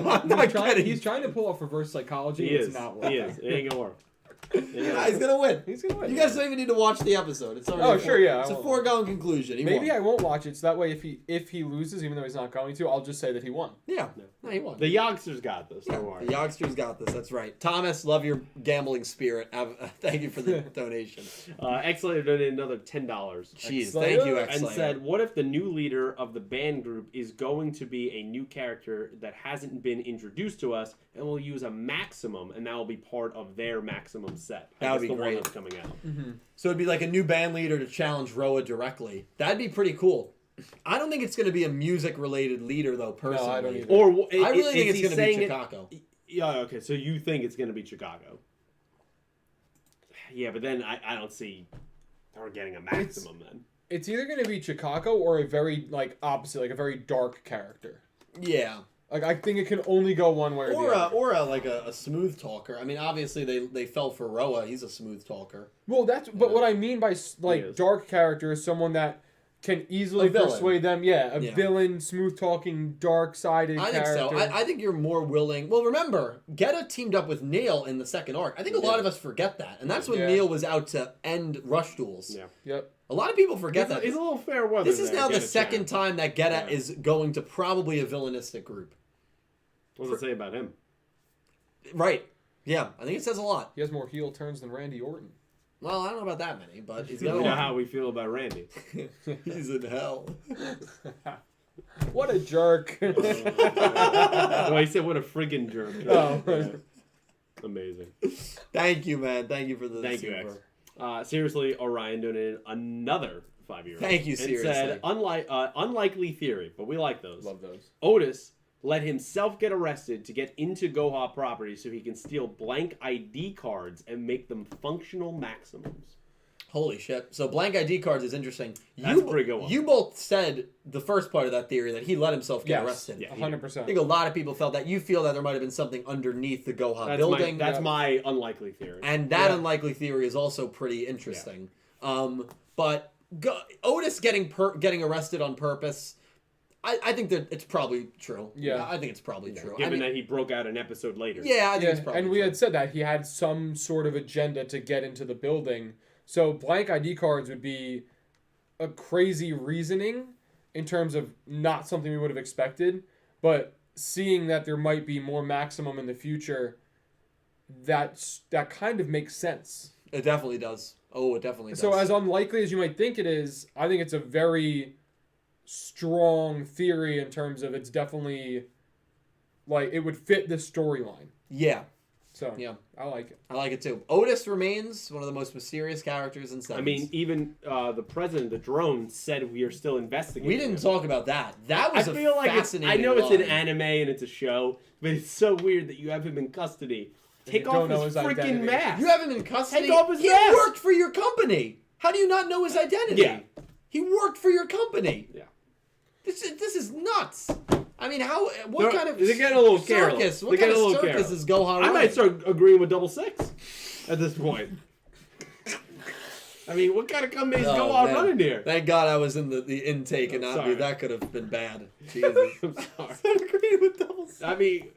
B: He's trying to pull off reverse psychology.
C: He
B: It's
C: is.
B: not working.
C: He is. It ain't gonna work.
A: yeah, he's going to win.
B: He's gonna win.
A: You guys don't even need to watch the episode. It's already It's a foregone conclusion.
B: Maybe I won't watch it, so that way if he loses, even though he's not going to, I'll just say that he won.
A: Yeah. No, he won.
C: The Yogsters got this. Don't worry.
A: The Youngsters got this. That's right. Thomas, love your gambling spirit. Thank you for the donation.
C: Xlayer donated another $10.
A: Jeez, thank you, Xlayer.
C: And said, "What if the new leader of the band group is going to be a new character that hasn't been introduced to us, and will use a maximum, and that will be part of their maximum set?
A: That would be
C: the
A: great.
C: One that's coming out.
B: Mm-hmm.
A: So it'd be like a new band leader to challenge Roa directly. That'd be pretty cool. I don't think it's going to be a music-related leader, though, personally.
B: No, I don't either.
C: Or
A: I really think it's going to be
C: Chicago.
A: Chicago.
C: Yeah, okay, so you think it's going to be Chicago. Yeah, but then I don't see her getting a maximum then.
B: It's either going to be Chicago or a very, opposite, a very dark character.
A: Yeah.
B: I think it can only go one way or the other.
A: Or a smooth talker. I mean, obviously they fell for Roa. He's a smooth talker.
B: Well, but what I mean by dark character is someone that can easily persuade them. Yeah, a villain, smooth talking, dark sided character.
A: I think so. I think you're more willing. Well, remember, Geta teamed up with Neil in the second arc. I think a lot of us forget that, and that's when Neil was out to end rush duels.
C: Yeah.
B: Yep.
C: A
A: lot of people forget that.
C: It's a little fair weather.
A: This is now the second time that Geta is going to probably a villainistic group.
C: What does it say about him?
A: Right. Yeah, I think it says a lot.
B: He has more heel turns than Randy Orton.
A: Well, I don't know about that many, but he's got
C: You know how we feel about Randy.
A: He's in hell.
B: What a jerk.
C: Well, he said, what a friggin' jerk.
B: Oh.
C: Yeah. Amazing.
A: Thank you, man. Thank you for the
C: Thank you, X. Seriously, Orion donated another €5.
A: Thank you, seriously.
C: And said, unlikely theory, but we like those.
B: Love those.
C: Otes let himself get arrested to get into Goha property so he can steal blank ID cards and make them functional maximums.
A: Holy shit. So blank ID cards is interesting.
C: That's a pretty good one.
A: You both said the first part of that theory that he let himself get arrested.
C: Yeah,
B: 100%.
A: I think a lot of people felt that. You feel that there might have been something underneath the Goha building.
C: That's my unlikely theory.
A: And that unlikely theory is also pretty interesting. But Otis getting arrested on purpose, I think that it's probably true.
B: Yeah.
A: I think it's probably true.
C: Given that he broke out an episode later.
A: Yeah, I think it's probably
B: and we
A: true.
B: had said that he had some sort of agenda to get into the building. So blank ID cards would be a crazy reasoning in terms of not something we would have expected, but seeing that there might be more maximum in the future, that kind of makes sense.
A: It definitely does. Oh, it definitely does.
B: So as unlikely as you might think it is, I think it's a very strong theory in terms of it's definitely like it would fit the storyline.
A: Yeah.
B: So
A: Yeah.
B: I like it.
A: I like it too. Otis remains one of the most mysterious characters in Sevens.
C: I mean, even the president, the drone, said we are still investigating.
A: we didn't talk about that. That was
C: I feel like
A: fascinating
C: I know it's an
A: line.
C: anime and it's a show, but it's so weird that you have him in custody. Take
B: you
C: off
B: don't know
C: his
B: his
C: freaking
B: identity.
C: mask.
A: You have him in custody.
C: Take off his
A: he
C: mask.
A: worked for your company. How do you not know his identity?
C: Yeah.
A: He worked for your company.
C: Yeah.
A: This is nuts. I mean, what kind of
C: they're getting a little
A: circus?
C: careless.
A: What
C: They're
A: kind
C: getting a
A: of
C: little
A: circus
C: careless.
A: is Gohan
C: I
A: running?
C: might start agreeing with double six at this point. I mean, what kind of company is
A: Oh,
C: Gohan
A: man.
C: running here?
A: Thank God I was in the intake and not
C: Sorry.
A: you. That could have been bad. Jesus.
C: I'm sorry.
A: I agree with double six.
C: I mean,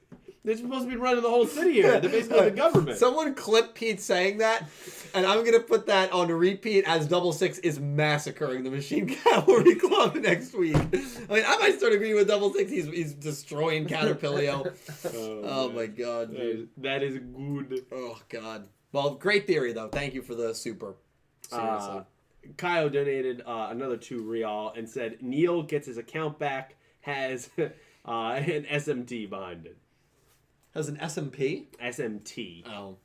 C: they're supposed to be running the whole city here. They're basically the government.
A: Someone clip Pete saying that, and I'm gonna put that on repeat as double six is massacring the Machine Cavalry Club next week. I mean, I might start agreeing with double six. He's destroying Caterpillar. Oh
C: man.
A: my God, dude.
C: That is good.
A: Oh God. Well, great theory though. Thank you for the super. Seriously.
C: Kyle donated another 2 real and said Neil gets his account back, has an SMT behind it.
A: Has an SMP?
C: SMT.
A: Oh.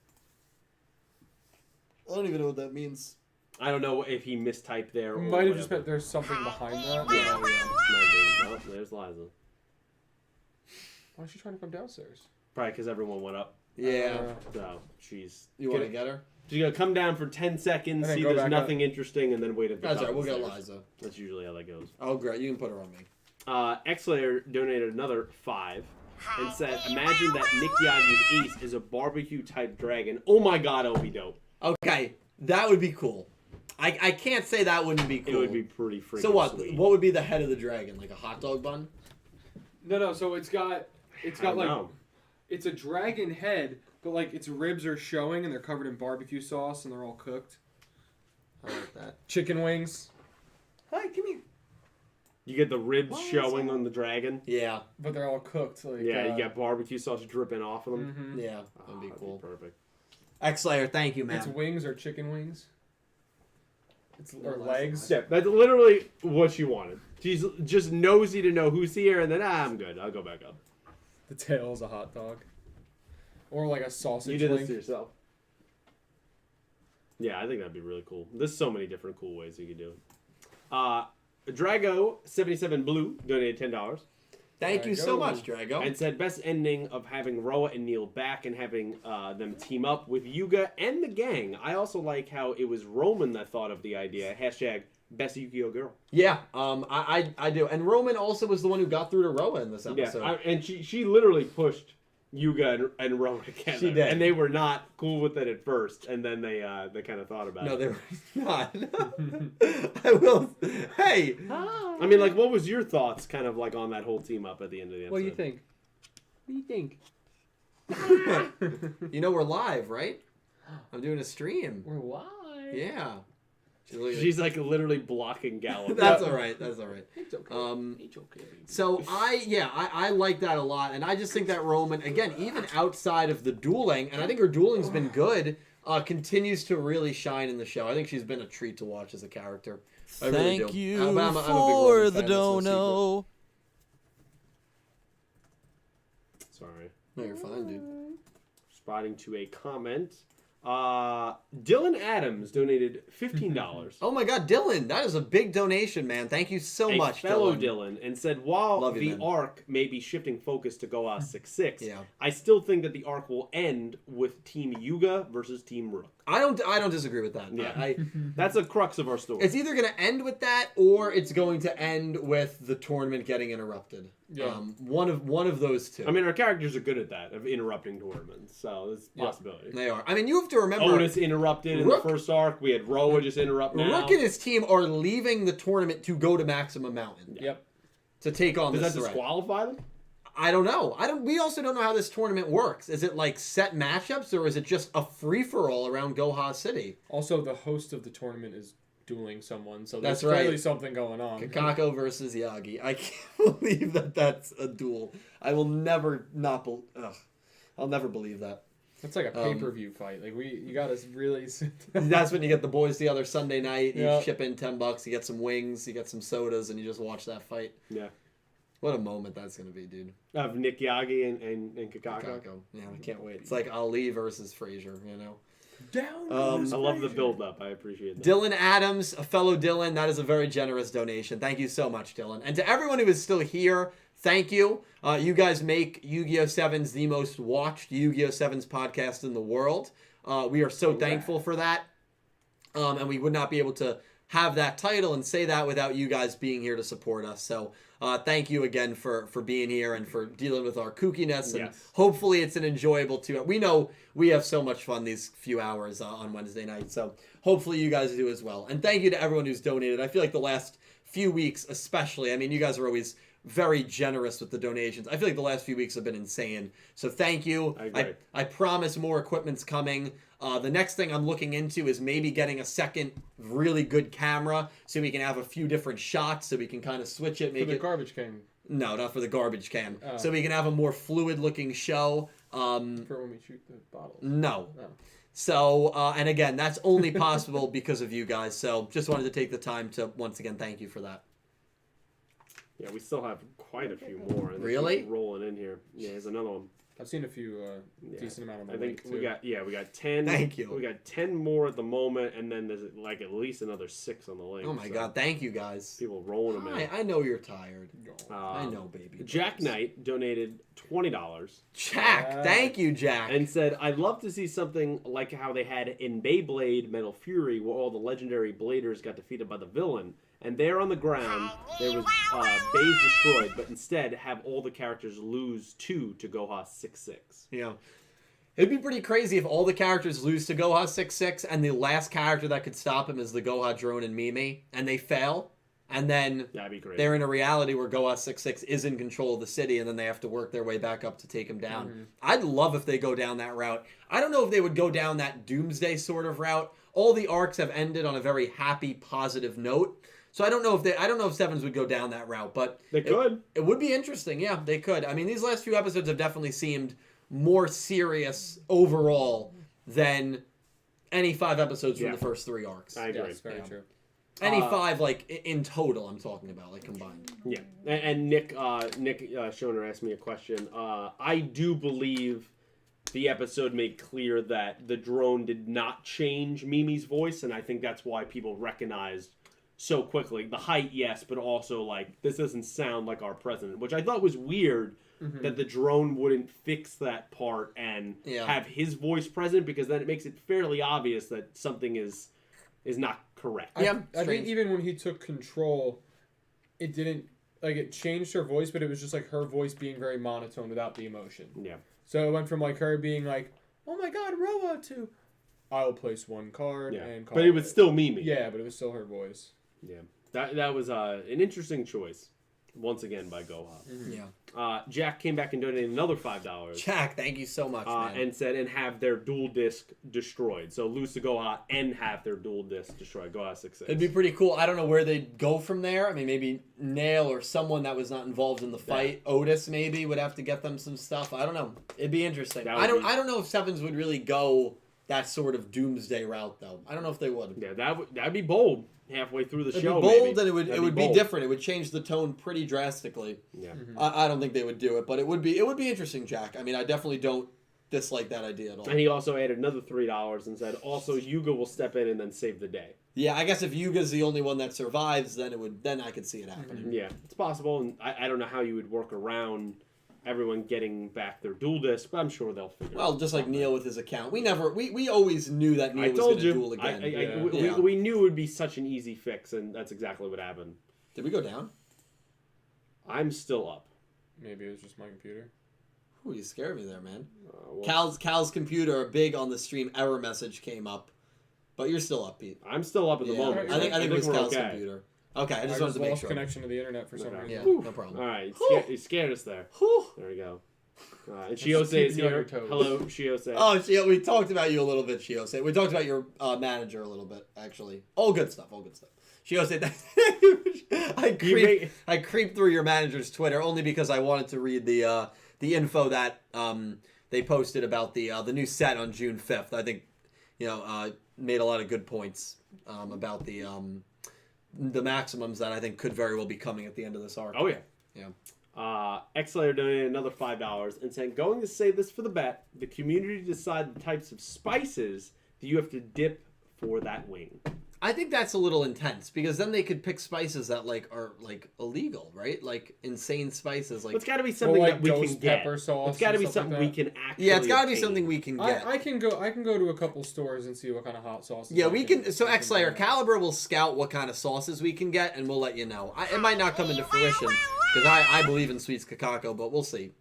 A: I don't even know what that means.
C: I don't know if he mistyped there. Or
B: Might have just
C: whatever.
B: meant there's something behind that.
C: Yeah. Might be. Oh, there's Liza.
B: Why is she trying to come downstairs?
C: Probably because everyone went up.
A: Yeah.
C: So she's.
A: You want to get her?
C: She's gonna come down for 10 seconds,
B: And then
C: see
B: go
C: there's
B: back
C: nothing interesting, and then wait at the
A: That's
C: top
A: all right.
C: of
A: We'll
C: the
A: get
C: stairs.
A: Liza.
C: That's usually how that goes.
A: Oh, great. You can put her on me.
C: X-Layer donated another 5 and said, imagine that Nick Yagi's ace is a barbecue-type dragon. Oh my god, it would be dope.
A: Okay. That would be cool. I can't say that wouldn't be cool.
C: It would be pretty freaking
A: So what?
C: sweet.
A: What would be the head of the dragon? Like a hot dog bun?
B: No. So it's got
C: I
B: like
C: know.
B: it's a dragon head, but like its ribs are showing and they're covered in barbecue sauce and they're all cooked.
A: I like that.
B: Chicken wings.
A: Hi, come here.
C: You get the ribs
A: What?
C: showing on the dragon.
A: Yeah.
B: But they're all cooked. Like,
C: Yeah, you got barbecue sauce dripping off of them.
B: Mhm.
A: Yeah.
C: Oh,
A: That'd be cool.
C: Perfect.
A: X-Layer, thank you,
B: It's
A: man.
B: wings or chicken wings. It's or
A: No,
B: legs.
C: Yeah, that's literally what she wanted. She's just nosy to know who's here, and then I'm good. I'll go back up.
B: The tail is a hot dog. Or like a sausage
C: You did
B: link.
C: this to yourself. Yeah, I think that'd be really cool. There's so many different cool ways you could do it. Drago77 Blue donated $10
A: Thank you so
B: Drago.
A: much, Drago.
C: and said best ending of having Roa and Neil back and having them team up with Yuga and the gang. I also like how it was Roman that thought of the idea. Hashtag best Yugioh girl.
A: Yeah, I do. And Roman also was the one who got through to Roa in this episode.
C: Yeah, and she literally pushed Yuga and Roa together.
A: She did.
C: And they were not cool with it at first, and then they kind of thought about
A: No,
C: it.
A: they were not. I will. Hey.
C: I mean, like, what was your thoughts, kind of like on that whole team up at the end of the episode?
B: What do you think? What do you think?
A: You know we're live, right? I'm doing a stream.
B: We're live.
A: Yeah.
C: She's like literally blocking Gallup.
A: That's all right. That's all right.
B: It's okay. It's okay.
A: So I like that a lot, and I just think that Roman, again, even outside of the dueling, and I think her dueling's been good, continues to really shine in the show. I think she's been a treat to watch as a character. I really
D: Thank
A: do.
D: you
A: I'm a big
D: for
A: Roman
D: the
A: fan, that's no
D: dono.
C: Sorry.
A: secret. No, you're fine, dude.
C: Responding to a comment. Dylan Adams donated $15.
A: Oh my God, Dylan, that is a big donation, man. Thank you so
C: a
A: much,
C: fellow
A: Dylan.
C: Dylan, and said while
A: Love you,
C: the
A: man.
C: arc may be shifting focus to Goa 6-6,
A: Yeah.
C: I still think that the arc will end with Team Yuga versus Team Rook.
A: I don't disagree with that.
C: Yeah. That's a crux of our story.
A: It's either going to end with that, or it's going to end with the tournament getting interrupted.
B: Yeah.
A: One of those two.
C: I mean, our characters are good at that, of interrupting tournaments, so there's a
B: Yeah.
C: possibility.
A: they are. I mean, you have to remember.
C: Otis interrupted in
A: Rook-
C: the first arc. We had Roa just interrupt now.
A: Rook and his team are leaving the tournament to go to Maximum Mountain.
B: Yep.
A: to take on
C: Does
A: this
C: that
A: threat.
C: disqualify them?
A: I don't know. We also don't know how this tournament works. Is it like set matchups or is it just a free-for-all around Goha City?
B: Also, the host of the tournament is dueling someone, so
A: That's
B: there's clearly
A: right.
B: something going on.
A: Kakako versus Yagi. I can't believe that's a duel. I will never not I'll never believe that.
B: That's like a pay-per-view fight. Like you gotta really.
A: That's when you get the boys together Sunday night. You
B: Yeah.
A: chip in $10. You get some wings. You get some sodas, and you just watch that fight.
C: Yeah.
A: What a moment that's gonna be, dude.
C: Of Nick Yagi and Kakako.
A: Kakako. Yeah, I can't wait. It's like Ali versus Frazier. You know.
B: Down.
C: I love the build-up. I appreciate that.
A: Dylan Adams, a fellow Dylan, that is a very generous donation. Thank you so much, Dylan. And to everyone who is still here, thank you. You guys make Yu-Gi-Oh! Sevens the most watched Yu-Gi-Oh! Sevens podcast in the world. We are so thankful for that. And we would not be able to have that title and say that without you guys being here to support us. So thank you again for being here and for dealing with our kookiness. And hopefully it's an enjoyable 2 hours. We know we have so much fun these few hours on Wednesday night. So hopefully you guys do as well. And thank you to everyone who's donated. I feel like the last few weeks especially, I mean, you guys are always very generous with the donations. I feel like the last few weeks have been insane. So thank you.
C: I agree.
A: I promise more equipment's coming. The next thing I'm looking into is maybe getting a second really good camera so we can have a few different shots so we can kind of switch it. Make
B: For the
A: it
B: garbage can.
A: No, not for the garbage can.
B: Oh.
A: So we can have a more fluid looking show.
B: For when we shoot the bottles.
A: No.
B: Oh.
A: So, and again, that's only possible because of you guys. So just wanted to take the time to once again thank you for that.
C: Yeah, we still have quite a few more. And
A: Really?
C: Rolling in here. Yeah, here's another one.
B: I've seen a few decent amount of them.
C: I think
B: too.
C: we got 10.
A: Thank you.
C: We got 10 more at the moment, and then there's like at least another 6 on the link.
A: Oh my God, thank you guys.
C: People rolling them in.
A: I know you're tired. I know, baby.
C: Jack Knight donated $20.
A: Jack, thank you, Jack.
C: And said, I'd love to see something like how they had in Beyblade Metal Fury, where all the legendary bladers got defeated by the villain. And there on the ground, there was bays destroyed, but instead have all the characters lose 2 to Goha 6-6.
A: Yeah. It'd be pretty crazy if all the characters lose to Goha 6-6 and the last character that could stop him is the Goha drone and Mimi, and they fail. And then
C: That'd be great.
A: they're in a reality where Goha 6-6 is in control of the city, and then they have to work their way back up to take him down.
B: Mm-hmm.
A: I'd love if they go down that route. I don't know if they would go down that Doomsday sort of route. All the arcs have ended on a very happy, positive note. So I don't know if Sevens would go down that route, but
C: They could.
A: It would be interesting. Yeah, they could. I mean, these last few episodes have definitely seemed more serious overall than any 5 episodes from the first 3 arcs.
C: I agree.
B: Yes, very true.
A: Any 5, like, in total, I'm talking about, like, combined.
C: Yeah. And Nick Schoner asked me a question. I do believe the episode made clear that the drone did not change Mimi's voice, and I think that's why people recognized so quickly. The height, yes, but also, like, this doesn't sound like our president, which I thought was weird that the drone wouldn't fix that part and have his voice present, because then it makes it fairly obvious that something is not correct.
B: I think even when he took control, it didn't, like, it changed her voice, but it was just, like, her voice being very monotone without the emotion.
C: Yeah.
B: So it went from, like, her being like, oh my God, Roa, to I'll place 1 card and call
C: but it was still Mimi.
B: Yeah, but it was still her voice.
C: Yeah. That was an interesting choice, once again, by Goha.
A: Yeah.
C: Jack came back and donated another $5.
A: Jack, thank you so much, man.
C: And said, and have their dual disc destroyed. So lose to Goha and have their dual disc destroyed. Goha 6-6.
A: It'd be pretty cool. I don't know where they'd go from there. I mean, maybe Nail or someone that was not involved in the fight. Otes maybe would have to get them some stuff. I don't know. It'd be interesting. I don't know if Sevens would really go that sort of doomsday route, though. I don't know if they would.
C: Yeah, that'd be bold. Halfway through the
A: It'd
C: show,
A: be bold,
C: maybe.
A: and it would be different. It would change the tone pretty drastically.
C: Yeah.
A: I don't think they would do it, but it would be interesting, Jack. I mean, I definitely don't dislike that idea at all.
C: And he also added another $3 and said, also Yuga will step in and then save the day.
A: Yeah, I guess if Yuga's the only one that survives, then I could see it happening.
C: Yeah, it's possible, and I don't know how you would work around everyone getting back their dual disc, but I'm sure they'll figure it out.
A: Well, just like Neil with his account. We always knew that Neil was going to duel again.
C: We knew it would be such an easy fix, and that's exactly what happened.
A: Did we go down?
C: I'm still up.
B: Maybe it was just my computer.
A: Ooh, you scared me there, man.
C: Well,
A: Cal's computer, big on the stream error message came up, but you're still up, Pete.
C: I'm still up at the moment.
A: I think it was
C: we're
A: Cal's
C: okay.
A: computer. Okay, I just wanted to make
B: lost
A: sure.
B: connection to the internet for some
C: Okay.
B: reason.
A: Yeah, no problem.
C: All right, you scared us there.
A: Whew.
C: There we go. And Shiose is
B: keep you on
C: here.
B: your toes.
C: Hello, Shiose.
A: Oh, Shio, we talked about you a little bit, Shiose. We talked about your manager a little bit, actually. All good stuff. Shiose, I creeped through your manager's Twitter only because I wanted to read the info that they posted about the new set on June 5th. I think, made a lot of good points about the maximums that I think could very well be coming at the end of this arc.
C: Oh yeah.
A: Yeah.
C: X-Layer donated another $5 and said, going to say this for the bet, the community decide the types of spices that you have to dip for that wing.
A: I think that's a little intense because then they could pick spices that are illegal, right? Like insane spices.
C: It's got to be something that we can get.
B: Pepper sauce.
C: It's got to be something we can actually.
A: Yeah, it's got to be
C: obtain.
A: something we can get.
B: I can go to a couple stores and see what kind of hot sauces.
A: Yeah, we can. So X-Layer Caliber will scout what kind of sauces we can get, and we'll let you know. It might not come into fruition because I believe in Sweets Kakako, but we'll see.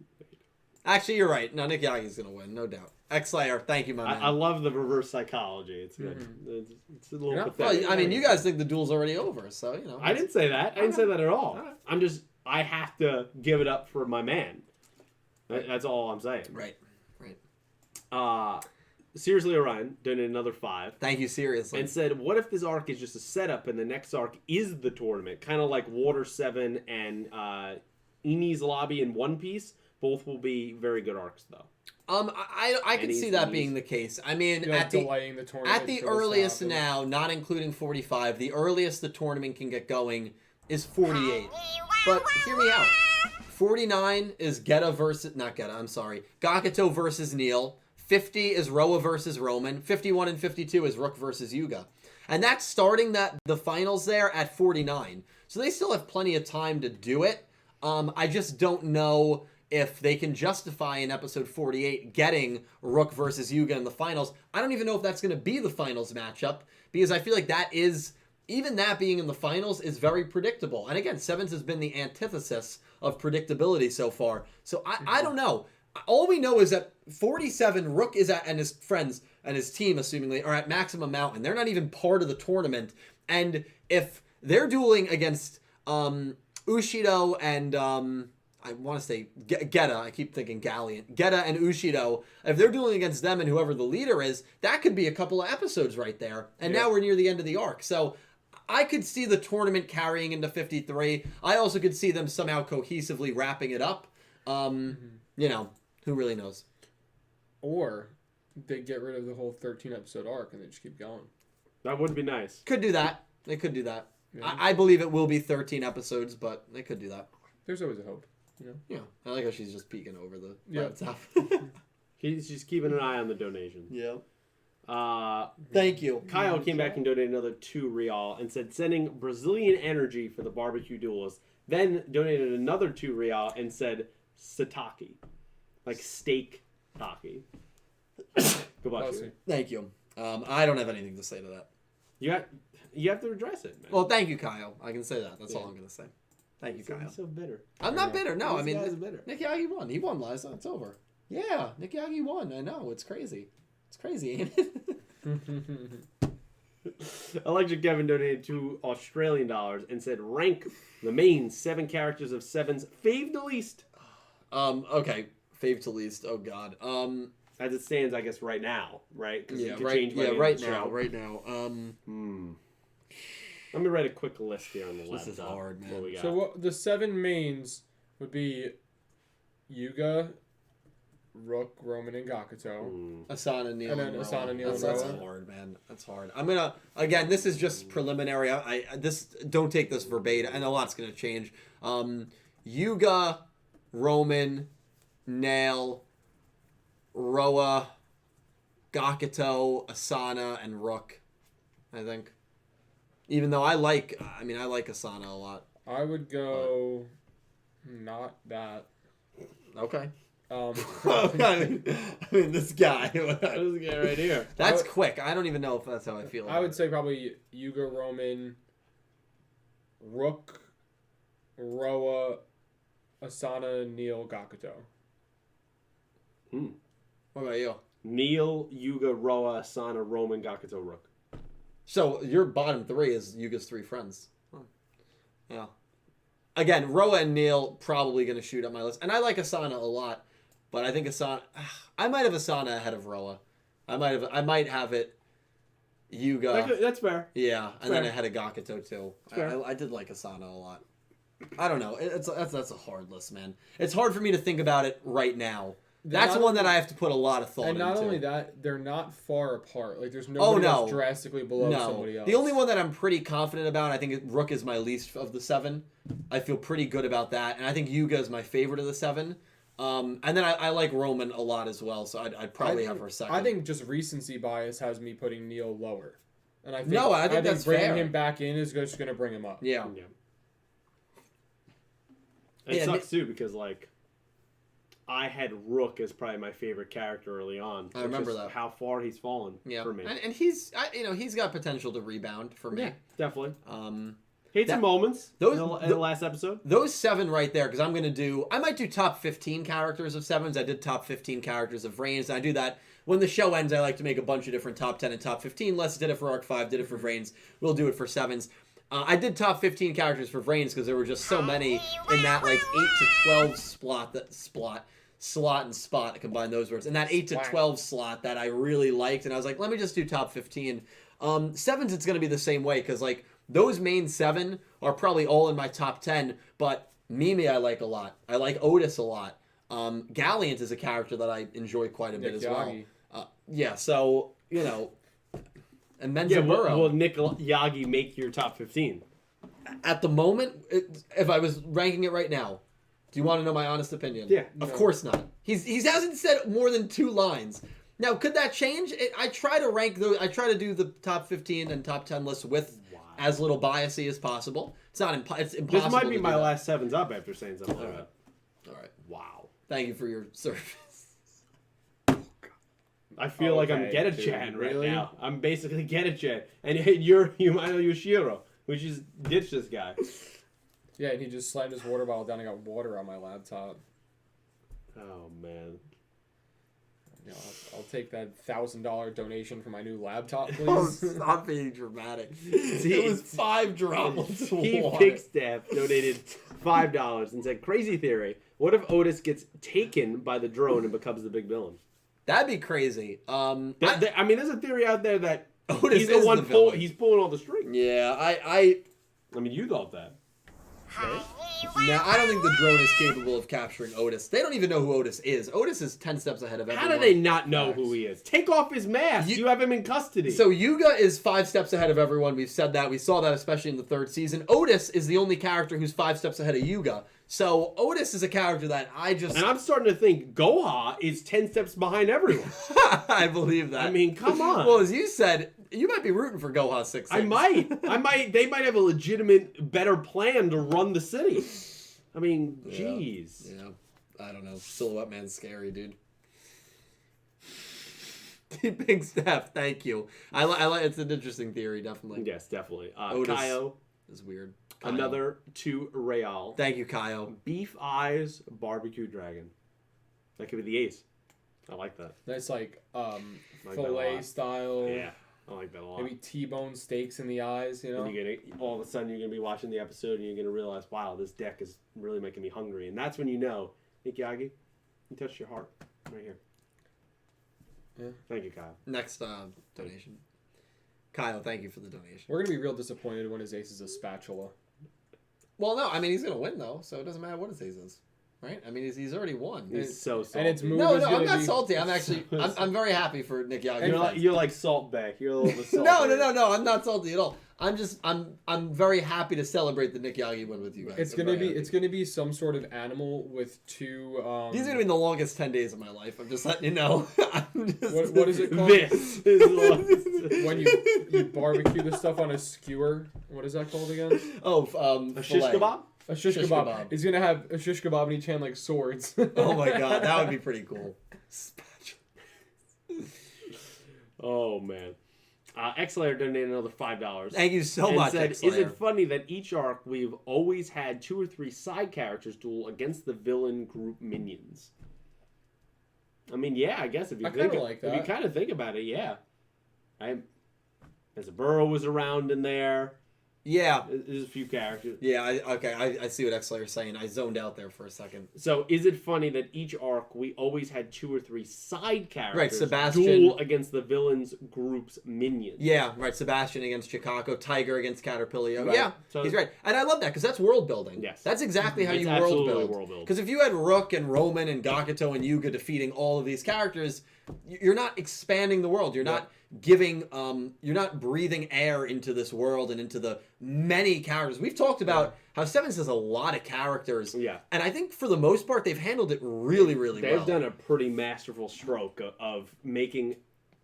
A: Actually, you're right. No, Nick Yagi's gonna win, no doubt. X-Layer, thank you, my man.
C: I love the reverse psychology. It's good.
B: Mm-hmm.
C: It's a little
B: Yeah.
C: pathetic.
A: Well, I mean, you guys think the duel's already over, so
C: I didn't say that. I didn't say that at all.
A: Alright.
C: I have to give it up for my man. That's all I'm saying.
A: Right.
C: Seriously, Orion donated another $5
A: Thank you, seriously.
C: and said, "What if this arc is just a setup and the next arc is the tournament? Kind of like Water 7 and Eni's Lobby in One Piece. Both will be very good arcs, though."
A: I can see that being the case. I mean,
B: delaying the tournament
A: at the
B: till
A: earliest
B: stop.
A: now, not including 45, the earliest the tournament can get going is 48. But hear me out. 49 is Gakuto versus Neil. 50 is Roa versus Roman. 51 and 52 is Rook versus Yuga. And that's starting the finals there at 49. So they still have plenty of time to do it. I just don't know if they can justify in episode 48 getting Rook versus Yuga in the finals. I don't even know if that's going to be the finals matchup because I feel like even that being in the finals is very predictable. And again, Sevens has been the antithesis of predictability so far. So I don't know. All we know is that 47, Rook is at, and his friends and his team, assumingly, are at Maximum Mountain. They're not even part of the tournament. And if they're dueling against Ushido and I want to say Geta, I keep thinking Galleon, Geta and Ushido, if they're dueling against them and whoever the leader is, that could be a couple of episodes right there. And now we're near the end of the arc. So I could see the tournament carrying into 53. I also could see them somehow cohesively wrapping it up. Who really knows?
B: Or they get rid of the whole 13-episode arc and they just keep going.
C: That would be nice.
A: Could do that. They could do that.
B: Yeah.
A: I believe it will be 13 episodes, but they could do that.
B: There's always a hope.
A: Yeah. I like how she's just peeking over the top.
C: He's just keeping an eye on the donation.
A: Yeah. Thank you.
C: Kyle came back and donated another $2 and said, sending Brazilian energy for the barbecue duels. Then donated another $2 and said, sataki. Like steak taki. Goodbye.
A: Thank you. I don't have anything to say to that.
C: You have to address it, man.
A: Well, thank you, Kyle. I can say that. That's all I'm going to say. Thank you, Kyle.
C: He's so bitter.
A: I'm not bitter. No, I mean,
C: bitter.
A: Nick Yagi won. He won, Liza. It's over. Yeah, Nick Yagi won. I know. It's crazy. It's crazy, ain't it?
C: Electric Kevin donated $2 Australian and said, rank the main 7 characters of Sevens fave to least.
A: Okay. Fave to least. Oh, God.
C: As it stands, I guess, right now, right?
A: Yeah,
C: right
A: now. Right now.
C: Let me write a quick list here on the laptop.
A: This is hard, man.
C: What we got.
B: So the 7 mains would be Yuga, Rook, Roman, and Gakuto.
A: Asana, Neil,
B: And then
A: Roa.
B: Asana, Neil, and
A: That's
B: Roa.
A: hard, man. That's hard. I'm gonna again. This is just preliminary. Don't take this verbatim. And a lot's gonna change. Yuga, Roman, Nail, Roa, Gakuto, Asana, and Rook. I think. Even though I like Asana a lot.
B: I would go not that.
A: Okay.
B: I
A: I mean, this guy.
C: This guy right here.
A: That's quick. I don't even know if that's how I feel.
B: would say probably Yuga, Roman, Rook, Roa, Asana, Neil, Gakuto.
A: What about you?
C: Neil, Yuga, Roa, Asana, Roman, Gakuto, Rook.
A: So your bottom 3 is Yuga's 3 friends. Huh. Yeah. Again, Roa and Neil probably going to shoot up my list. And I like Asana a lot, but I think Asana... I might have Asana ahead of Roa. I might have it Yuga.
C: That's fair.
A: Yeah, and then ahead of Gakuto too. I did like Asana a lot. I don't know. That's a hard list, man. It's hard for me to think about it right now. That's one that I have to put a lot of thought into.
B: And not only that, they're not far apart. Like, there's nobody that's drastically below somebody else.
A: The only one that I'm pretty confident about, I think Rook is my least of the 7. I feel pretty good about that. And I think Yuga is my favorite of the 7. And then I like Roman a lot as well, so I'd probably have her second.
B: I think just recency bias has me putting Neil lower. And I think,
A: I think that's
B: bringing
A: fair.
B: him back in is just going to bring him up.
A: Yeah.
C: It sucks, too, because, like, I had Rook as probably my favorite character early on.
A: I remember that.
C: How far he's fallen for me.
A: And he's got potential to rebound for me.
C: Yeah, definitely.
A: Hate
C: some moments in the last episode.
A: Those 7 right there, because I might do top 15 characters of 7s. I did top 15 characters of Reigns, and I do that. When the show ends, I like to make a bunch of different top 10 and top 15 lists. Did it for Arc 5, did it for Reigns. We'll do it for 7s. I did top 15 characters for Reigns because there were just so many in that, like, 8 to 12 slot and spot, combine those words. And that 8 to 12 slot that I really liked, and I was like, let me just do top 15. 7s, it's going to be the same way, because, like, those main 7 are probably all in my top 10, but Mimi I like a lot. I like Otes a lot. Galliant is a character that I enjoy quite a bit as well. So, and then Zaburo.
C: Will Nick Yagi make your top 15?
A: At the moment, if I was ranking it right now, do you want to know my honest opinion?
C: Yeah.
A: Of course not. He hasn't said more than 2 lines. Now, could that change? I try to rank those. I try to do the top 15 and top 10 lists with as little biasy as possible. It's impossible.
C: This might be my last 7s up after saying something like that.
A: All right.
C: Wow.
A: Thank you for your service.
C: I feel like I'm Get-A-Chan right now. I'm basically Get-A-Chan. And you're Yumano Yoshiro, which is ditch this guy.
B: Yeah, and he just slammed his water bottle down and got water on my laptop.
C: Oh, man.
B: I'll take that $1,000 donation for my new laptop, please.
A: Oh, stop being dramatic. It was 5 droplets of
C: Steve
A: water.
C: Pickstaff donated $5 and said, crazy theory. What if Otes gets taken by the drone and becomes the big villain?
A: That'd be crazy.
C: I mean, there's a theory out there that
A: Otes
C: he's the
A: is
C: one
A: the villain.
C: he's pulling all the strings.
A: Yeah,
C: I mean, you thought that.
A: Right? Now, I don't think the drone is capable of capturing Otes. They don't even know who Otes is. Otes is 10 steps ahead of everyone.
C: How do they not know who he is? Take off his mask. You have him in custody.
A: So Yuga is 5 steps ahead of everyone. We've said that. We saw that especially in the 3rd season. Otes is the only character who's 5 steps ahead of Yuga. So Otes is a character that
C: And I'm starting to think Goha is 10 steps behind everyone.
A: I believe that.
C: I mean, come on.
A: Well, as you said, you might be rooting for Goha 6-6.
C: I might. They might have a legitimate, better plan to run the city. I mean, jeez.
A: Yeah. I don't know. Silhouette Man's scary, dude. Big Steph, thank you. I like. It's an interesting theory, definitely.
C: Yes, definitely.
A: Otes
C: Kaio
A: is weird. Kaio.
C: Another 2 Real.
A: Thank you, Kaio.
C: Beef Eyes Barbecue Dragon. That could be the ace. I like that.
B: That's like
C: that a
B: filet
C: lot.
B: style.
C: Yeah, I like that a lot.
B: Maybe T-bone steaks in the eyes, you know?
C: And all of a sudden you're going to be watching the episode and you're going to realize, wow, this deck is really making me hungry. And that's when you know, Nick Yagi, you touched your heart right here.
B: Yeah.
C: Thank you, Kyle.
A: Next donation. Kyle, thank you for the donation.
B: We're going to be real disappointed when his ace is a spatula.
A: Well, no, I mean, he's going to win, though, so it doesn't matter what his ace is. Right? I mean, he's already won.
C: He's so salty.
B: And its move
A: No,
B: is
A: I'm
B: gonna
A: not
B: be...
A: salty. I'm actually, I'm very happy for Nick Yagi.
C: You're like Salt Bay. You're a little bit salty.
A: No. I'm not salty at all. I'm very happy to celebrate the Nick Yagi win with you guys.
B: It's gonna be some sort of animal with 2.
A: These are gonna be the longest 10 days of my life. I'm just letting you know.
B: What is it called?
C: This is
B: when you barbecue the stuff on a skewer. What is that called again?
A: Oh,
C: a shish kebab.
B: A shish kebab. He's gonna have a shish kebab in each hand like swords.
A: Oh my god, that would be pretty cool.
C: Oh man. X-Layer donated another $5.
A: Thank you so much,
C: said,
A: X-Layer.
C: Is it funny that each arc we've always had 2 or 3 side characters duel against the villain group minions? I mean, yeah, I guess if you think
B: like that.
C: If you kind of think about it, yeah. Zaburo was around in there.
A: Yeah.
C: There's a few characters.
A: Yeah, I see what X-Slayer's saying. I zoned out there for a second.
C: So, is it funny that each arc, we always had 2 or 3 side characters
A: Right, Sebastian.
C: duel against the villain's group's minions?
A: Yeah, right, Sebastian against Chikako, Tiger against Caterpillar.
C: Right.
A: Yeah,
C: So,
A: he's right. And I love that, because that's world building.
C: Yes.
A: That's exactly how
C: It's
A: you world
C: absolutely
A: build.
C: world build.
A: Because if you had Rook and Roman and Gakuto and Yuga defeating all of these characters, you're not expanding the world. You're not giving, you're not breathing air into this world and into the many characters. We've talked about how Sevens has a lot of characters.
C: Yeah.
A: And I think for the most part, they've handled it really, really well.
C: They've done a pretty masterful stroke of making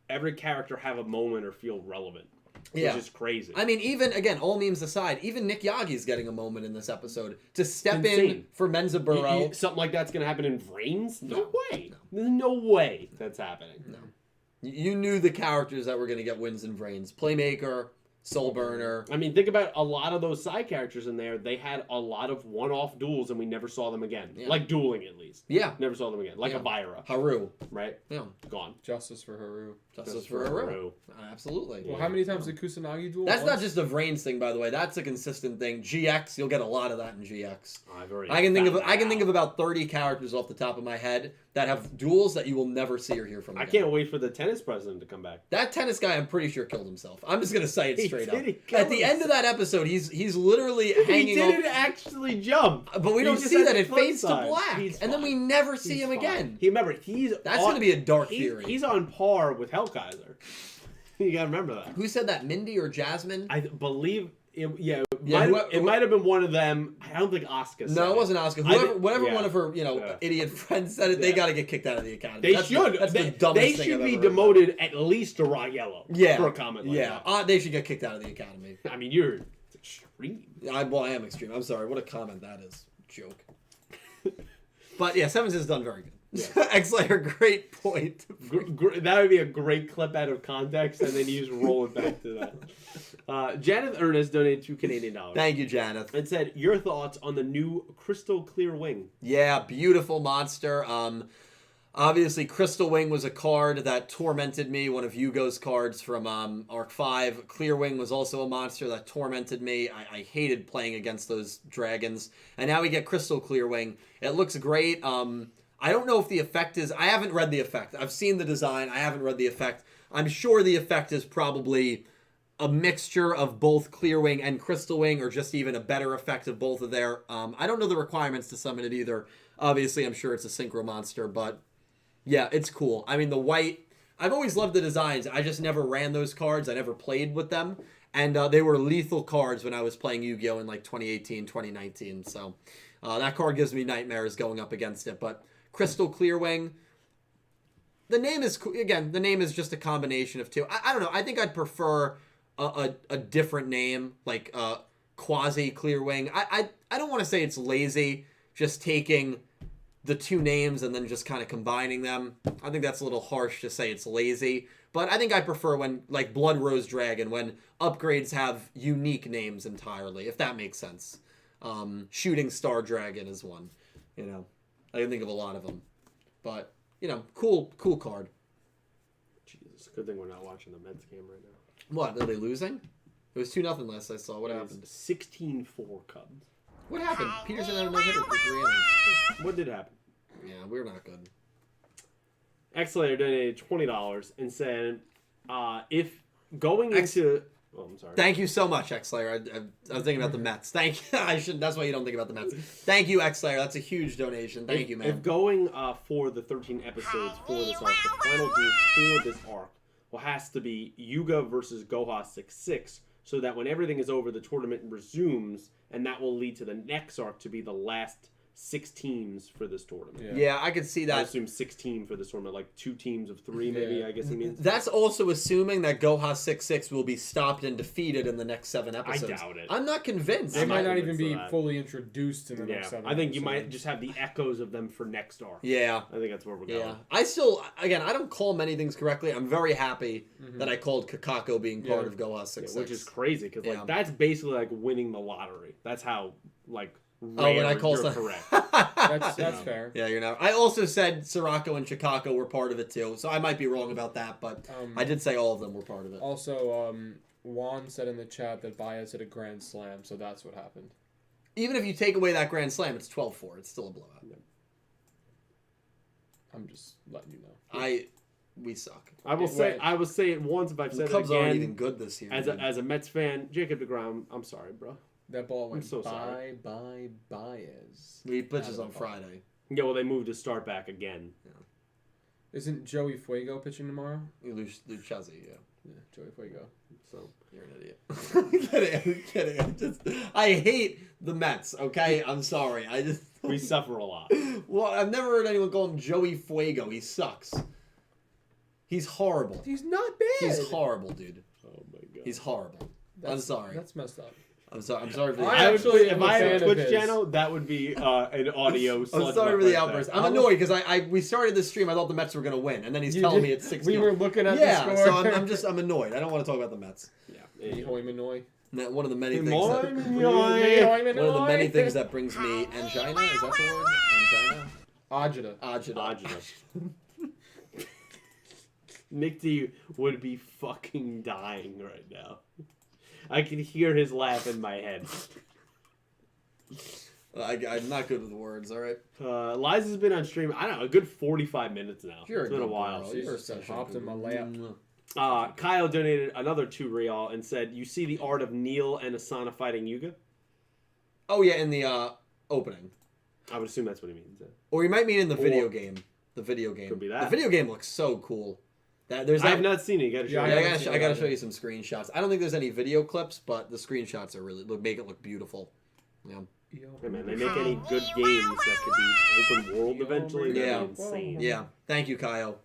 C: every character have a moment or feel relevant. Which is crazy.
A: I mean, even, again, all memes aside, even Nick Yagi's getting a moment in this episode to step in for Menzaburo.
C: Something like that's going to happen in Vrains? No way.
A: No.
C: There's no way that's happening.
A: No. You knew the characters that were going to get wins and Vrains. Playmaker, Soulburner.
C: I mean, think about a lot of those side characters in there. They had a lot of one-off duels, and we never saw them again.
A: Yeah.
C: Like dueling, at least.
A: Yeah.
C: Never saw them again. Like a Vyra.
A: Haru.
C: Right?
A: Yeah.
C: Gone.
B: Justice for Haru.
A: Justice for Haru. Absolutely.
B: Well, how many times did Kusanagi duel?
A: That's not just a Vrains thing, by the way. That's a consistent thing. GX, you'll get a lot of that in GX. I can think of about 30 characters off the top of my head that have duels that you will never see or hear from again.
C: I can't wait for the tennis president to come back.
A: That tennis guy, I'm pretty sure, killed himself. I'm just gonna say it straight up.
C: He
A: At the end of that episode, he's literally hanging.
C: He didn't actually jump,
A: but we don't
C: just
A: see
C: had
A: that.
C: the
A: It fades to
C: cliff side.
A: black,
C: He's
A: and then we
C: fine.
A: never see
C: He's
A: him
C: fine.
A: again.
C: Remember,
A: That's gonna be a dark theory.
C: He's on par with Hellkaiser. You gotta remember that.
A: Who said that? Mindy or Jasmine?
C: I believe it. Yeah,
A: Yeah,
C: it might have been one of them. I don't think Asuka said
A: No, it wasn't Asuka. Whatever one of her,
C: Yeah.
A: idiot friends said it, they got to get kicked out of the academy.
C: They
A: That's
C: should.
A: That's the
C: They
A: dumbest thing
C: should
A: I've
C: be
A: ever heard.
C: demoted at least to raw yellow.
A: Yeah,
C: For a comment like that.
A: They should get kicked out of the academy.
C: I mean, you're extreme.
A: I am extreme. I'm sorry. What a comment that is. Joke. But yeah, Sevens has done very good.
C: Yeah.
A: X-Layer, great point.
C: That would be a great clip out of context, and then you just roll it back to that. Janet Ernest donated $2
A: Thank you, Janet.
C: and said, "Your thoughts on the new Crystal Clear Wing?"
A: Yeah, beautiful monster. Obviously, Crystal Wing was a card that tormented me, one of Yugo's cards from Arc 5. Clear Wing was also a monster that tormented me. I hated playing against those dragons. And now we get Crystal Clear Wing. It looks great. I don't know if the effect is... I haven't read the effect. I've seen the design. I haven't read the effect. I'm sure the effect is probably a mixture of both Clear Wing and Crystal Wing, or just even a better effect of both of their... I don't know the requirements to summon it either. Obviously, I'm sure it's a synchro monster, but... yeah, it's cool. I mean, the white... I've always loved the designs. I just never ran those cards. I never played with them. And they were lethal cards when I was playing Yu-Gi-Oh! In like 2018, 2019. So that card gives me nightmares going up against it. But Crystal Clear Wing... the name is... again, the name is just a combination of two. I don't know. I think I'd prefer a different name. Like Quasi Clear Wing. I don't want to say it's lazy. Just taking... the two names and then just kind of combining them. I think that's a little harsh to say it's lazy. But I think I prefer when, like Blood Rose Dragon, when upgrades have unique names entirely, if that makes sense. Shooting Star Dragon is one. You know, I can think of a lot of them. But, you know, cool card.
C: Jesus, good thing we're not watching the Mets game right now.
A: What, are they losing? It was 2-0 last I saw. What happened?
C: 16-4 Cubs.
A: What happened? Peterson had a no-hitter for 3 innings.
C: What did happen?
A: Yeah, we're not good.
C: X-Layer donated $20 and said, if going into... Oh, I'm sorry.
A: Thank you so much, X-Layer. I was thinking about the Mets. Thank you. I shouldn't. That's why you don't think about the Mets. Thank you, X-Layer. That's a huge donation. Thank you, man.
C: If going for the 13 episodes for this arc, the final group for this arc has to be Yuga versus Goha 6-6, so that when everything is over, the tournament resumes, and that will lead to the next arc to be the last 6 teams for this tournament.
A: Yeah, I could see that.
C: I assume 16 for this tournament, like 2 teams of 3, maybe.
B: Yeah.
C: I guess he means.
A: That's also assuming that Goha 6-6 will be stopped and defeated in the next 7 episodes.
C: I doubt it.
A: I'm not convinced.
B: They
C: I'm
B: might
C: not
B: not even
C: convinced
B: be
C: of that.
B: fully introduced in the next 7
C: I think you might
B: episodes.
C: just have the echoes of them for next arc.
A: Yeah.
C: I think that's where we're going.
A: Yeah. I still, again, I don't call many things correctly. I'm very happy that I called Kakako being part of Goha 6-6.
C: Which is crazy, because
A: Yeah.
C: like that's basically like winning the lottery. That's how like
A: Oh, when I call
C: you're
A: some...
C: correct.
B: That's fair.
A: Yeah, you're not. I also said Sirocco and Chicago were part of it too, so I might be wrong about that, but I did say all of them were part of it.
B: Also, Juan said in the chat that Baez hit a grand slam, so that's what happened.
A: Even if you take away that grand slam, it's 12-4. It's still a blowout.
B: I'm just letting you know.
A: We suck.
C: I will say it once, if I've said
A: The Cubs
C: it again.
A: aren't even good this year.
C: As a Mets fan, Jacob deGrom, I'm sorry, bro.
B: That ball went
C: so sorry.
B: by Baez.
A: He pitches on Friday.
C: Yeah, well, they moved his start back again.
A: Yeah.
B: Isn't Joey Fuego pitching tomorrow?
A: Lucchesi, yeah.
B: Yeah, Joey Fuego.
C: So
A: You're an idiot. I'm kidding. I hate the Mets, okay? I'm sorry.
C: we suffer a lot.
A: Well, I've never heard anyone call him Joey Fuego. He sucks. He's horrible.
B: He's not bad.
A: He's horrible, dude.
C: Oh my god.
A: He's horrible. I'm sorry.
B: That's messed up.
A: I'm sorry for the
C: If I had a Twitch channel, that would be an audio.
A: I'm sorry for the outburst. I'm annoyed because we started this stream. I thought the Mets were gonna win, and then he's telling me it's 6.
B: We were looking at the score.
A: So I'm annoyed. I don't want to talk about the Mets.
C: Yeah.
A: One of the many things.
C: One
A: One of the many things that brings me angina. Is that the word? Angina.
B: Agita.
C: Nick D would be fucking dying right now. I can hear his laugh in my head.
A: I'm not good with words, all right?
C: Liza's been on stream, I don't know, a good 45 minutes now.
A: It's been a
C: while.
A: Girl.
B: She's just hopped in my lap.
C: Kyle donated another 2 real and said, "You see the art of Neil and Asana fighting Yuga?"
A: Oh, yeah, in the opening.
C: I would assume that's what he means.
A: Or you might mean in the video game. The video game.
C: Could be that.
A: The video game looks so cool.
C: I have not seen it. You gotta show me.
A: I gotta show you some screenshots. I don't think there's any video clips, but the screenshots are make it look beautiful. Yeah.
C: Hey man, they make any good games that could be open world eventually.
A: Yeah.
C: Insane.
A: Yeah. Thank you, Kyle.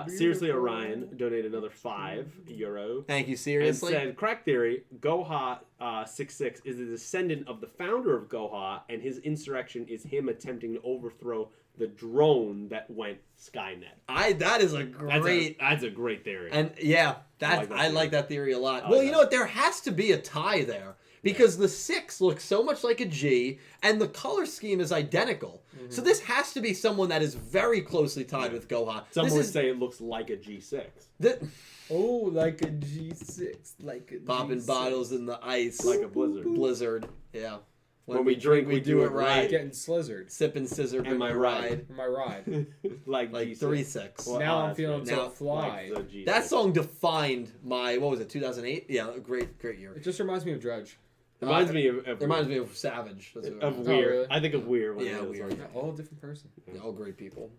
C: Seriously, Orion donated another €5.
A: Thank you, seriously.
C: And said, "Crack theory, Goha 66 is a descendant of the founder of Goha, and his insurrection is him attempting to overthrow the drone that went Skynet."
A: That is a great.
C: That's a great theory.
A: And yeah, I like that theory a lot.
C: Well,
A: you know what? There has to be a tie there. Because the 6 looks so much like a G, and the color scheme is identical. Mm-hmm. So this has to be someone that is very closely tied with Goha.
C: Some would say it looks like a G6.
B: Like a G6. Like a
A: Popping
B: G6.
A: Bottles in the ice.
C: Like a blizzard.
A: Blizzard, yeah.
C: When we drink, we do it right.
B: Getting slizzard.
A: Sipping scissor in my ride.
B: My ride.
C: like
A: 3-6.
B: Well, now I'm feeling so fly.
C: Like
A: that song defined my, 2008? Yeah, great year.
B: It just reminds me of Dredge.
C: Reminds me of
A: Savage.
C: Of Weird.
B: Really?
C: I think of Weird.
A: Yeah, Weird.
B: All a different person.
A: Yeah, all great people.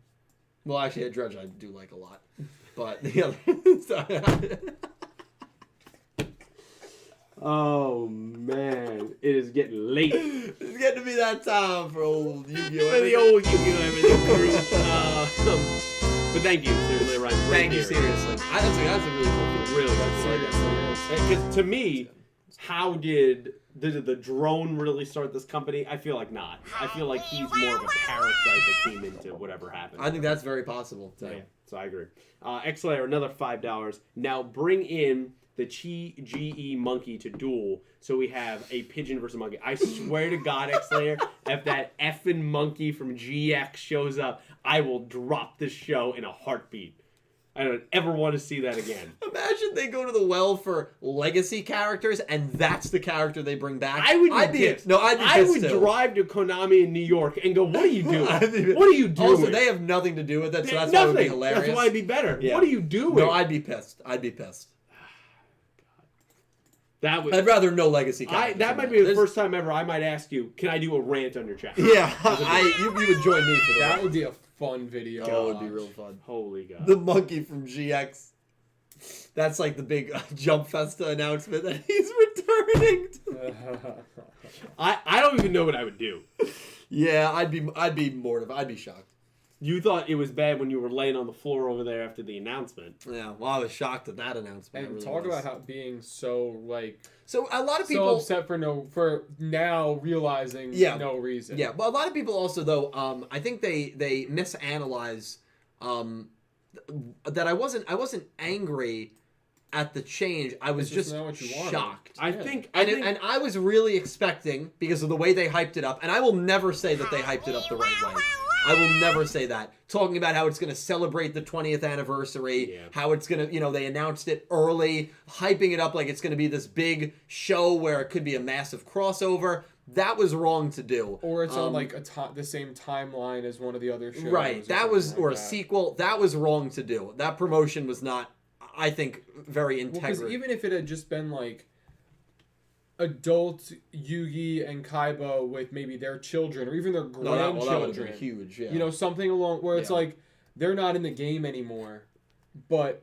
A: Well, actually, at Dredge I do like a lot. But the other...
C: Oh, man. It is getting late.
A: It's getting to be that time for old Yu-Gi-Oh!
C: The old Yu-Gi-Oh! Everything crew. But thank you, seriously, Ryan.
A: Thank you, seriously. That's a really cool thing.
C: Really good. Because to me, how did the drone really start this company? I feel like not. I feel like he's more of a parasite that came into whatever happened.
A: I think that's very possible.
C: Yeah, so I agree. X-Layer, another $5. Now bring in the Chi GE monkey to duel, so we have a pigeon versus monkey. I swear to God, X-Layer, if that effing monkey from GX shows up, I will drop this show in a heartbeat. I don't ever want to see that again.
A: Imagine they go to the well for legacy characters, and that's the character they bring back.
C: I'd be pissed.
A: I'd be pissed too.
C: Drive to Konami in New York and go, "What are you doing? What are you doing?"
A: Also, they have nothing to do with it, so that's why it would be hilarious.
C: That's why it'd be better.
A: Yeah.
C: What are you doing?
A: No, I'd be pissed. I'd rather no legacy characters.
C: That might be the first time ever I might ask you, can I do a rant on your chat?
A: Yeah, you would join me for that.
B: That would be a fun video.
A: That would be real fun.
C: Holy God.
A: The monkey from GX. That's like the big Jump Festa announcement that he's returning.
C: I don't even know what I would do.
A: Yeah, I'd be mortified. I'd be shocked.
C: You thought it was bad when you were laying on the floor over there after the announcement.
A: Yeah, well, I was shocked at that announcement.
B: And talk about how being so
A: So a lot of people
B: upset for now realizing no reason.
A: Yeah, but a lot of people also though I think they misanalyze that I wasn't angry at the change. I was just shocked.
C: I think
A: and I was really expecting, because of the way they hyped it up, and I will never say that they hyped it up the right way. I will never say that. Talking about how it's going to celebrate the 20th anniversary, how it's going to, they announced it early, hyping it up like it's going to be this big show where it could be a massive crossover. That was wrong to do.
B: Or it's on like the same timeline as one of the other shows.
A: Right. That was, or a sequel. That was wrong to do. That promotion was not, I think, very integral.
B: Because even if it had just been like adult Yugi and Kaiba with maybe their children or even their grandchildren,
A: that would have been huge. Yeah.
B: Something along where it's like they're not in the game anymore, but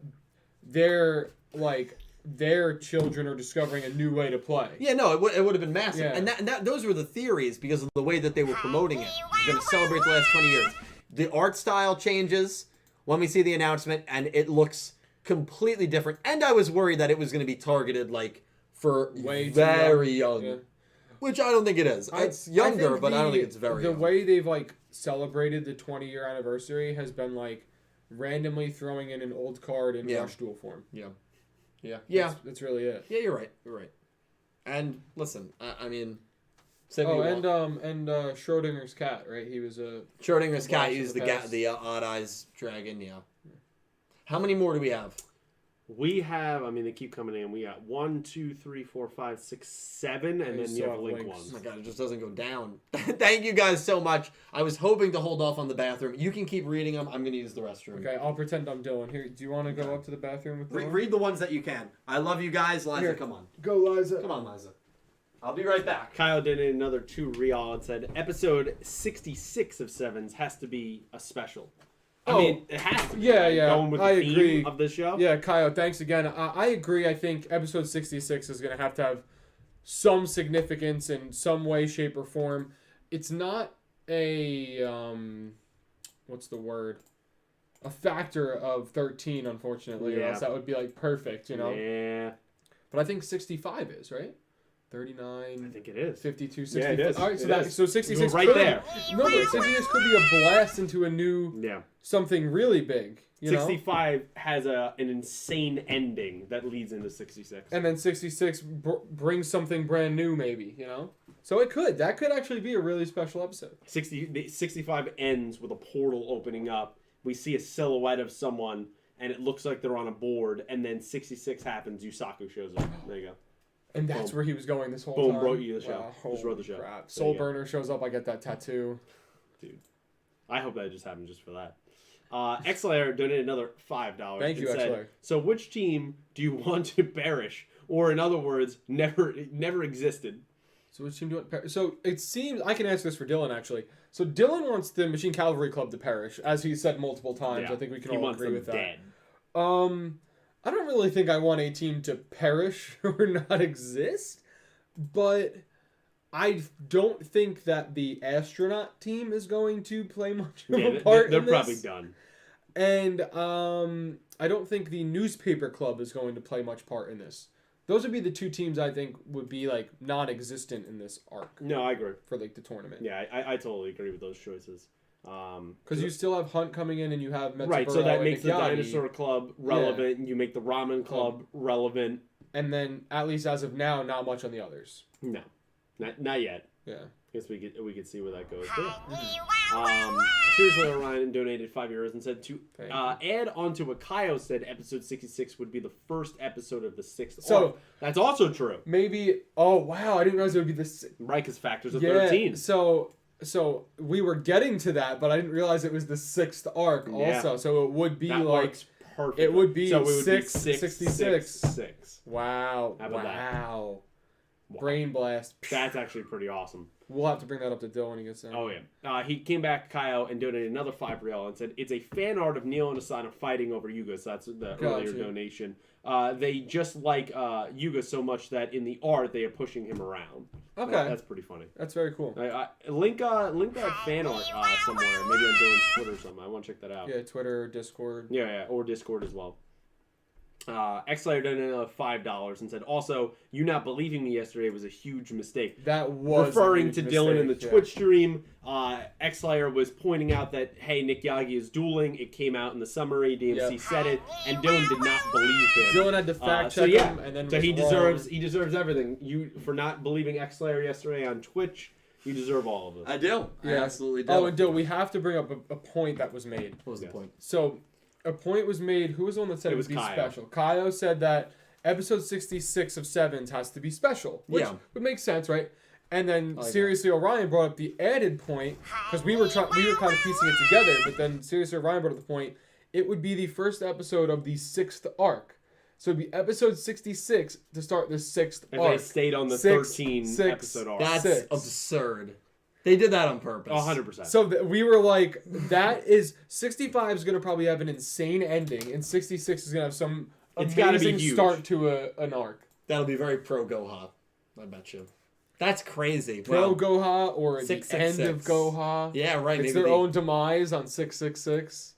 B: they're like their children are discovering a new way to play.
A: Yeah, no, it would have been massive. Yeah. And that those were the theories because of the way that they were promoting it. They're going to celebrate the last 20 years. The art style changes when we see the announcement, and it looks completely different. And I was worried that it was going to be targeted like for very young. Which I don't think it is. It's younger, but I don't think it's very young.
B: The way they've like celebrated the 20-year anniversary has been like randomly throwing in an old card in Rush Duel form.
A: Yeah.
B: That's really it.
A: Yeah, you're right. And listen, I mean,
B: and Schrodinger's cat, right? He was a
A: Schrodinger's cat used the odd eyes dragon. Yeah. How many more do we have?
C: We have, they keep coming in. We got 1, 2, 3, 4, 5, 6, 7, and then you have link one.
A: Oh my god, it just doesn't go down. Thank you guys so much. I was hoping to hold off on the bathroom. You can keep reading them. I'm going to use the restroom.
B: Okay, I'll pretend I'm Dylan. Here, do you want to go up to the bathroom with Dylan?
A: Read the ones that you can. I love you guys. Liza,
B: Here.
A: come on.
B: Go, Liza.
A: Come on, Liza. I'll be right back.
C: Kyle did another 2 real and said, episode 66 of Sevens has to be a special. It has to be.
B: Going
C: with the theme of the show.
B: Yeah, Kyle, thanks again. I agree. I think episode 66 is going to have some significance in some way, shape, or form. It's not a, what's the word? A factor of 13, unfortunately. Or else that would be, like, perfect,
C: Yeah.
B: But I think 65 is, right? 39.
C: I think it is.
B: 52, 65.
C: Yeah, it is.
B: All right, so 66
C: right there.
B: No, but 66 could be a blast into a new something really big.
C: 65 has an insane ending that leads into 66.
B: And then 66 brings something brand new, maybe, So that could actually be a really special episode.
C: 65 ends with a portal opening up. We see a silhouette of someone, and it looks like they're on a board, and then 66 happens, Yusaku shows up. There you go.
B: And that's where he was going this whole
C: time.
B: Boom,
C: wrote you the show. Just wrote the show.
B: Crap. Soul Burner shows up, I get that tattoo.
C: Dude. I hope that just happened just for that. Xlayer donated another $5.
B: Thank you, Xlayer.
C: So which team do you want to perish? Or in other words, never existed?
B: So which team do you want to perish? So it seems, I can answer this for Dylan, actually. So Dylan wants the Machine Cavalry Club to perish, as he said multiple times. I think we can all agree with that. Dead. I don't really think I want a team to perish or not exist, but I don't think that the astronaut team is going to play much of a part in this.
C: They're probably done.
B: And I don't think the newspaper club is going to play much part in this. Those would be the two teams I think would be like non-existent in this arc.
C: No, I agree.
B: For like the tournament.
C: Yeah, I totally agree with those choices.
B: Because you still have Hunt coming in and you have Metsuburo.
C: Right, so that makes the Dinosaur Club relevant, and you make the Ramen Club relevant.
B: And then, at least as of now, not much on the others.
C: No, not yet.
B: Yeah.
C: I guess we could see where that goes. Seriously, Orion donated €5 and said to add on to what Kaio said, episode 66 would be the first episode of the 6th arc. That's also true.
B: Maybe, oh wow, I didn't realize it would be the...
C: Right, because factors of 13.
B: So we were getting to that, but I didn't realize it was the 6th arc also. So it would be
C: that
B: like
C: perfect.
B: It would be,
C: so it would
B: 66.
C: 6.
B: Wow.
C: How about that?
B: Brain blast.
C: That's actually pretty awesome.
B: We'll have to bring that up to Dylan when he gets there.
C: Oh yeah. He came back, Kaio, and donated another $5 and said it's a fan art of Neil and Asana fighting over Yuga. So that's the earlier donation. They just like Yuga so much that in the art they are pushing him around.
B: Okay,
C: that's pretty funny.
B: That's very cool.
C: Link that fan art somewhere, maybe on Dylan's Twitter or something. I want to check that out.
B: Yeah, Twitter, Discord.
C: Yeah, or Discord as well. Xlayer donated another $5 and said, also, you not believing me yesterday was a huge mistake.
B: That was
C: referring to Dylan in the Twitch stream. Xlayer was pointing out that, hey, Nick Yagi is dueling. It came out in the summary. DMC said it, and Dylan did not believe him.
B: Dylan had to fact check him, and then
C: he deserves everything. You for not believing Xlayer yesterday on Twitch. You deserve all of it.
A: I do. I absolutely do.
B: Oh, and we have to bring up a point that was made.
A: What was the point?
B: So, a point was made. Who was the one that said it would be
C: Kaio.
B: special? Kaio said that episode 66 of Sevens has to be special, which would make sense, right? And then Seriously Orion brought up the added point because we were kind of piecing it together. But then Seriously Orion brought up the point. It would be the first episode of the 6th arc. So it'd be episode 66 to start the 6th
C: and
B: arc.
C: they stayed on the 13 episode arc.
A: That's absurd. They did that on purpose.
C: 100%.
B: So we were like, that is 65 is going to probably have an insane ending, and 66 is going to have some amazing start to an arc.
A: That'll be very pro Goha, I bet you. That's crazy.
B: Pro Goha or the end of
A: 666.
B: Goha.
A: Yeah, right.
B: It's their own demise on 666.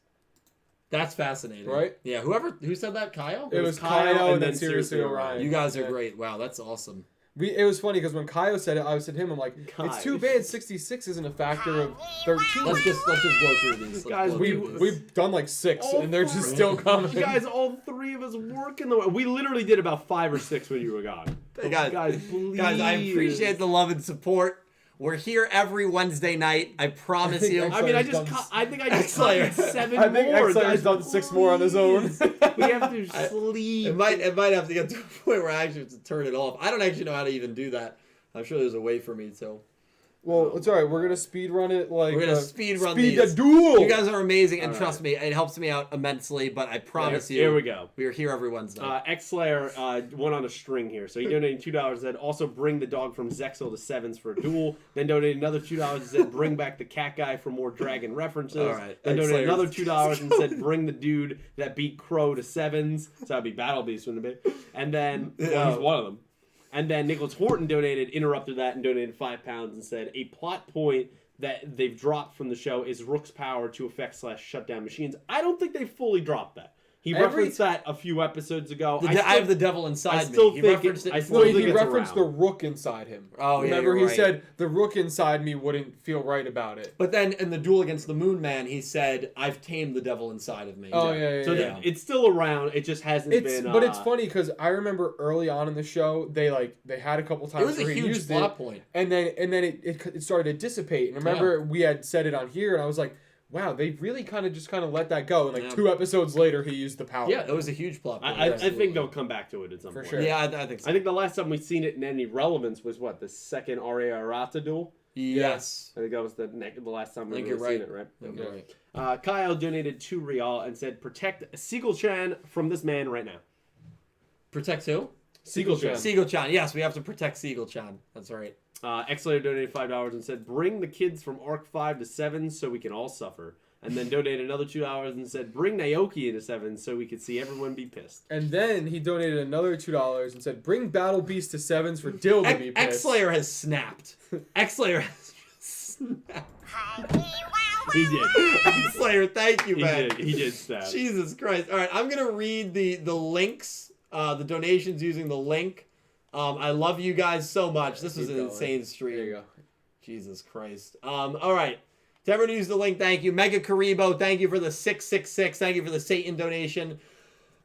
A: That's fascinating.
B: Right?
A: Yeah, who said that? Kyle?
B: It was Kaio and then Seriously Orion.
A: You guys are great. Wow, that's awesome.
B: It was funny because when Kaio said it, I said to him, I'm like, it's too bad 66 isn't a factor of 13.
A: Let's just blow through these.
C: Guys,
B: we've done like 6 and they're just still coming.
C: You guys, all 3 of us work in the... We literally did about 5 or 6 when you were gone.
A: Guys,
C: please.
A: Guys, I appreciate the love and support. We're here every Wednesday night. I promise you.
C: I think I just copied 7
B: I think
C: more.
B: X-Layer's done 6 more on his own.
C: We have to sleep.
A: It might have to get to a point where I actually have to turn it off. I don't actually know how to even do that. I'm sure there's a way for me to.
B: Well, it's alright. We're gonna speed run it like.
A: We're gonna speed run
B: speed
A: these.
B: the duel.
A: You guys are amazing, and trust me, it helps me out immensely. But I promise you,
C: here we go.
A: We are here every Wednesday.
C: X-Slayer went on a string here, so he donated $2. Said also bring the dog from Zexel to Sevens for a duel. Then donated another $2 and said bring back the cat guy for more dragon references.
A: All right.
C: Then donated
A: X-Slayer.
C: another $2 and said bring the dude that beat Crow to Sevens. So that'd be Battle Beast, wouldn't it be? And then he's one of them. And then Nicholas Horton interrupted that and donated £5 and said a plot point that they've dropped from the show is Rook's power to affect / shut down machines. I don't think they fully dropped that. He referenced that a few episodes ago.
A: I have the devil inside
C: I still
A: me.
C: think
A: He referenced it.
B: He referenced the rook inside him.
A: Oh, yeah,
B: remember he
A: right.
B: said the rook inside me wouldn't feel right about it.
A: But then in the duel against the Moon Man, he said, "I've tamed the devil inside of me."
B: Oh yeah.
C: So it's still around. It just hasn't been.
B: But it's funny because I remember early on in the show they had a couple times
A: It was
B: where
A: a
B: he
A: huge
B: used
A: plot
B: it,
A: point.
B: and then it started to dissipate. And remember we had said it on here, and I was like, wow, they really kind of let that go. And 2 episodes later, he used the power.
A: Yeah, it was a huge plot point.
C: I think they'll come back to it at some point.
B: For sure.
A: Yeah, I think so.
C: I think the last time we've seen it in any relevance was the second Aria Arata duel.
A: Yes.
C: I think that was the last time we've
A: you're
C: seen it, right?
A: I think you're right.
C: Kyle donated $2 real and said, protect Seagull-chan from this man right now.
A: Protect who?
C: Seagull-chan.
A: Seagull-chan. Yes, we have to protect Seagull-chan. That's right.
C: X-Layer donated $5 and said, bring the kids from Arc 5 to 7 so we can all suffer. And then donated another $2 and said, bring Naoki into 7 so we could see everyone be pissed.
B: And then he donated another $2 and said, bring Battle Beast to 7s for Dill to be pissed.
A: X-Slayer has snapped. X-Slayer has snapped.
C: He did.
A: X-Slayer, thank you, man.
C: He did snap.
A: Jesus Christ. All right, I'm going to read the links, the donations using the link. I love you guys so much. This was an insane stream.
B: There you go.
A: Jesus Christ. All right. To everyone who used the link, thank you. Mega Karibo, thank you for the 666. Thank you for the Satan donation.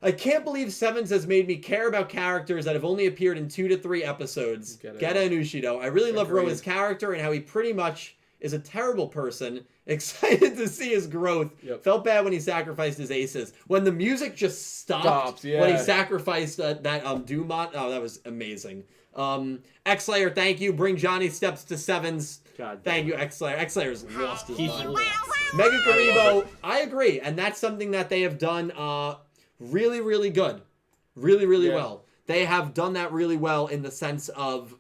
A: I can't believe Sevens has made me care about characters that have only appeared in 2 to 3 episodes. Geta and Ushido. I really love Roa's character and how he pretty much is a terrible person. Excited to see his growth.
B: Yep.
A: Felt bad when he sacrificed his aces. When the music just stopped when he sacrificed that Dumont. Oh, that was amazing. X-Slayer, thank you. Bring Johnny Steps to 7s.
C: God,
A: thank you, X-Slayer. X-Slayer's lost his mind. Mega Karibo, I agree. And that's something that they have done really, really good. Really, really well. They have done that really well in the sense of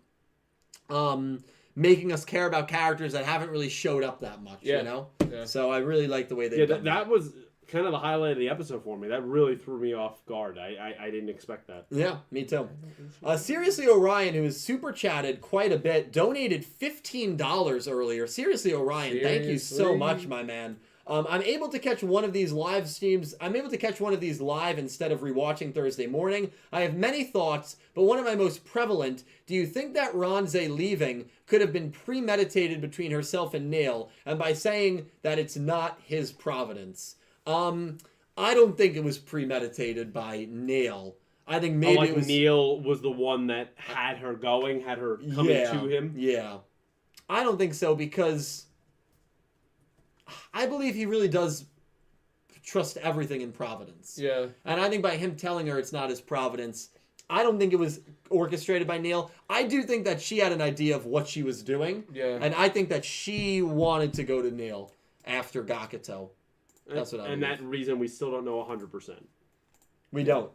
A: making us care about characters that haven't really showed up that much, you know? Yeah. So I really like the way they did
C: that was kind of the highlight of the episode for me. That really threw me off guard. I didn't expect that.
A: Yeah, me too. Seriously Orion, who has super chatted quite a bit, donated $15 earlier. Seriously Orion, thank you so much, my man. I'm able to catch one of these live streams. I'm able to catch one of these live instead of rewatching Thursday morning. I have many thoughts, but one of my most prevalent, do you think that Ronze leaving could have been premeditated between herself and Nail, and by saying that it's not his providence? I don't think it was premeditated by Nail. I think maybe it was...
C: Neil was the one that had her going, had her coming to him.
A: Yeah. I don't think so because I believe he really does trust everything in Providence.
B: Yeah.
A: And I think by him telling her it's not his Providence, I don't think it was orchestrated by Neil. I do think that she had an idea of what she was doing.
B: Yeah.
A: And I think that she wanted to go to Neil after Gakuto. That's what I
C: And
A: believe.
C: that reason we still don't know 100%.
A: We don't.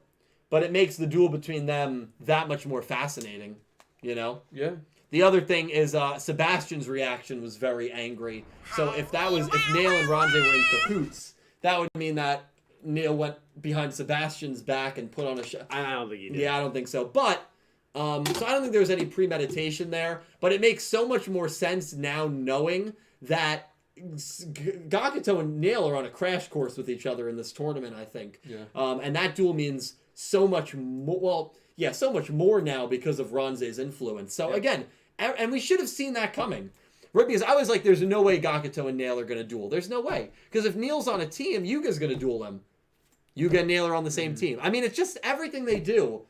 A: But it makes the duel between them that much more fascinating, you know?
B: Yeah.
A: The other thing is Sebastian's reaction was very angry. So if Neil and Ronze were in cahoots, that would mean that Neil went behind Sebastian's back and put on a show.
C: I don't think he did.
A: Yeah, I don't think so. But, so I don't think there was any premeditation there. But it makes so much more sense now knowing that Gakuto and Neil are on a crash course with each other in this tournament, I think.
B: Yeah.
A: And that duel means so much more. Well, yeah, so much more now because of Ronze's influence. So, again, and we should have seen that coming. Right, because I was like, there's no way Gakuto and Neil are going to duel. There's no way. Because if Neil's on a team, Yuga's going to duel him. Yuga and Neil are on the same team. I mean, it's just everything they do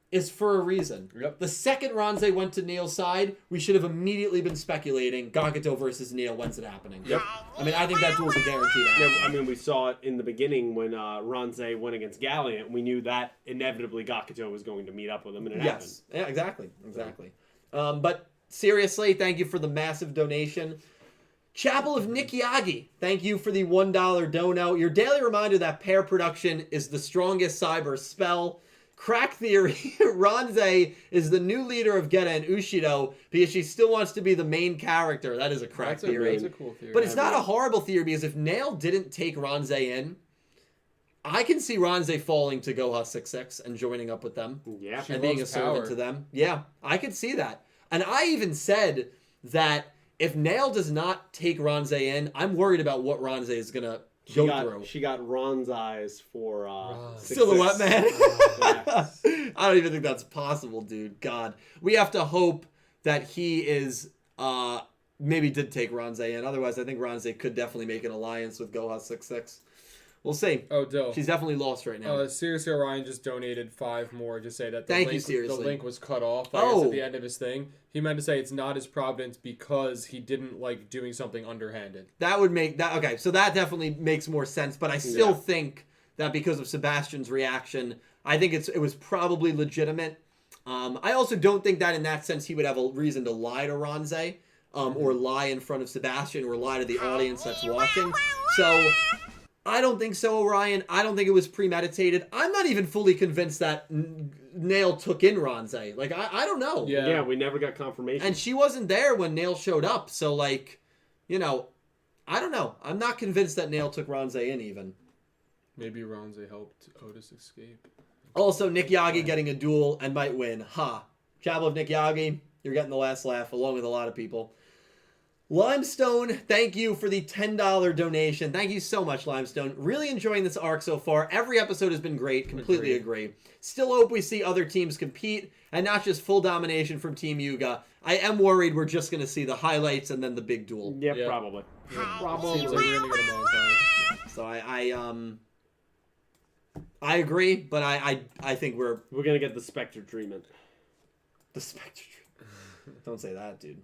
A: is for a reason.
B: Yep.
A: The second Ronze went to Neil's side, we should have immediately been speculating Gakuto versus Neil. When's it happening?
B: Yep.
A: I mean, I think that duel's a guarantee to happen.
C: Yeah, I mean, we saw it in the beginning when Ronze went against Galliant. We knew that inevitably Gakuto was going to meet up with him, and it happened.
A: Yes. Yeah, exactly. But seriously, thank you for the massive donation. Chapel of Nikiagi, thank you for the $1 dono. Your daily reminder that pair production is the strongest cyber spell. Crack theory, Ronze is the new leader of Geta and Ushido because she still wants to be the main character. That is a crack theory.
B: That's a cool theory.
A: But it's not a horrible theory because if Nail didn't take Ronze in, I can see Ronze falling to Goha 6-6 and joining up with them.
C: Yeah.
B: She
A: And being a
B: loves
A: servant
B: power.
A: to them. Yeah, I could see that. And I even said that if Nail does not take Ronze in, I'm worried about what Ronze is going to go through.
C: She got Ron's eyes for
A: Silhouette man.
C: Yes.
A: I don't even think that's possible, dude. God. We have to hope that he is maybe did take Ronze in. Otherwise, I think Ronze could definitely make an alliance with Goha 6-6. We'll see.
B: Oh, Dill.
A: She's definitely lost right now.
B: Seriously, Orion just donated 5 more to say that
A: Thank you, seriously.
B: the link was cut off I guess, at the end of his thing. He meant to say it's not his Providence because he didn't like doing something underhanded.
A: That would make that okay. So that definitely makes more sense. But I still think that because of Sebastian's reaction, I think it was probably legitimate. I also don't think that in that sense he would have a reason to lie to Ronze, or lie in front of Sebastian, or lie to the audience that's watching. So I don't think so, Orion. I don't think it was premeditated. I'm not even fully convinced that Nail took in Ronze. Like, I don't know.
B: Yeah.
C: We never got confirmation.
A: And she wasn't there when Nail showed up. So, like, you know, I don't know. I'm not convinced that Nail took Ronze in even.
B: Maybe Ronze helped Otis escape.
A: Also, Nick Yagi getting a duel and might win. Ha. Chapel of Nick Yagi, you're getting the last laugh along with a lot of people. Limestone, thank you for the $10 donation. Thank you so much, Limestone. Really enjoying this arc so far. Every episode has been great. Completely agree. Still hope we see other teams compete and not just full domination from Team Yuga. I am worried we're just going to see the highlights and then the big duel.
C: Yeah,
B: Yeah.
C: probably.
B: Seems like we're gonna get a montage.
A: So I agree, but I think we're
C: gonna get the Spectre treatment.
A: the Spectre. Don't say that, dude.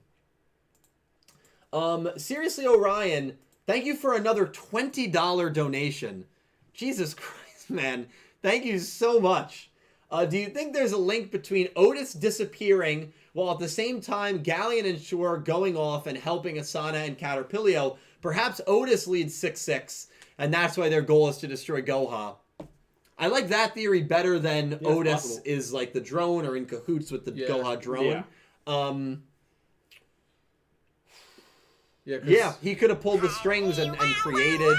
A: Seriously, Orion, thank you for another $20 donation. Jesus Christ, man. Thank you so much. Do you think there's a link between Otis disappearing while at the same time Galleon and Shore going off and helping Asana and Caterpillar? Perhaps Otis leads 6-6, and that's why their goal is to destroy Goha. I like that theory better than Otis
C: possible.
A: is like the drone or in cahoots with the Goha drone. Yeah, he could have pulled the strings and created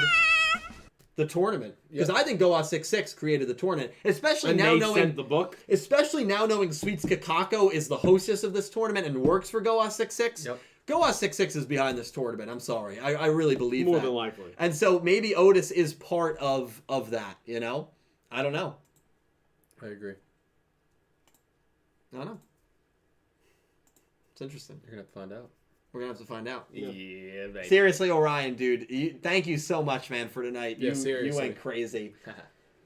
A: the tournament. Because I think Goha 6-6 created the tournament. Especially
C: And
A: now
C: they
A: knowing
C: sent the book.
A: Especially now knowing Sweets Kakako is the hostess of this tournament and works for Goha 6-6.
B: Yep.
A: Goha 6-6 is behind this tournament. I'm sorry. I really believe
C: More
A: that.
C: than likely.
A: And so maybe Otis is part of that, you know? I don't know.
B: I agree.
A: I don't know. It's interesting.
B: You're gonna have to find out.
A: We're going to have to find out.
B: Yeah,
A: Seriously, Orion, dude. Thank you so much, man, for tonight.
B: Yeah,
A: You
B: seriously.
A: went crazy.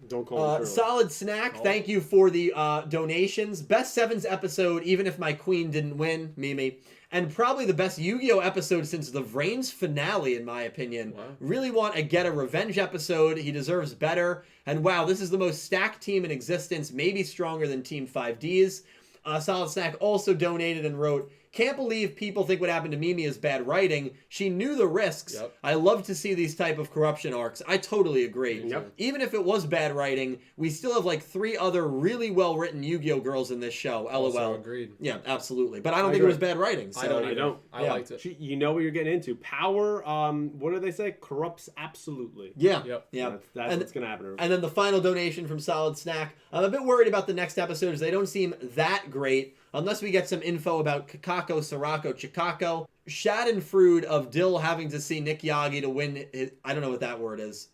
C: Don't call him
A: Solid Snack, thank you for the donations. Best Sevens episode, even if my queen didn't win, Mimi. And probably the best Yu-Gi-Oh episode since the Vrains finale, in my opinion.
B: Wow.
A: Really want a Get a Revenge episode. He deserves better. And wow, this is the most stacked team in existence, maybe stronger than Team 5Ds. Solid Snack also donated and wrote, can't believe people think what happened to Mimi is bad writing. She knew the risks.
B: Yep.
A: I love to see these type of corruption arcs. I totally agree.
C: Yep.
A: Even if it was bad writing, we still have like 3 other really well-written Yu-Gi-Oh girls in this show. LOL.
B: Also agreed.
A: Yeah, absolutely. But I don't think it was bad writing. So.
B: I don't.
C: I don't.
B: I
A: Yeah.
B: liked it.
C: You know what you're getting into. Power, what do they say? Corrupts absolutely.
A: Yeah.
B: Yep.
A: Yeah.
C: That's
A: And-
C: what's going to happen.
A: And then the final donation from Solid Snack. I'm a bit worried about the next episodes. They don't seem that great unless we get some info about Kakako, Sorako, Chikako. Schadenfreude of Dill having to see Nick Yagi to win his, I don't know what that word is.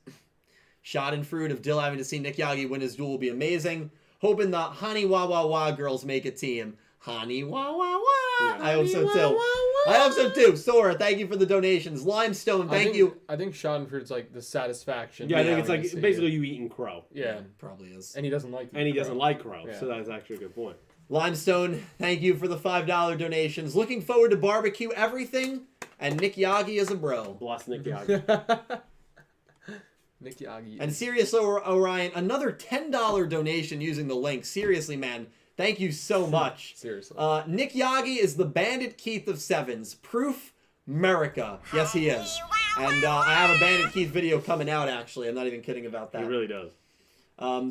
A: Schadenfreude of Dill having to see Nick Yagi win his duel will be amazing. Hoping the Hani Wah Wah Wah girls make a team. Hani Wah Wah Wah.
C: Yeah.
A: I hope so too. I hope so too. Sora, thank you for the donations. Limestone, thank you.
B: I think Schadenfreude's like the satisfaction.
C: Yeah, I think
A: Yeah,
C: it's
B: having to
C: like
B: see
C: basically
B: it.
C: you eating crow.
B: Yeah,
A: Probably is.
B: and he doesn't like.
C: And he doesn't like crow,
B: Yeah.
C: so that's actually a good point.
A: Limestone, thank you for the $5 donations. Looking forward to barbecue everything, and Nick Yagi is a bro.
C: Bless Nick Yagi.
B: Nick Yagi.
A: And Sirius Orion, another $10 donation using the link. Seriously, man, thank you so much.
B: Seriously.
A: Nick Yagi is the Bandit Keith of Sevens. Proof America. Yes, he is. And I have a Bandit Keith video coming out, actually. I'm not even kidding about that.
C: He really does.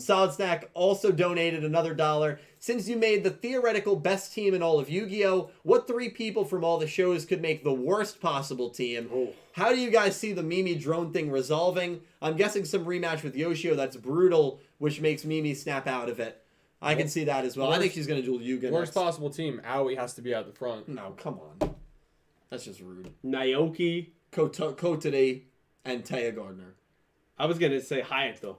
A: Solid Snack also donated another $1. Since you made the theoretical best team in all of Yu-Gi-Oh, what 3 people from all the shows could make the worst possible team?
C: Oh.
A: How do you guys see the Mimi drone thing resolving? I'm guessing some rematch with Yoshio that's brutal, which makes Mimi snap out of it. I can see that as well. I think she's going to duel Yuga
B: Worst
A: next.
B: possible team. Aoi has to be at the front.
A: No, come on. That's just rude.
C: Naoki.
A: Kotade and Taya Gardner.
C: I was going to say Hyatt, though.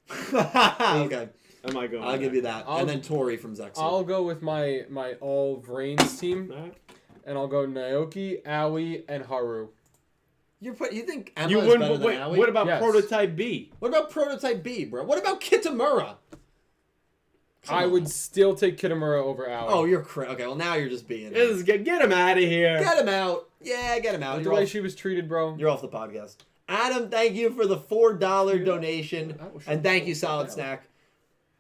A: Okay.
C: Am I going?
A: I'll give you that.
B: I'll-
A: And then Tori from Zexal.
B: I'll go with my all Vrains team,
C: Alright.
B: and I'll go Naoki, Aoi, and Haru.
A: You think Emma
C: You
A: is
C: wouldn't.
A: better
C: But
A: than
C: wait,
A: Aoi?
C: what about
B: Yes.
C: Prototype B?
A: What about Prototype B, bro? What about Kitamura? Come
B: I
A: on.
B: would still take Kitamura over Aoi.
A: Oh, you're okay. Well, now you're just being.
C: This is, get him out of here.
A: Get him out. Yeah, get him out.
B: the
A: You're
B: way
A: off,
B: she was treated, bro.
A: you're off the podcast. Adam, thank you for the $4 donation,
B: I wish
A: and
B: I
A: thank you,
B: was
A: Solid
B: down.
A: Snack.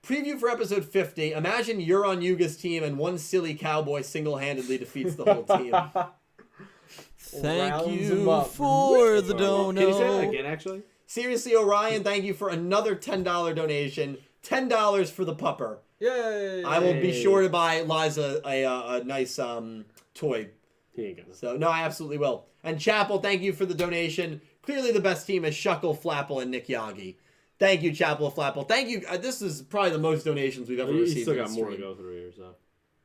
A: Preview for episode 50. Imagine you're on Yuga's team, and one silly cowboy single-handedly defeats the whole team.
D: Thank
B: Rounds 'em
D: you
B: up.
D: for the
C: Can you say that
D: dono.
C: again, actually?
A: Seriously, Orion, thank you for another $10 donation. $10 for the pupper.
B: Yay!
A: I will be
C: Hey.
A: sure to buy Liza a nice toy.
C: He ain't gonna.
A: So, no, I absolutely will. And Chapel, thank you for the donation. Clearly the best team is Shuckle, Flapple, and Nick Yagi. Thank you, Chapel, Flapple. Thank you. This is probably the most donations we've ever
C: You
A: received.
C: still
A: in
C: got
A: a
C: more to
A: stream.
C: go through here, so.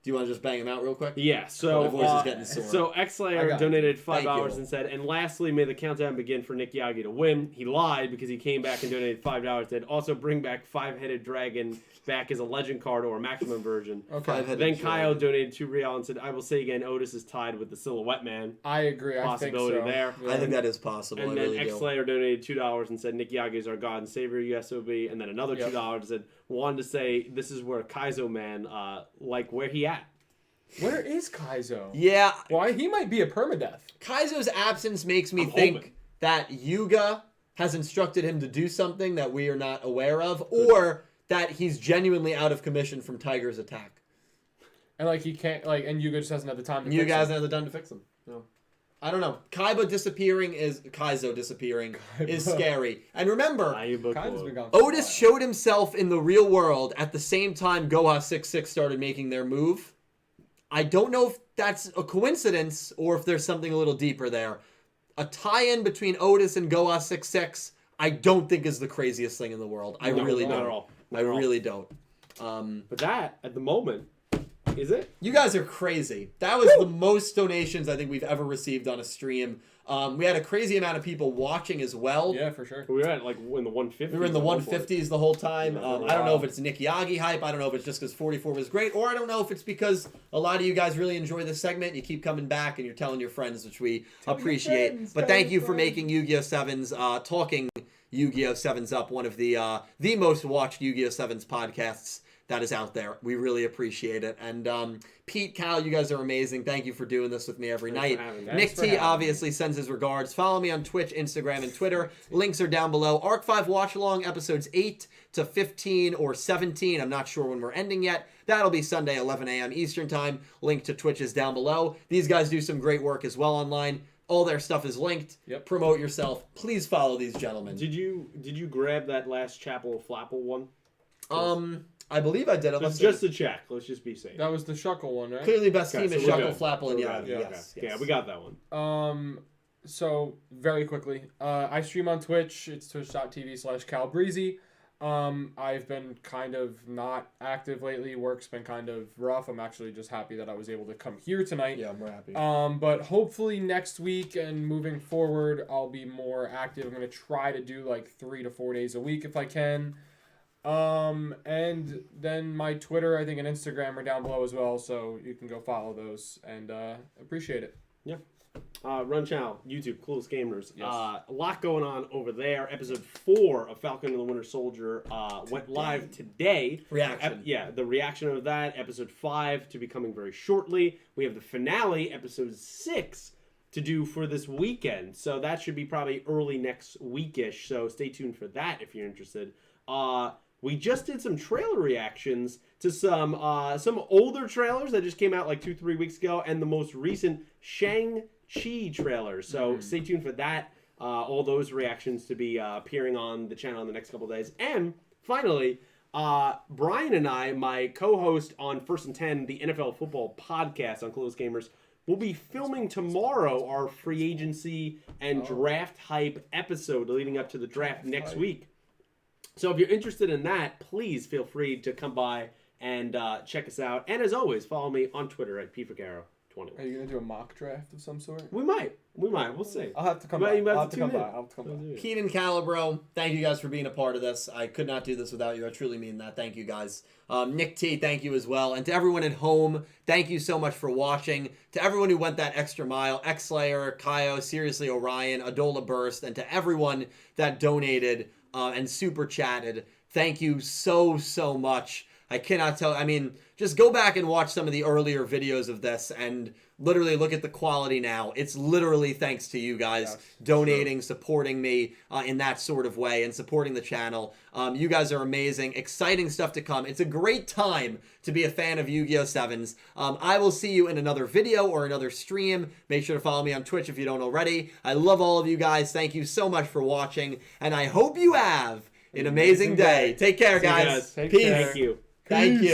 A: Do you want to just bang them out real quick?
C: Yeah, so
A: My voice is getting sore.
C: so
B: I
C: Xlayer
B: got
C: donated
A: Thank
C: $5
A: you.
C: and said, and lastly, may the countdown begin for Nick Yagi to win. He lied because he came back and donated $5. Said also bring back 5-headed dragon back as a legend card or a maximum version.
B: Okay.
A: Five-headed
C: Then
A: dragon.
C: Kyle donated $2 and said, I will say again, Otis is tied with the Silhouette Man.
B: I agree. I
C: Possibility
B: think so.
C: there.
B: Yeah.
A: I think that is possible.
C: And
A: I
C: then
A: really do.
C: Xlayer donated $2 and said, Nick Yagi is our God and Savior, USOB. And then another
B: Yep.
C: $2 and said, wanted to say, this is where Kaizo Man, like, where he at?
B: Where is Kaizo?
A: Yeah,
B: Why he might be a permadeath.
A: Kaizo's absence makes me
C: I'm
A: think
C: hoping.
A: that Yuga has instructed him to do something that we are not aware of, or that he's genuinely out of commission from Tiger's attack.
B: And like he can't like, and Yuga just hasn't had the time to.
A: And you
B: fix
A: guys
B: him.
A: have the done to fix him. No. I don't know. Kaizo disappearing is scary. And remember,
B: Kaizo's been gone.
A: Otis showed himself in the real world at the same time Goha 66 started making their move. I don't know if that's a coincidence or if there's something a little deeper there. A tie-in between Otis and Goha 66, I don't think is the craziest thing in the world. I
C: No,
A: really
C: not
A: don't.
C: at all.
A: I
C: Not at all.
A: really don't.
C: But that, at the moment, is it?
A: You guys are crazy. That was the most donations I think we've ever received on a stream. We had a crazy amount of people watching as well.
B: Yeah, for sure.
C: We were at, like, in the 150s.
A: We were in the 150s the whole time.
C: Yeah,
A: I don't know if it's Nick Yagi hype. I don't know if it's just because 44 was great. Or I don't know if it's because a lot of you guys really enjoy this segment. You keep coming back and you're telling your friends, which we appreciate.
B: friends,
A: But
B: tell
A: thank
B: your
A: you for
B: friends.
A: making Yu-Gi-Oh! Sevens talking Yu-Gi-Oh! 7's Up, one of the most watched Yu-Gi-Oh! 7's podcasts that is out there. We really appreciate it. And Pete, Cal, you guys are amazing. Thank you for doing this with me every night. Nick T obviously sends his regards. Follow me on Twitch, Instagram, and Twitter. Links are down below. Arc 5 Watch Along, episodes 8 to 15 or 17. I'm not sure when we're ending yet. That'll be Sunday, 11 a.m. Eastern Time. Link to Twitch is down below. These guys do some great work as well online. All their stuff is linked.
B: Yep.
A: Promote yourself. Please follow these gentlemen.
C: Did you grab that last Chapel Flapple one?
A: I believe I did it.
C: Just to check. Let's just be safe.
B: That was the Shuckle one, right?
A: Clearly, best team is
C: so
A: Shuckle, Flapple, and
C: Yeah,
A: Yaga. Yes.
C: Yeah, we got that one.
B: So very quickly, I stream on Twitch. It's twitch.tv/CalBreezy. I've been kind of not active lately. Work's been kind of rough. I'm actually just happy that I was able to come here tonight.
A: Yeah, I'm happy.
B: But hopefully next week and moving forward, I'll be more active. I'm going to try to do like 3 to 4 days a week if I can. And then my Twitter, I think, and Instagram are down below as well, so you can go follow those, and appreciate it.
C: Yeah. Run channel, YouTube, Coolest Gamers.
B: Yes.
C: A lot going on over there. Episode 4 of Falcon and the Winter Soldier went live today.
A: Reaction.
C: The reaction of that. Episode 5 to be coming very shortly. We have the finale, episode 6, to do for this weekend. So that should be probably early next weekish. So stay tuned for that if you're interested. We just did some trailer reactions to some older trailers that just came out like 2-3 weeks ago, and the most recent Shang-Chi trailer. So stay tuned for that. All those reactions to be appearing on the channel in the next couple of days. And finally, Brian and I, my co-host on First and 10, the NFL football podcast on Close Gamers, will be filming tomorrow our free agency and draft hype episode leading up to the draft next week. So if you're interested in that, please feel free to come by and check us out. And as always, follow me on Twitter at pfagaro20.
B: Are you going to do a mock draft of some sort?
C: We might. We'll see.
B: I'll have to come by. I'll have to come by.
A: Keenan Calibro, thank you guys for being a part of this. I could not do this without you. I truly mean that. Thank you guys. Nick T, thank you as well. And to everyone at home, thank you so much for watching. To everyone who went that extra mile, X-Slayer, Kaio, Seriously Orion, Adola Burst, and to everyone that donated and super chatted, thank you so much. I cannot tell. I mean, just go back and watch some of the earlier videos of this and literally look at the quality now. It's literally thanks to you guys donating, supporting me in that sort of way, and supporting the channel. You guys are amazing. Exciting stuff to come. It's a great time to be a fan of Yu-Gi-Oh! 7's. I will see you in another video or another stream. Make sure to follow me on Twitch if you don't already. I love all of you guys. Thank you so much for watching, and I hope you have an amazing day. Take care, guys.
B: Take
A: Peace.
B: care.
C: Thank you.
A: Thank you.